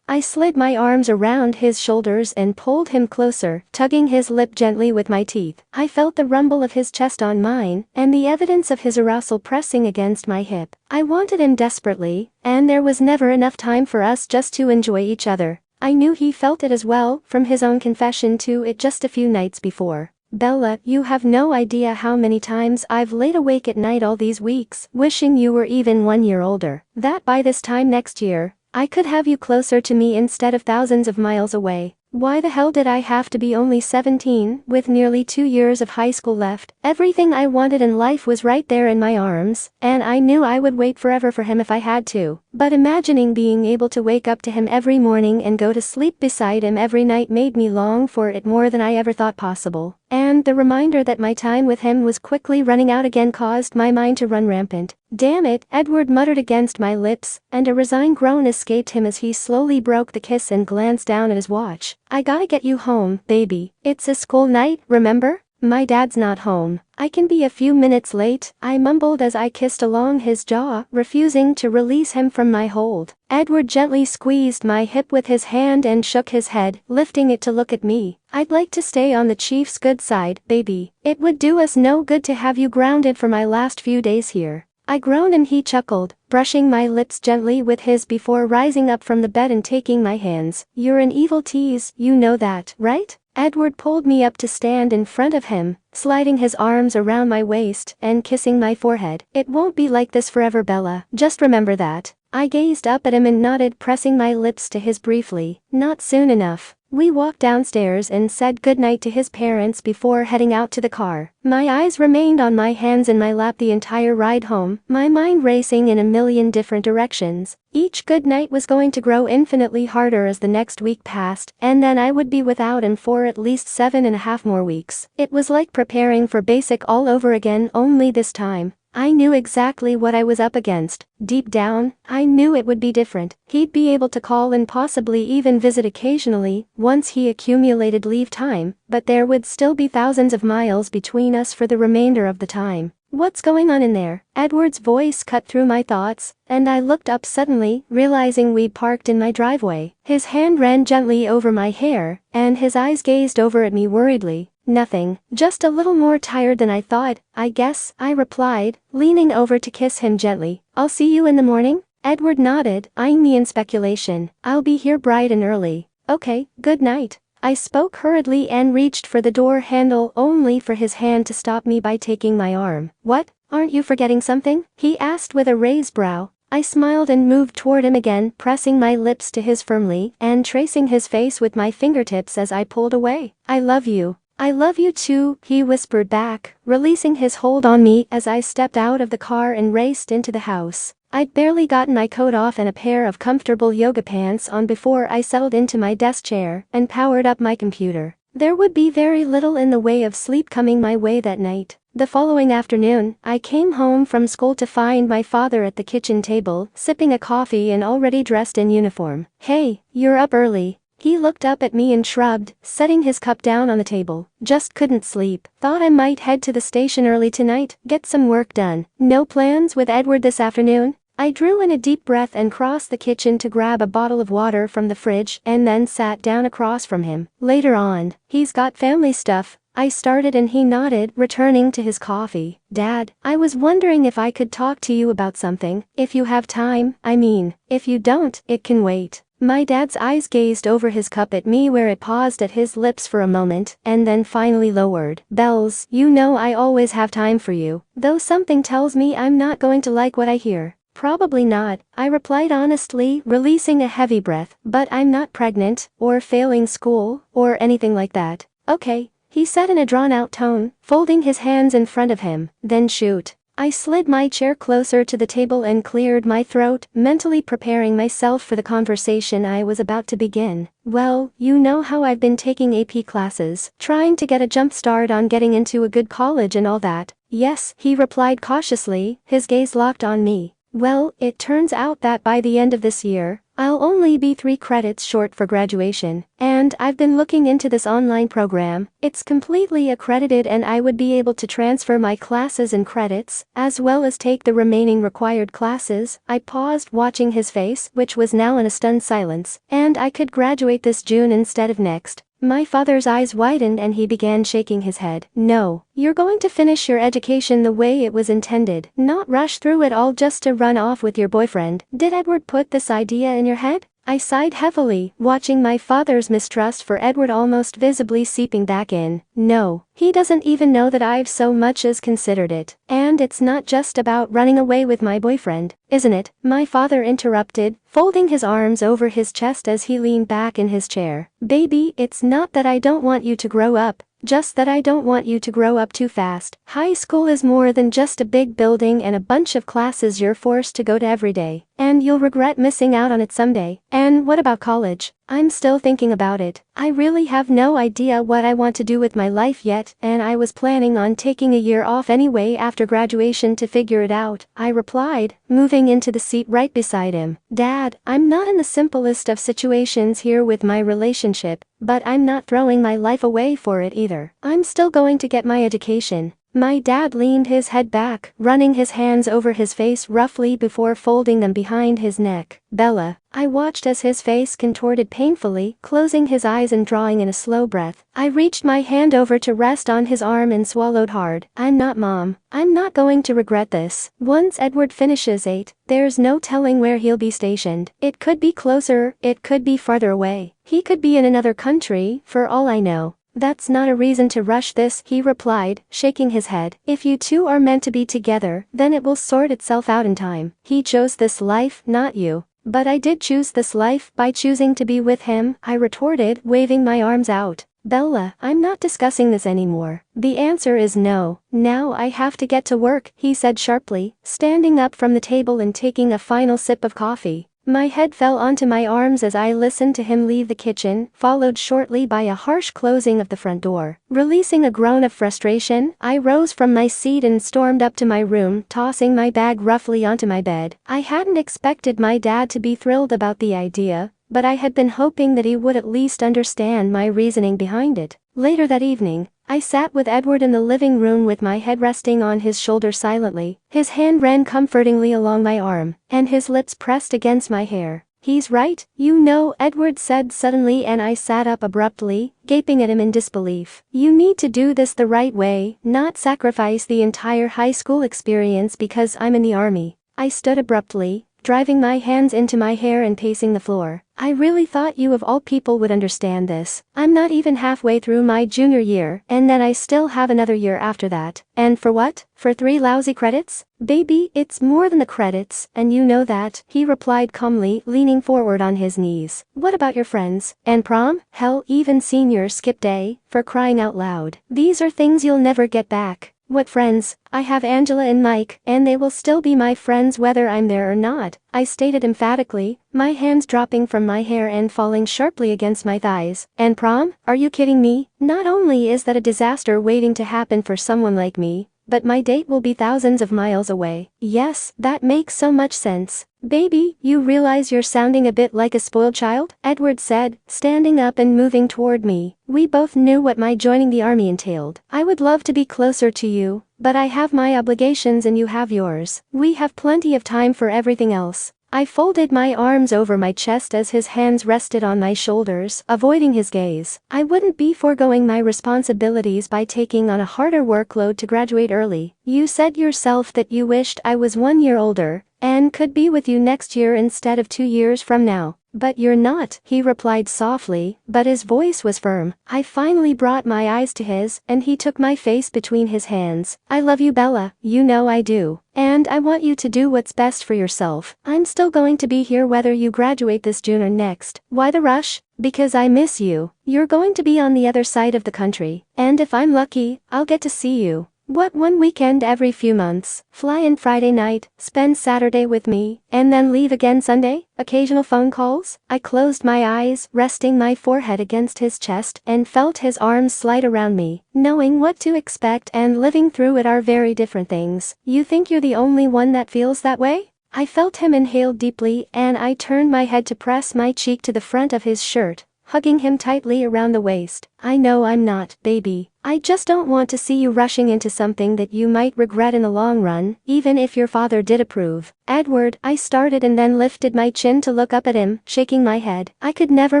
I slid my arms around his shoulders and pulled him closer, tugging his lip gently with my teeth. I felt the rumble of his chest on mine, and the evidence of his arousal pressing against my hip. I wanted him desperately, and there was never enough time for us just to enjoy each other. I knew he felt it as well, from his own confession to it just a few nights before. Bella, you have no idea how many times I've laid awake at night all these weeks, wishing you were even 1 year older. That by this time next year, I could have you closer to me instead of thousands of miles away. Why the hell did I have to be only 17, with nearly 2 years of high school left? Everything I wanted in life was right there in my arms, and I knew I would wait forever for him if I had to. But imagining being able to wake up to him every morning and go to sleep beside him every night made me long for it more than I ever thought possible. And the reminder that my time with him was quickly running out again caused my mind to run rampant. Damn it, Edward muttered against my lips, and a resigned groan escaped him as he slowly broke the kiss and glanced down at his watch. I gotta get you home, baby. It's a school night, remember? My dad's not home. I can be a few minutes late, I mumbled as I kissed along his jaw, refusing to release him from my hold. Edward gently squeezed my hip with his hand and shook his head, lifting it to look at me. I'd like to stay on the Chief's good side, baby. It would do us no good to have you grounded for my last few days here. I groaned and he chuckled, brushing my lips gently with his before rising up from the bed and taking my hands. You're an evil tease, you know that, right? Edward pulled me up to stand in front of him, sliding his arms around my waist and kissing my forehead. It won't be like this forever, Bella. Just remember that. I gazed up at him and nodded, pressing my lips to his briefly. Not soon enough. We walked downstairs and said goodnight to his parents before heading out to the car. My eyes remained on my hands in my lap the entire ride home, my mind racing in a million different directions. Each goodnight was going to grow infinitely harder as the next week passed, and then I would be without him for at least 7.5 more weeks. It was like preparing for basic all over again, only this time I knew exactly what I was up against. Deep down, I knew it would be different. He'd be able to call and possibly even visit occasionally, once he accumulated leave time, but there would still be thousands of miles between us for the remainder of the time. What's going on in there? Edward's voice cut through my thoughts, and I looked up suddenly, realizing we'd parked in my driveway. His hand ran gently over my hair, and his eyes gazed over at me worriedly. Nothing, just a little more tired than I thought, I guess, I replied, leaning over to kiss him gently. I'll see you in the morning? Edward nodded, eyeing me in speculation. I'll be here bright and early. Okay, good night. I spoke hurriedly and reached for the door handle only for his hand to stop me by taking my arm. What? Aren't you forgetting something? He asked with a raised brow. I smiled and moved toward him again, pressing my lips to his firmly and tracing his face with my fingertips as I pulled away. I love you. I love you too, he whispered back, releasing his hold on me as I stepped out of the car and raced into the house. I'd barely gotten my coat off and a pair of comfortable yoga pants on before I settled into my desk chair and powered up my computer. There would be very little in the way of sleep coming my way that night. The following afternoon, I came home from school to find my father at the kitchen table, sipping a coffee and already dressed in uniform. Hey, you're up early. He looked up at me and shrugged, setting his cup down on the table. Just couldn't sleep. Thought I might head to the station early tonight, get some work done. No plans with Edward this afternoon? I drew in a deep breath and crossed the kitchen to grab a bottle of water from the fridge and then sat down across from him. Later on. He's got family stuff. I started and he nodded, returning to his coffee. Dad, I was wondering if I could talk to you about something, if you have time, I mean. If you don't, it can wait. My dad's eyes gazed over his cup at me where it paused at his lips for a moment, and then finally lowered. Bells, you know I always have time for you, though something tells me I'm not going to like what I hear. Probably not, I replied honestly, releasing a heavy breath, but I'm not pregnant, or failing school, or anything like that. Okay, he said in a drawn-out tone, folding his hands in front of him. Then shoot. I slid my chair closer to the table and cleared my throat, mentally preparing myself for the conversation I was about to begin. Well, you know how I've been taking AP classes, trying to get a jump start on getting into a good college and all that. Yes, he replied cautiously, his gaze locked on me. Well, it turns out that by the end of this year, I'll only be 3 credits short for graduation, and I've been looking into this online program. It's completely accredited and I would be able to transfer my classes and credits, as well as take the remaining required classes. I paused, watching his face, which was now in a stunned silence, and I could graduate this June instead of next. My father's eyes widened and he began shaking his head. No, you're going to finish your education the way it was intended, not rush through it all just to run off with your boyfriend. Did Edward put this idea in your head? I sighed heavily, watching my father's mistrust for Edward almost visibly seeping back in. No, he doesn't even know that I've so much as considered it. And it's not just about running away with my boyfriend, isn't it? My father interrupted, folding his arms over his chest as he leaned back in his chair. Baby, it's not that I don't want you to grow up. Just that I don't want you to grow up too fast. High school is more than just a big building and a bunch of classes you're forced to go to every day. And you'll regret missing out on it someday. And what about college? I'm still thinking about it. I really have no idea what I want to do with my life yet, and I was planning on taking a year off anyway after graduation to figure it out, I replied, moving into the seat right beside him. Dad, I'm not in the simplest of situations here with my relationship, but I'm not throwing my life away for it either. I'm still going to get my education. My dad leaned his head back, running his hands over his face roughly before folding them behind his neck. Bella, I watched as his face contorted painfully, closing his eyes and drawing in a slow breath. I reached my hand over to rest on his arm and swallowed hard. I'm not Mom. I'm not going to regret this. Once Edward finishes 8, there's no telling where he'll be stationed. It could be closer, it could be farther away. He could be in another country, for all I know. That's not a reason to rush this, he replied, shaking his head. If you two are meant to be together, then it will sort itself out in time. He chose this life, not you. But I did choose this life by choosing to be with him, I retorted, waving my arms out. Bella, I'm not discussing this anymore. The answer is no. Now I have to get to work, he said sharply, standing up from the table and taking a final sip of coffee. My head fell onto my arms as I listened to him leave the kitchen, followed shortly by a harsh closing of the front door. Releasing a groan of frustration, I rose from my seat and stormed up to my room, tossing my bag roughly onto my bed. I hadn't expected my dad to be thrilled about the idea, but I had been hoping that he would at least understand my reasoning behind it. Later that evening, I sat with Edward in the living room with my head resting on his shoulder silently. His hand ran comfortingly along my arm, and his lips pressed against my hair. He's right, you know, Edward said suddenly, and I sat up abruptly, gaping at him in disbelief. You need to do this the right way, not sacrifice the entire high school experience because I'm in the army. I stood abruptly, driving my hands into my hair and pacing the floor. I really thought you of all people would understand this. I'm not even halfway through my junior year, and then I still have another year after that. And for what? For 3 lousy credits? Baby, it's more than the credits, and you know that, he replied calmly, leaning forward on his knees. What about your friends? And prom? Hell, even senior skip day, for crying out loud. These are things you'll never get back. What friends? I have Angela and Mike, and they will still be my friends whether I'm there or not, I stated emphatically, my hands dropping from my hair and falling sharply against my thighs. And prom? Are you kidding me? Not only is that a disaster waiting to happen for someone like me, but my date will be thousands of miles away. Yes, that makes so much sense. Baby, you realize you're sounding a bit like a spoiled child? Edward said, standing up and moving toward me. We both knew what my joining the army entailed. I would love to be closer to you, but I have my obligations and you have yours. We have plenty of time for everything else. I folded my arms over my chest as his hands rested on my shoulders, avoiding his gaze. I wouldn't be foregoing my responsibilities by taking on a harder workload to graduate early. You said yourself that you wished I was 1 year older, and could be with you next year instead of 2 years from now. But you're not, he replied softly, but his voice was firm. I finally brought my eyes to his, and he took my face between his hands. I love you, Bella, you know I do. And I want you to do what's best for yourself. I'm still going to be here whether you graduate this June or next. Why the rush? Because I miss you. You're going to be on the other side of the country. And if I'm lucky, I'll get to see you. What, one weekend every few months? Fly in Friday night, spend Saturday with me, and then leave again Sunday? Occasional phone calls? I closed my eyes, resting my forehead against his chest, and felt his arms slide around me. Knowing what to expect and living through it are very different things. You think you're the only one that feels that way? I felt him inhale deeply, and I turned my head to press my cheek to the front of his shirt, hugging him tightly around the waist. I know I'm not, baby. I just don't want to see you rushing into something that you might regret in the long run, even if your father did approve. Edward, I started and then lifted my chin to look up at him, shaking my head. I could never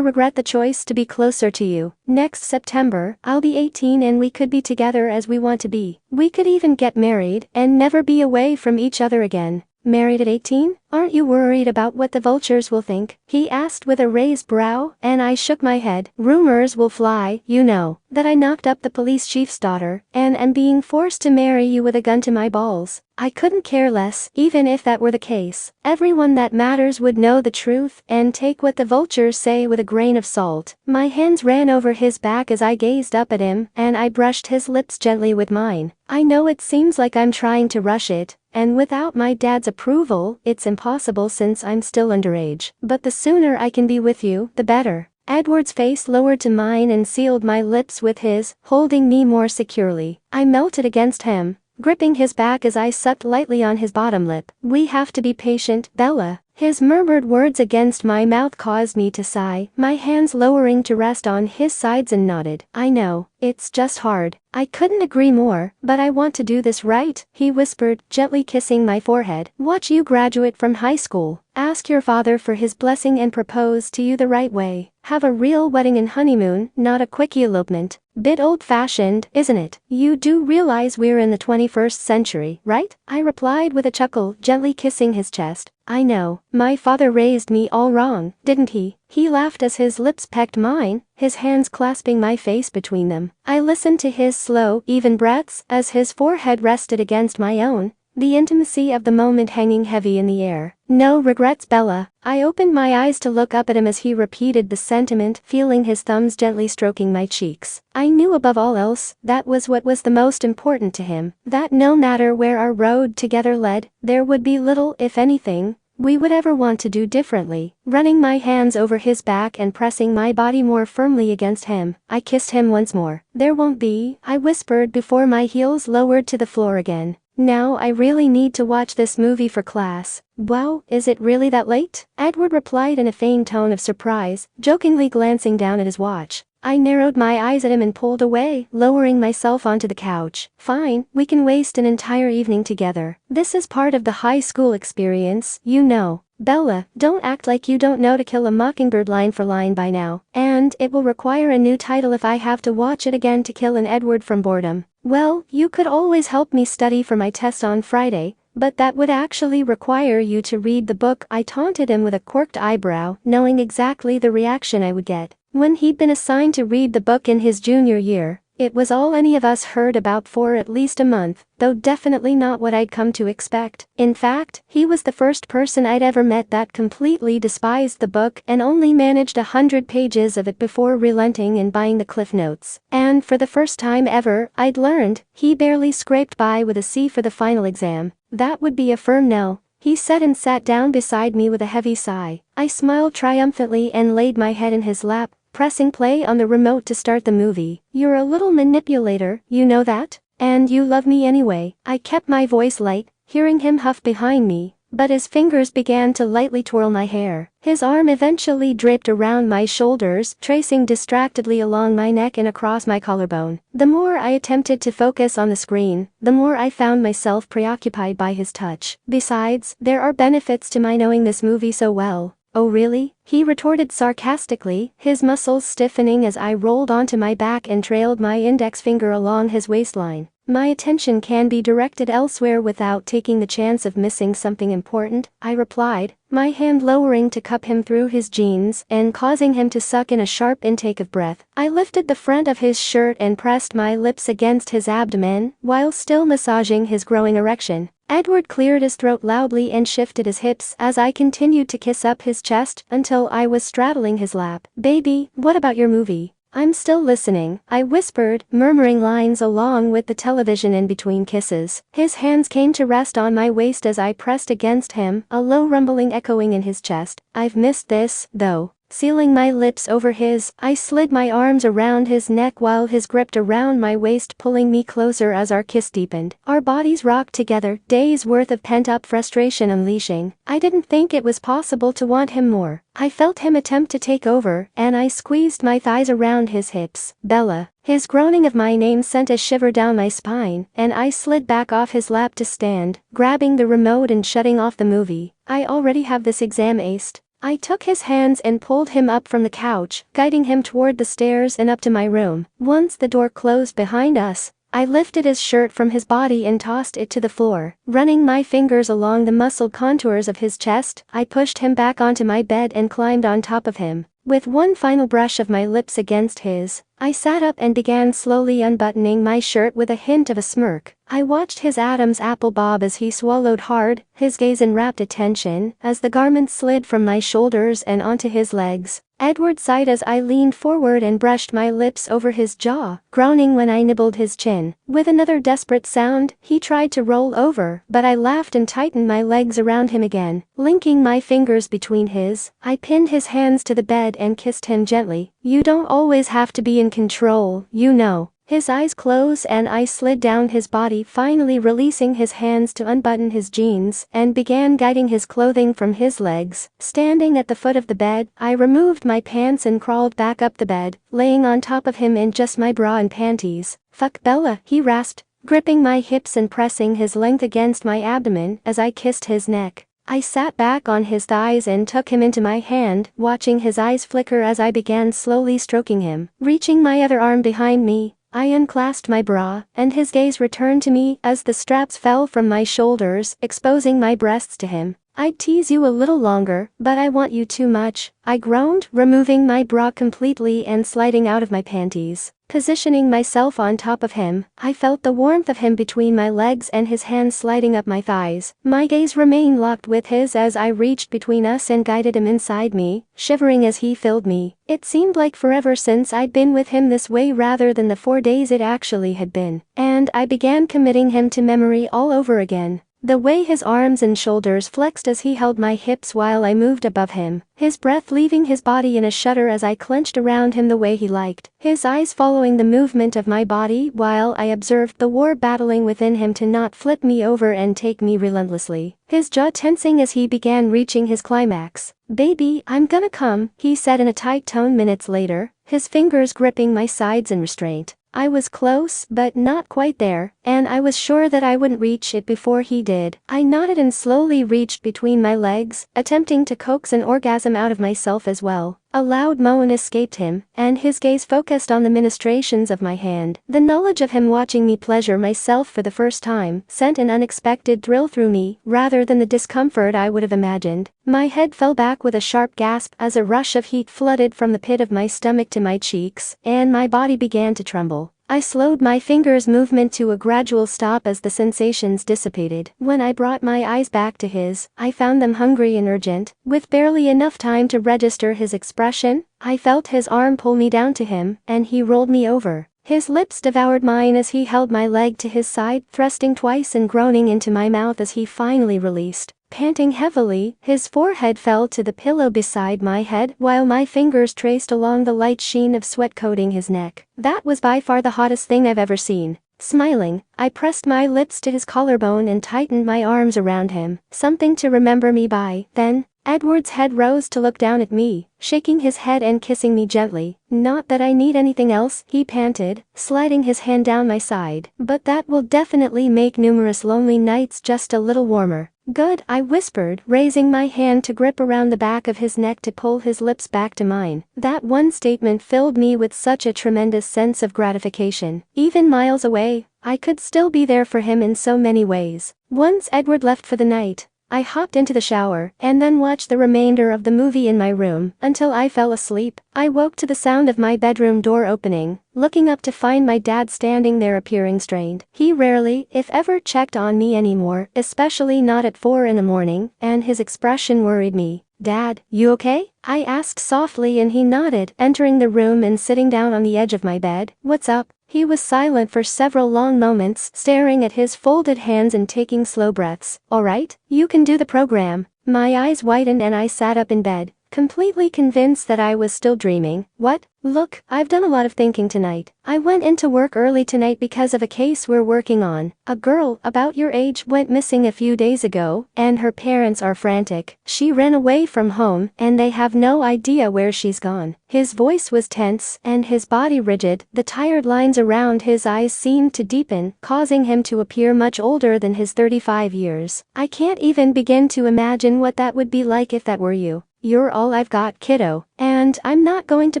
regret the choice to be closer to you. Next September, I'll be 18 and we could be together as we want to be. We could even get married and never be away from each other again. Married at 18? Aren't you worried about what the vultures will think? He asked with a raised brow, and I shook my head. Rumors will fly, you know, that I knocked up the police chief's daughter, and am being forced to marry you with a gun to my balls. I couldn't care less, even if that were the case. Everyone that matters would know the truth, and take what the vultures say with a grain of salt. My hands ran over his back as I gazed up at him, and I brushed his lips gently with mine. I know it seems like I'm trying to rush it, and without my dad's approval, it's impossible since I'm still underage. But the sooner I can be with you, the better. Edward's face lowered to mine and sealed my lips with his, holding me more securely. I melted against him, gripping his back as I sucked lightly on his bottom lip. We have to be patient, Bella. His murmured words against my mouth caused me to sigh, my hands lowering to rest on his sides, and nodded. I know, it's just hard. I couldn't agree more, but I want to do this right, he whispered, gently kissing my forehead. Watch you graduate from high school. Ask your father for his blessing and propose to you the right way. Have a real wedding and honeymoon, not a quick elopement. Bit old-fashioned, isn't it? You do realize we're in the 21st century, right? I replied with a chuckle, gently kissing his chest. I know, my father raised me all wrong, didn't he? He laughed as his lips pecked mine, his hands clasping my face between them. I listened to his slow, even breaths as his forehead rested against my own, the intimacy of the moment hanging heavy in the air. No regrets, Bella. I opened my eyes to look up at him as he repeated the sentiment, feeling his thumbs gently stroking my cheeks. I knew above all else, that was what was the most important to him, that no matter where our road together led, there would be little, if anything, we would ever want to do differently. Running my hands over his back and pressing my body more firmly against him, I kissed him once more. There won't be, I whispered before my heels lowered to the floor again. Now I really need to watch this movie for class. Wow, is it really that late? Edward replied in a feigned tone of surprise, jokingly glancing down at his watch. I narrowed my eyes at him and pulled away, lowering myself onto the couch. Fine, we can waste an entire evening together. This is part of the high school experience, you know. Bella, don't act like you don't know To Kill a Mockingbird line for line by now. And it will require a new title if I have to watch it again to kill an Edward from boredom. Well, you could always help me study for my test on Friday, but that would actually require you to read the book. I taunted him with a quirked eyebrow, knowing exactly the reaction I would get. When he'd been assigned to read the book in his junior year, it was all any of us heard about for at least a month, though definitely not what I'd come to expect. In fact, he was the first person I'd ever met that completely despised the book and only managed 100 pages of it before relenting and buying the Cliff Notes. And for the first time ever, I'd learned, he barely scraped by with a C for the final exam. That would be a firm no, he said, and sat down beside me with a heavy sigh. I smiled triumphantly and laid my head in his lap, pressing play on the remote to start the movie. You're a little manipulator, you know that? And you love me anyway. I kept my voice light, hearing him huff behind me, but his fingers began to lightly twirl my hair. His arm eventually draped around my shoulders, tracing distractedly along my neck and across my collarbone. The more I attempted to focus on the screen, the more I found myself preoccupied by his touch. Besides, there are benefits to my knowing this movie so well. Oh really? He retorted sarcastically, his muscles stiffening as I rolled onto my back and trailed my index finger along his waistline. My attention can be directed elsewhere without taking the chance of missing something important, I replied, my hand lowering to cup him through his jeans and causing him to suck in a sharp intake of breath. I lifted the front of his shirt and pressed my lips against his abdomen while still massaging his growing erection. Edward cleared his throat loudly and shifted his hips as I continued to kiss up his chest until I was straddling his lap. Baby, what about your movie? I'm still listening, I whispered, murmuring lines along with the television in between kisses. His hands came to rest on my waist as I pressed against him, a low rumbling echoing in his chest. I've missed this, though. Sealing my lips over his, I slid my arms around his neck while his gripped around my waist, pulling me closer as our kiss deepened. Our bodies rocked together, days worth of pent-up frustration unleashing. I didn't think it was possible to want him more. I felt him attempt to take over, and I squeezed my thighs around his hips. Bella. His groaning of my name sent a shiver down my spine, and I slid back off his lap to stand, grabbing the remote and shutting off the movie. I already have this exam aced. I took his hands and pulled him up from the couch, guiding him toward the stairs and up to my room. Once the door closed behind us, I lifted his shirt from his body and tossed it to the floor. Running my fingers along the muscled contours of his chest, I pushed him back onto my bed and climbed on top of him. With one final brush of my lips against his, I sat up and began slowly unbuttoning my shirt with a hint of a smirk. I watched his Adam's apple bob as he swallowed hard, his gaze in rapt attention, as the garment slid from my shoulders and onto his legs. Edward sighed as I leaned forward and brushed my lips over his jaw, groaning when I nibbled his chin. With another desperate sound, he tried to roll over, but I laughed and tightened my legs around him again. Linking my fingers between his, I pinned his hands to the bed and kissed him gently. You don't always have to be in control, you know. His eyes closed and I slid down his body, finally releasing his hands to unbutton his jeans, and began guiding his clothing from his legs. Standing at the foot of the bed, I removed my pants and crawled back up the bed, laying on top of him in just my bra and panties. Fuck Bella, he rasped, gripping my hips and pressing his length against my abdomen as I kissed his neck. I sat back on his thighs and took him into my hand, watching his eyes flicker as I began slowly stroking him. Reaching my other arm behind me, I unclasped my bra, and his gaze returned to me as the straps fell from my shoulders, exposing my breasts to him. I'd tease you a little longer, but I want you too much, I groaned, removing my bra completely and sliding out of my panties. Positioning myself on top of him, I felt the warmth of him between my legs and his hands sliding up my thighs. My gaze remained locked with his as I reached between us and guided him inside me, shivering as he filled me. It seemed like forever since I'd been with him this way rather than the 4 days it actually had been. And I began committing him to memory all over again. The way his arms and shoulders flexed as he held my hips while I moved above him, his breath leaving his body in a shudder as I clenched around him the way he liked, his eyes following the movement of my body while I observed the war battling within him to not flip me over and take me relentlessly, his jaw tensing as he began reaching his climax. Baby, I'm gonna come, he said in a tight tone minutes later, his fingers gripping my sides in restraint. I was close, but not quite there, and I was sure that I wouldn't reach it before he did. I nodded and slowly reached between my legs, attempting to coax an orgasm out of myself as well. A loud moan escaped him, and his gaze focused on the ministrations of my hand. The knowledge of him watching me pleasure myself for the first time sent an unexpected thrill through me, rather than the discomfort I would have imagined. My head fell back with a sharp gasp as a rush of heat flooded from the pit of my stomach to my cheeks, and my body began to tremble. I slowed my fingers' movement to a gradual stop as the sensations dissipated. When I brought my eyes back to his, I found them hungry and urgent. With barely enough time to register his expression, I felt his arm pull me down to him, and he rolled me over. His lips devoured mine as he held my leg to his side, thrusting twice and groaning into my mouth as he finally released. Panting heavily, his forehead fell to the pillow beside my head while my fingers traced along the light sheen of sweat coating his neck. That was by far the hottest thing I've ever seen. Smiling, I pressed my lips to his collarbone and tightened my arms around him, something to remember me by. Then, Edward's head rose to look down at me, shaking his head and kissing me gently. Not that I need anything else, he panted, sliding his hand down my side, but that will definitely make numerous lonely nights just a little warmer. Good, I whispered, raising my hand to grip around the back of his neck to pull his lips back to mine. That one statement filled me with such a tremendous sense of gratification. Even miles away, I could still be there for him in so many ways. Once Edward left for the night, I hopped into the shower and then watched the remainder of the movie in my room until I fell asleep. I woke to the sound of my bedroom door opening, looking up to find my dad standing there appearing strained. He rarely, if ever, checked on me anymore, especially not at 4 in the morning, and his expression worried me. "Dad, you okay?" I asked softly and he nodded, entering the room and sitting down on the edge of my bed. "What's up?" He was silent for several long moments, staring at his folded hands and taking slow breaths. "All right, you can do the program." My eyes widened and I sat up in bed, completely convinced that I was still dreaming. "What?" "Look, I've done a lot of thinking tonight. I went into work early tonight because of a case we're working on. A girl about your age went missing a few days ago, and her parents are frantic. She ran away from home, and they have no idea where she's gone." His voice was tense, and his body rigid. The tired lines around his eyes seemed to deepen, causing him to appear much older than his 35 years. "I can't even begin to imagine what that would be like if that were you. You're all I've got, kiddo, and I'm not going to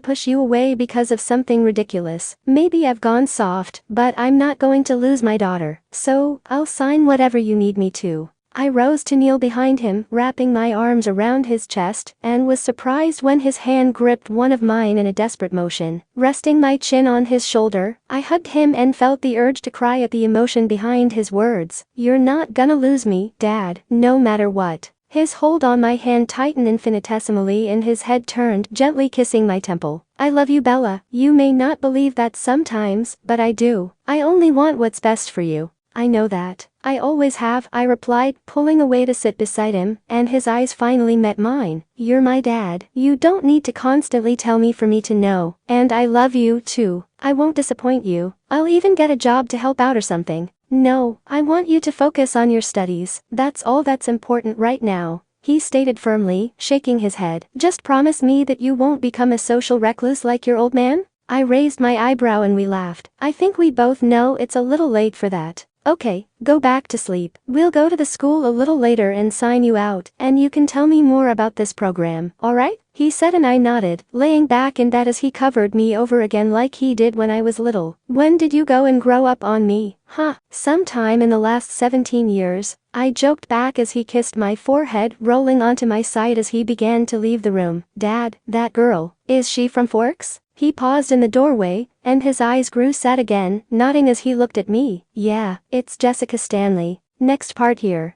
push you away because of something ridiculous. Maybe I've gone soft, but I'm not going to lose my daughter, so I'll sign whatever you need me to." I rose to kneel behind him, wrapping my arms around his chest, and was surprised when his hand gripped one of mine in a desperate motion. Resting my chin on his shoulder, I hugged him and felt the urge to cry at the emotion behind his words. "You're not gonna lose me, Dad, no matter what." His hold on my hand tightened infinitesimally and his head turned, gently kissing my temple. "I love you, Bella. You may not believe that sometimes, but I do. I only want what's best for you. I know that. I always have," I replied, pulling away to sit beside him, and his eyes finally met mine. "You're my dad. You don't need to constantly tell me for me to know, and I love you too. I won't disappoint you. I'll even get a job to help out or something. No, I want you to focus on your studies. That's all that's important right now," he stated firmly, shaking his head. "Just promise me that you won't become a social recluse like your old man?" I raised my eyebrow and we laughed. "I think we both know it's a little late for that." "Okay, go back to sleep. We'll go to the school a little later and sign you out, and you can tell me more about this program, alright?" he said and I nodded, laying back in bed as he covered me over again like he did when I was little. "When did you go and grow up on me, huh?" "Sometime in the last 17 years, I joked back as he kissed my forehead, rolling onto my side as he began to leave the room. "Dad, that girl, is she from Forks?" He paused in the doorway, and his eyes grew sad again, nodding as he looked at me. "Yeah, it's Jessica Stanley." Next part here.